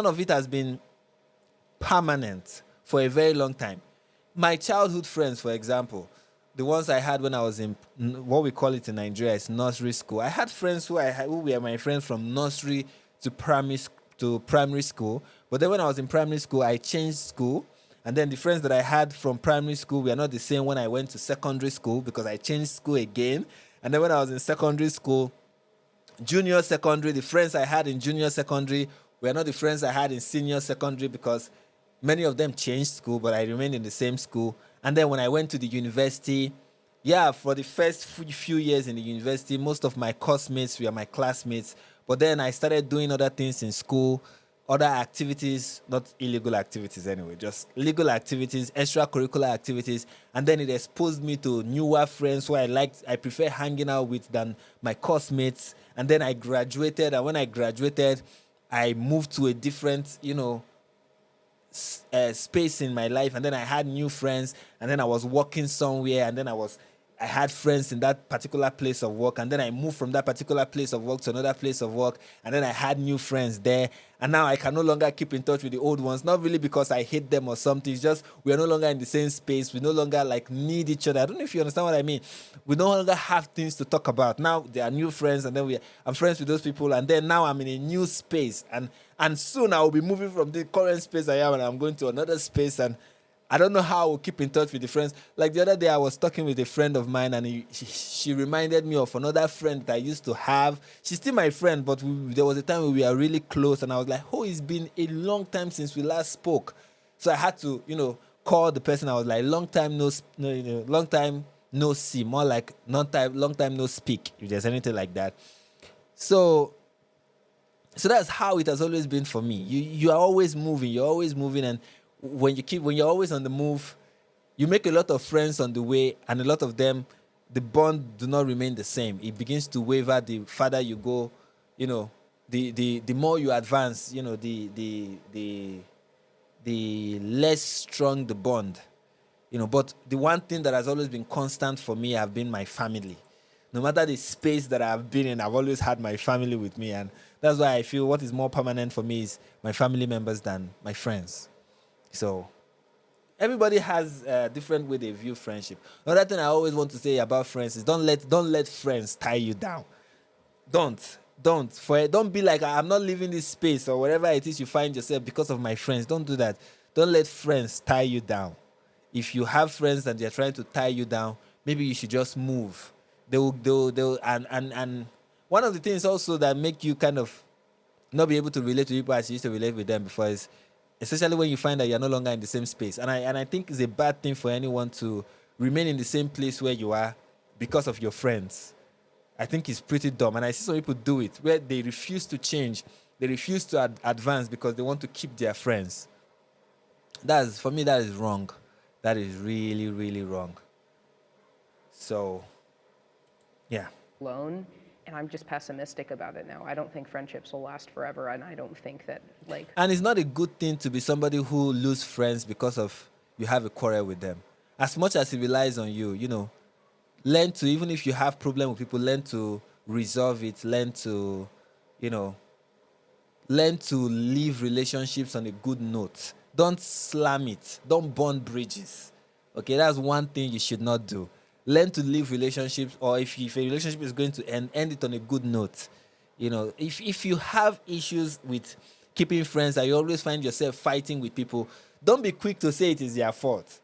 of it has been permanent for a very long time. My childhood friends, for example, the ones I had when I was in what we call it in Nigeria is nursery school. I had friends who who were my friends from nursery to primary school. But then when I was in primary school, I changed school. And then the friends that I had from primary school were not the same when I went to secondary school because I changed school again. And then when I was in secondary school, junior secondary, the friends I had in junior secondary were not the friends I had in senior secondary because many of them changed school, but I remained in the same school. And then when I went to the university, for the first few years in the university, most of my course mates were my classmates. But then I started doing other things in school, other activities, not illegal activities anyway, just legal activities, extracurricular activities. And then it exposed me to newer friends who I prefer hanging out with than my course mates. And then I graduated. And when I graduated, I moved to a different, space in my life, and then I had new friends, and then I was working somewhere, and then I had friends in that particular place of work, and then I moved from that particular place of work to another place of work, and then I had new friends there, and now I can no longer keep in touch with the old ones, not really because I hate them or something, it's just we are no longer in the same space, we no longer need each other. I don't know if you understand what I mean. We no longer have things to talk about. Now there are new friends, and then I'm friends with those people, and then now I'm in a new space, and soon I will be moving from the current space I am, and I'm going to another space, and I don't know how I will keep in touch with the friends. Like the other day, I was talking with a friend of mine, and she reminded me of another friend that I used to have. She's still my friend, but there was a time when we were really close, and I was like, "Oh, it's been a long time since we last spoke." So I had to, call the person. I was like, "Long time long time no see," more like long time no speak. If there's anything like that, so that's how it has always been for me. You are always moving. You're always moving, and when you're always on the move, you make a lot of friends on the way, and a lot of them, the bond do not remain the same. It begins to waver the farther you go, the more you advance, the less strong the bond. But the one thing that has always been constant for me have been my family. No matter the space that I've been in, I've always had my family with me, and that's why I feel what is more permanent for me is my family members than my friends. So everybody has a different way they view friendship. Another thing I always want to say about friends is don't let friends tie you down. Don't be like, I'm not leaving this space or wherever it is you find yourself because of my friends. Don't do that. Don't let friends tie you down. If you have friends and they're trying to tie you down, maybe you should just move. They'll and one of the things also that make you kind of not be able to relate to people as you used to relate with them before is, especially when you find that you're no longer in the same space. And I think it's a bad thing for anyone to remain in the same place where you are because of your friends. I think it's pretty dumb. And I see some people do it, where they refuse to change. They refuse to advance because they want to keep their friends. For me, that is wrong. That is really, really wrong. So, yeah. Alone, and I'm just pessimistic about it now. I don't think friendships will last forever, and I don't think that, And it's not a good thing to be somebody who loses friends because of you have a quarrel with them. As much as it relies on you, learn to, even if you have problem with people, learn to resolve it, learn to leave relationships on a good note. Don't slam it. Don't burn bridges. Okay, that's one thing you should not do. Learn to leave relationships, or if a relationship is going to end it on a good note. If you have issues with keeping friends and you always find yourself fighting with people, don't be quick to say it is their fault.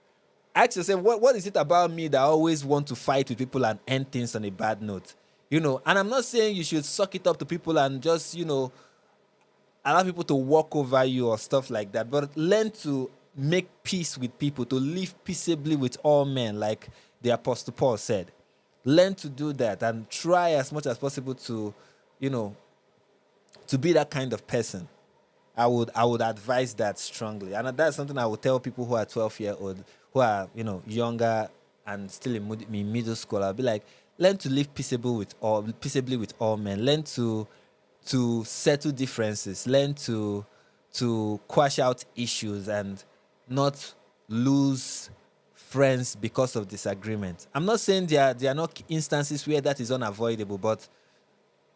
Ask yourself, what is it about me that I always want to fight with people and end things on a bad note? And I'm not saying you should suck it up to people and just, allow people to walk over you or stuff like that, but learn to make peace with people, to live peaceably with all men, like the Apostle Paul said. Learn to do that and try as much as possible to, to be that kind of person. I would advise that strongly. And that's something I would tell people who are 12-year-old, who are, younger and still in middle school. I'll be like, learn to live peaceably with all men. Learn to settle differences. Learn to quash out issues and not lose friends because of disagreement. I'm not saying there are not instances where that is unavoidable, but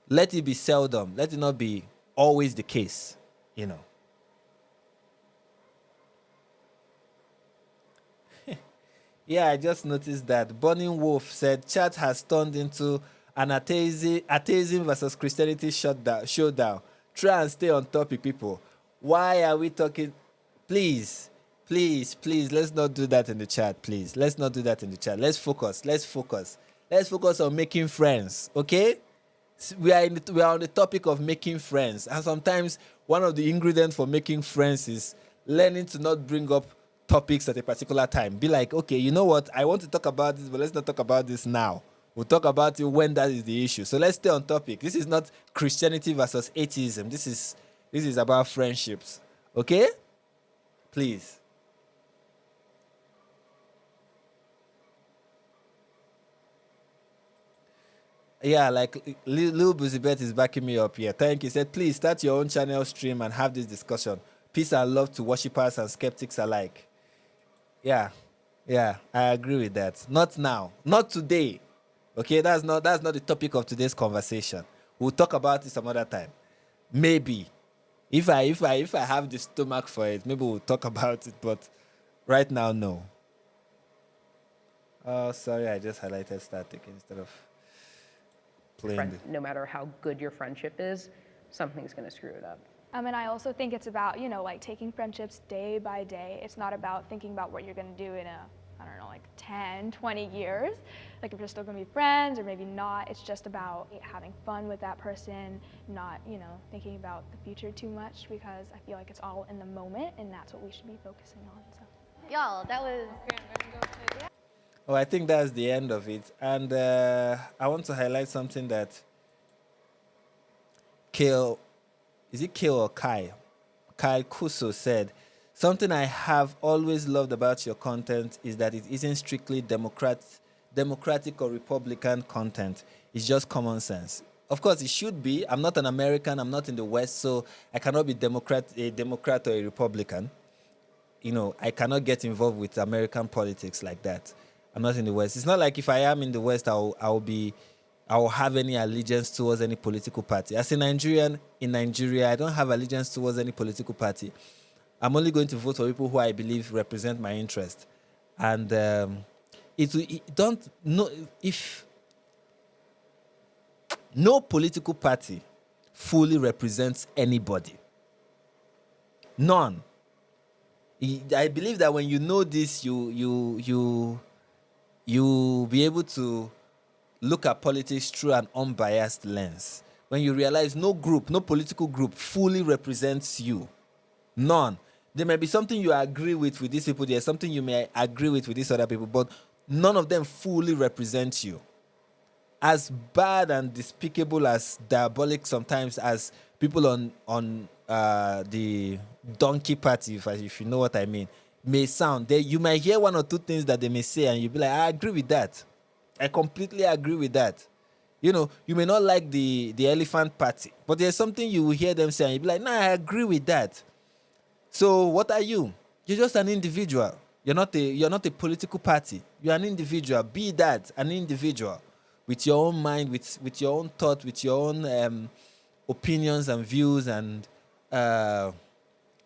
let it be seldom. Let it not be always the case, Yeah, I just noticed that. Burning Wolf said chat has turned into an atheism versus Christianity showdown. Try and stay on topic, people. Why are we talking? Please, please, let's not do that in the chat, please. Let's not do that in the chat. Let's focus. Let's focus on making friends, okay? We are on the topic of making friends, and sometimes one of the ingredients for making friends is learning to not bring up topics at a particular time. Be like, okay, you know what? I want to talk about this, but let's not talk about this now. We'll talk about it when that is the issue. So let's stay on topic. This is not Christianity versus atheism. This is about friendships. Okay? Please. Yeah, like Lil Buzibet is backing me up here. Thank you. He said, please start your own channel stream and have this discussion. Peace and love to worshippers and skeptics alike. Yeah, I agree with that. Not now, not today. Okay, that's not the topic of today's conversation. We'll talk about it some other time. Maybe, if I have the stomach for it, maybe we'll talk about it. But right now, no. Oh, sorry, I just highlighted static instead of playing. No matter how good your friendship is, something's going to screw it up. And I also think it's about, like taking friendships day by day. It's not about thinking about what you're going to do in 10, 20 years. Like if you're still going to be friends or maybe not, it's just about having fun with that person, not, thinking about the future too much, because I feel like it's all in the moment and that's what we should be focusing on. So, Y'all, that was... Oh, I think that's the end of it. And I want to highlight something that Kale or Kai? Kyle Kuso said, something I have always loved about your content is that it isn't strictly democratic or Republican content. It's just common sense. Of course, it should be. I'm not an American. I'm not in the West, so I cannot be a Democrat or a Republican. I cannot get involved with American politics like that. I'm not in the West. It's not like if I am in the West, I'll have any allegiance towards any political party. As a Nigerian in Nigeria, I don't have allegiance towards any political party. I'm only going to vote for people who I believe represent my interest. And if no political party fully represents anybody, none. I believe that when you know this, you'll be able to look at politics through an unbiased lens. When you realize no political group fully represents you. None. There may be something you agree with these people. There's something you may agree with these other people, but none of them fully represent you. As bad and despicable, as diabolic sometimes as people on the donkey party, if you know what I mean, may sound, you might hear one or two things that they may say and you'll be like, I agree with that. I completely agree with that. You may not like the elephant party, but there's something you will hear them say and you'll be like, nah, I agree with that. So what are you? You're just an individual. You're not a political party. You're an individual. Be that, an individual, with your own mind, with your own thought, with your own opinions and views and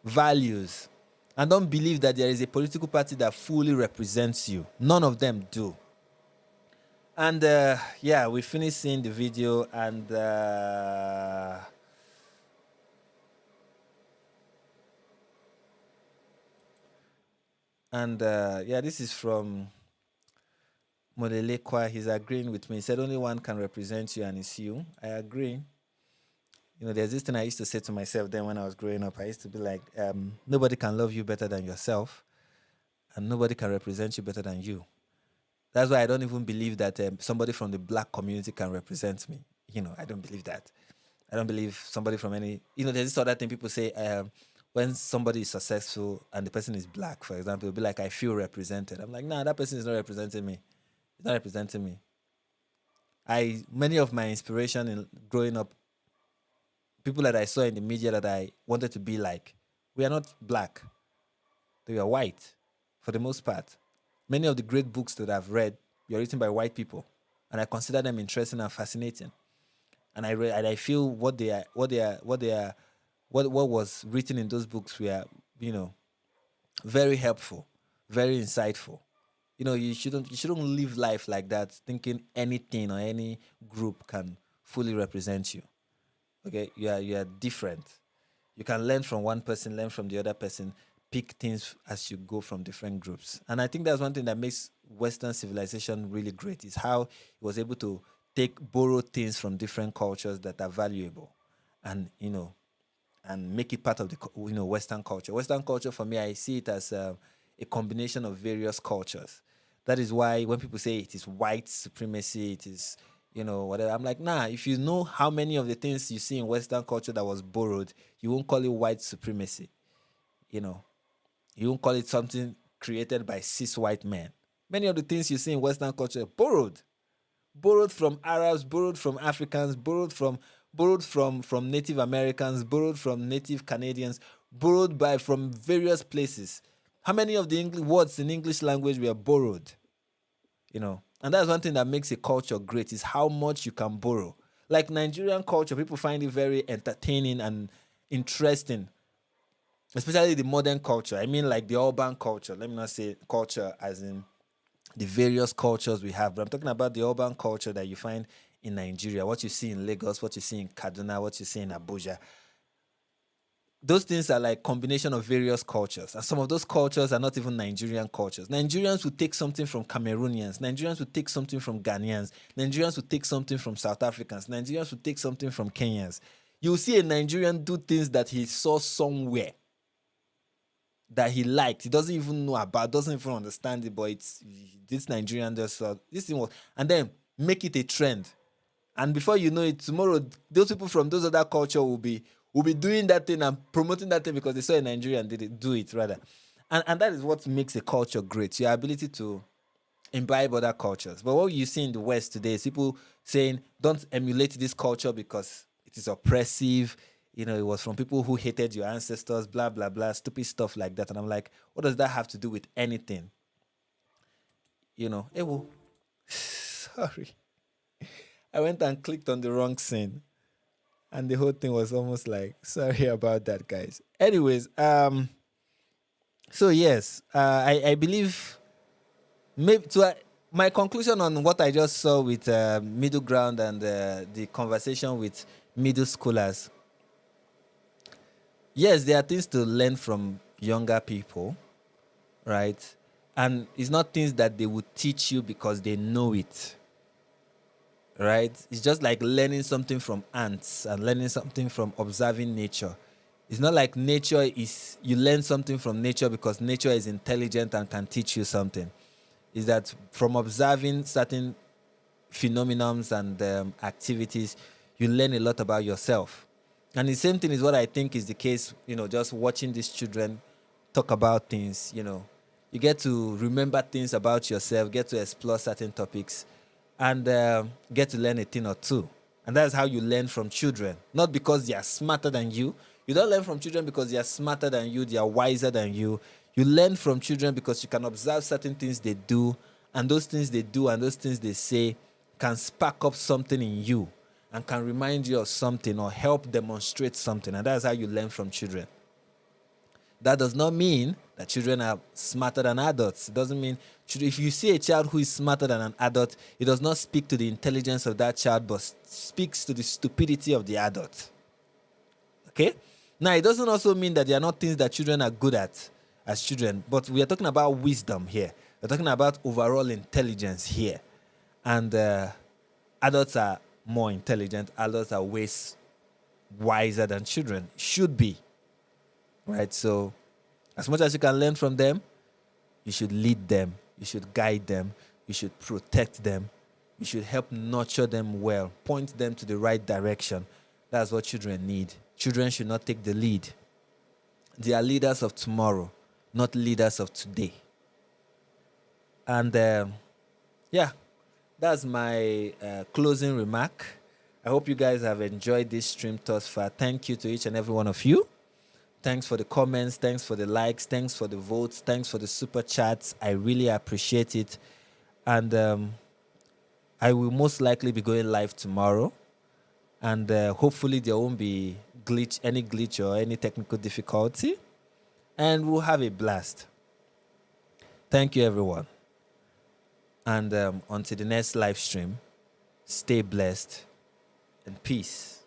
values. And don't believe that there is a political party that fully represents you. None of them do. And we finished seeing the video, and this is from Modelekwa. He's agreeing with me. He said only one can represent you, and it's you. I agree. There's this thing I used to say to myself then when I was growing up. I used to be like, nobody can love you better than yourself, and nobody can represent you better than you. That's why I don't even believe that somebody from the black community can represent me. I don't believe that. I don't believe somebody from any... there's this other thing people say, when somebody is successful and the person is black, for example, it'll be like, I feel represented. I'm like, nah, that person is not representing me. It's not representing me. Many of my inspiration in growing up, people that I saw in the media that I wanted to be like, we are not black. They are white, for the most part. Many of the great books that I've read were written by white people, and I consider them interesting and fascinating. And I feel what was written in those books were, very helpful, very insightful. You shouldn't live life like that, thinking anything or any group can fully represent you. Okay, you are different. You can learn from one person, learn from the other person, pick things as you go from different groups. And I think that's one thing that makes Western civilization really great, is how it was able to borrow things from different cultures that are valuable, and and make it part of the Western culture. Western culture, for me, I see it as a combination of various cultures. That is why when people say it is white supremacy, it is whatever, I'm like, nah. If you know how many of the things you see in Western culture that was borrowed, you won't call it white supremacy. You won't call it something created by cis white men. Many of the things you see in Western culture borrowed from Arabs, borrowed from Africans, borrowed from Native Americans, borrowed from Native Canadians, from various places. How many of the words in English language were borrowed? And that's one thing that makes a culture great, is how much you can borrow. Like Nigerian culture, people find it very entertaining and interesting, especially the modern culture. I mean, like the urban culture. Let me not say culture as in the various cultures we have, but I'm talking about the urban culture that you find in Nigeria, what you see in Lagos, what you see in Kaduna, what you see in Abuja. Those things are like combination of various cultures, and some of those cultures are not even Nigerian cultures. Nigerians will take something from Cameroonians, Nigerians will take something from Ghanaians, Nigerians will take something from South Africans, Nigerians will take something from Kenyans. You'll see a Nigerian do things that he saw somewhere that he liked. He doesn't even know about, doesn't even understand it, but it's this Nigerian does this thing was, and then make it a trend. And before you know it, tomorrow those people from those other culture will be doing that thing and promoting that thing because they saw a Nigerian do it rather. And that is what makes a culture great, your ability to imbibe other cultures. But what you see in the West today is people saying, don't emulate this culture because it is oppressive. It was from people who hated your ancestors, blah, blah, blah, stupid stuff like that. And I'm like, what does that have to do with anything? Ewo. Sorry. I went and clicked on the wrong scene. And the whole thing was almost like, sorry about that, guys. Anyways, so yes, I believe maybe my conclusion on what I just saw with middle ground and the conversation with middle schoolers. Yes, there are things to learn from younger people, right? And it's not things that they would teach you because they know it, right? It's just like learning something from ants and learning something from observing nature. It's not like nature is, you learn something from nature because nature is intelligent and can teach you something. Is that from observing certain phenomena and activities, you learn a lot about yourself. And the same thing is what I think is the case, just watching these children talk about things, you get to remember things about yourself, get to explore certain topics, and get to learn a thing or two. And that's how you learn from children. Not because they are smarter than you. You don't learn from children because they are smarter than you, they are wiser than you. You learn from children because you can observe certain things they do, and those things they do and those things they say can spark up something in you and can remind you of something or help demonstrate something. And that's how you learn from children. That does not mean that children are smarter than adults. It doesn't mean, if you see a child who is smarter than an adult, it does not speak to the intelligence of that child, but speaks to the stupidity of the adult. Okay? Now, it doesn't also mean that there are not things that children are good at as children, but we are talking about wisdom here. We're talking about overall intelligence here. And adults are more intelligent. Adults are way wiser than children. Should be. Right? So, as much as you can learn from them, you should lead them. You should guide them. You should protect them. You should help nurture them well. Point them to the right direction. That's what children need. Children should not take the lead. They are leaders of tomorrow, not leaders of today. And that's my closing remark. I hope you guys have enjoyed this stream thus far. Thank you to each and every one of you. Thanks for the comments. Thanks for the likes. Thanks for the votes. Thanks for the super chats. I really appreciate it. And I will most likely be going live tomorrow. And hopefully there won't be any glitch or any technical difficulty. And we'll have a blast. Thank you, everyone. And until the next live stream, stay blessed and peace.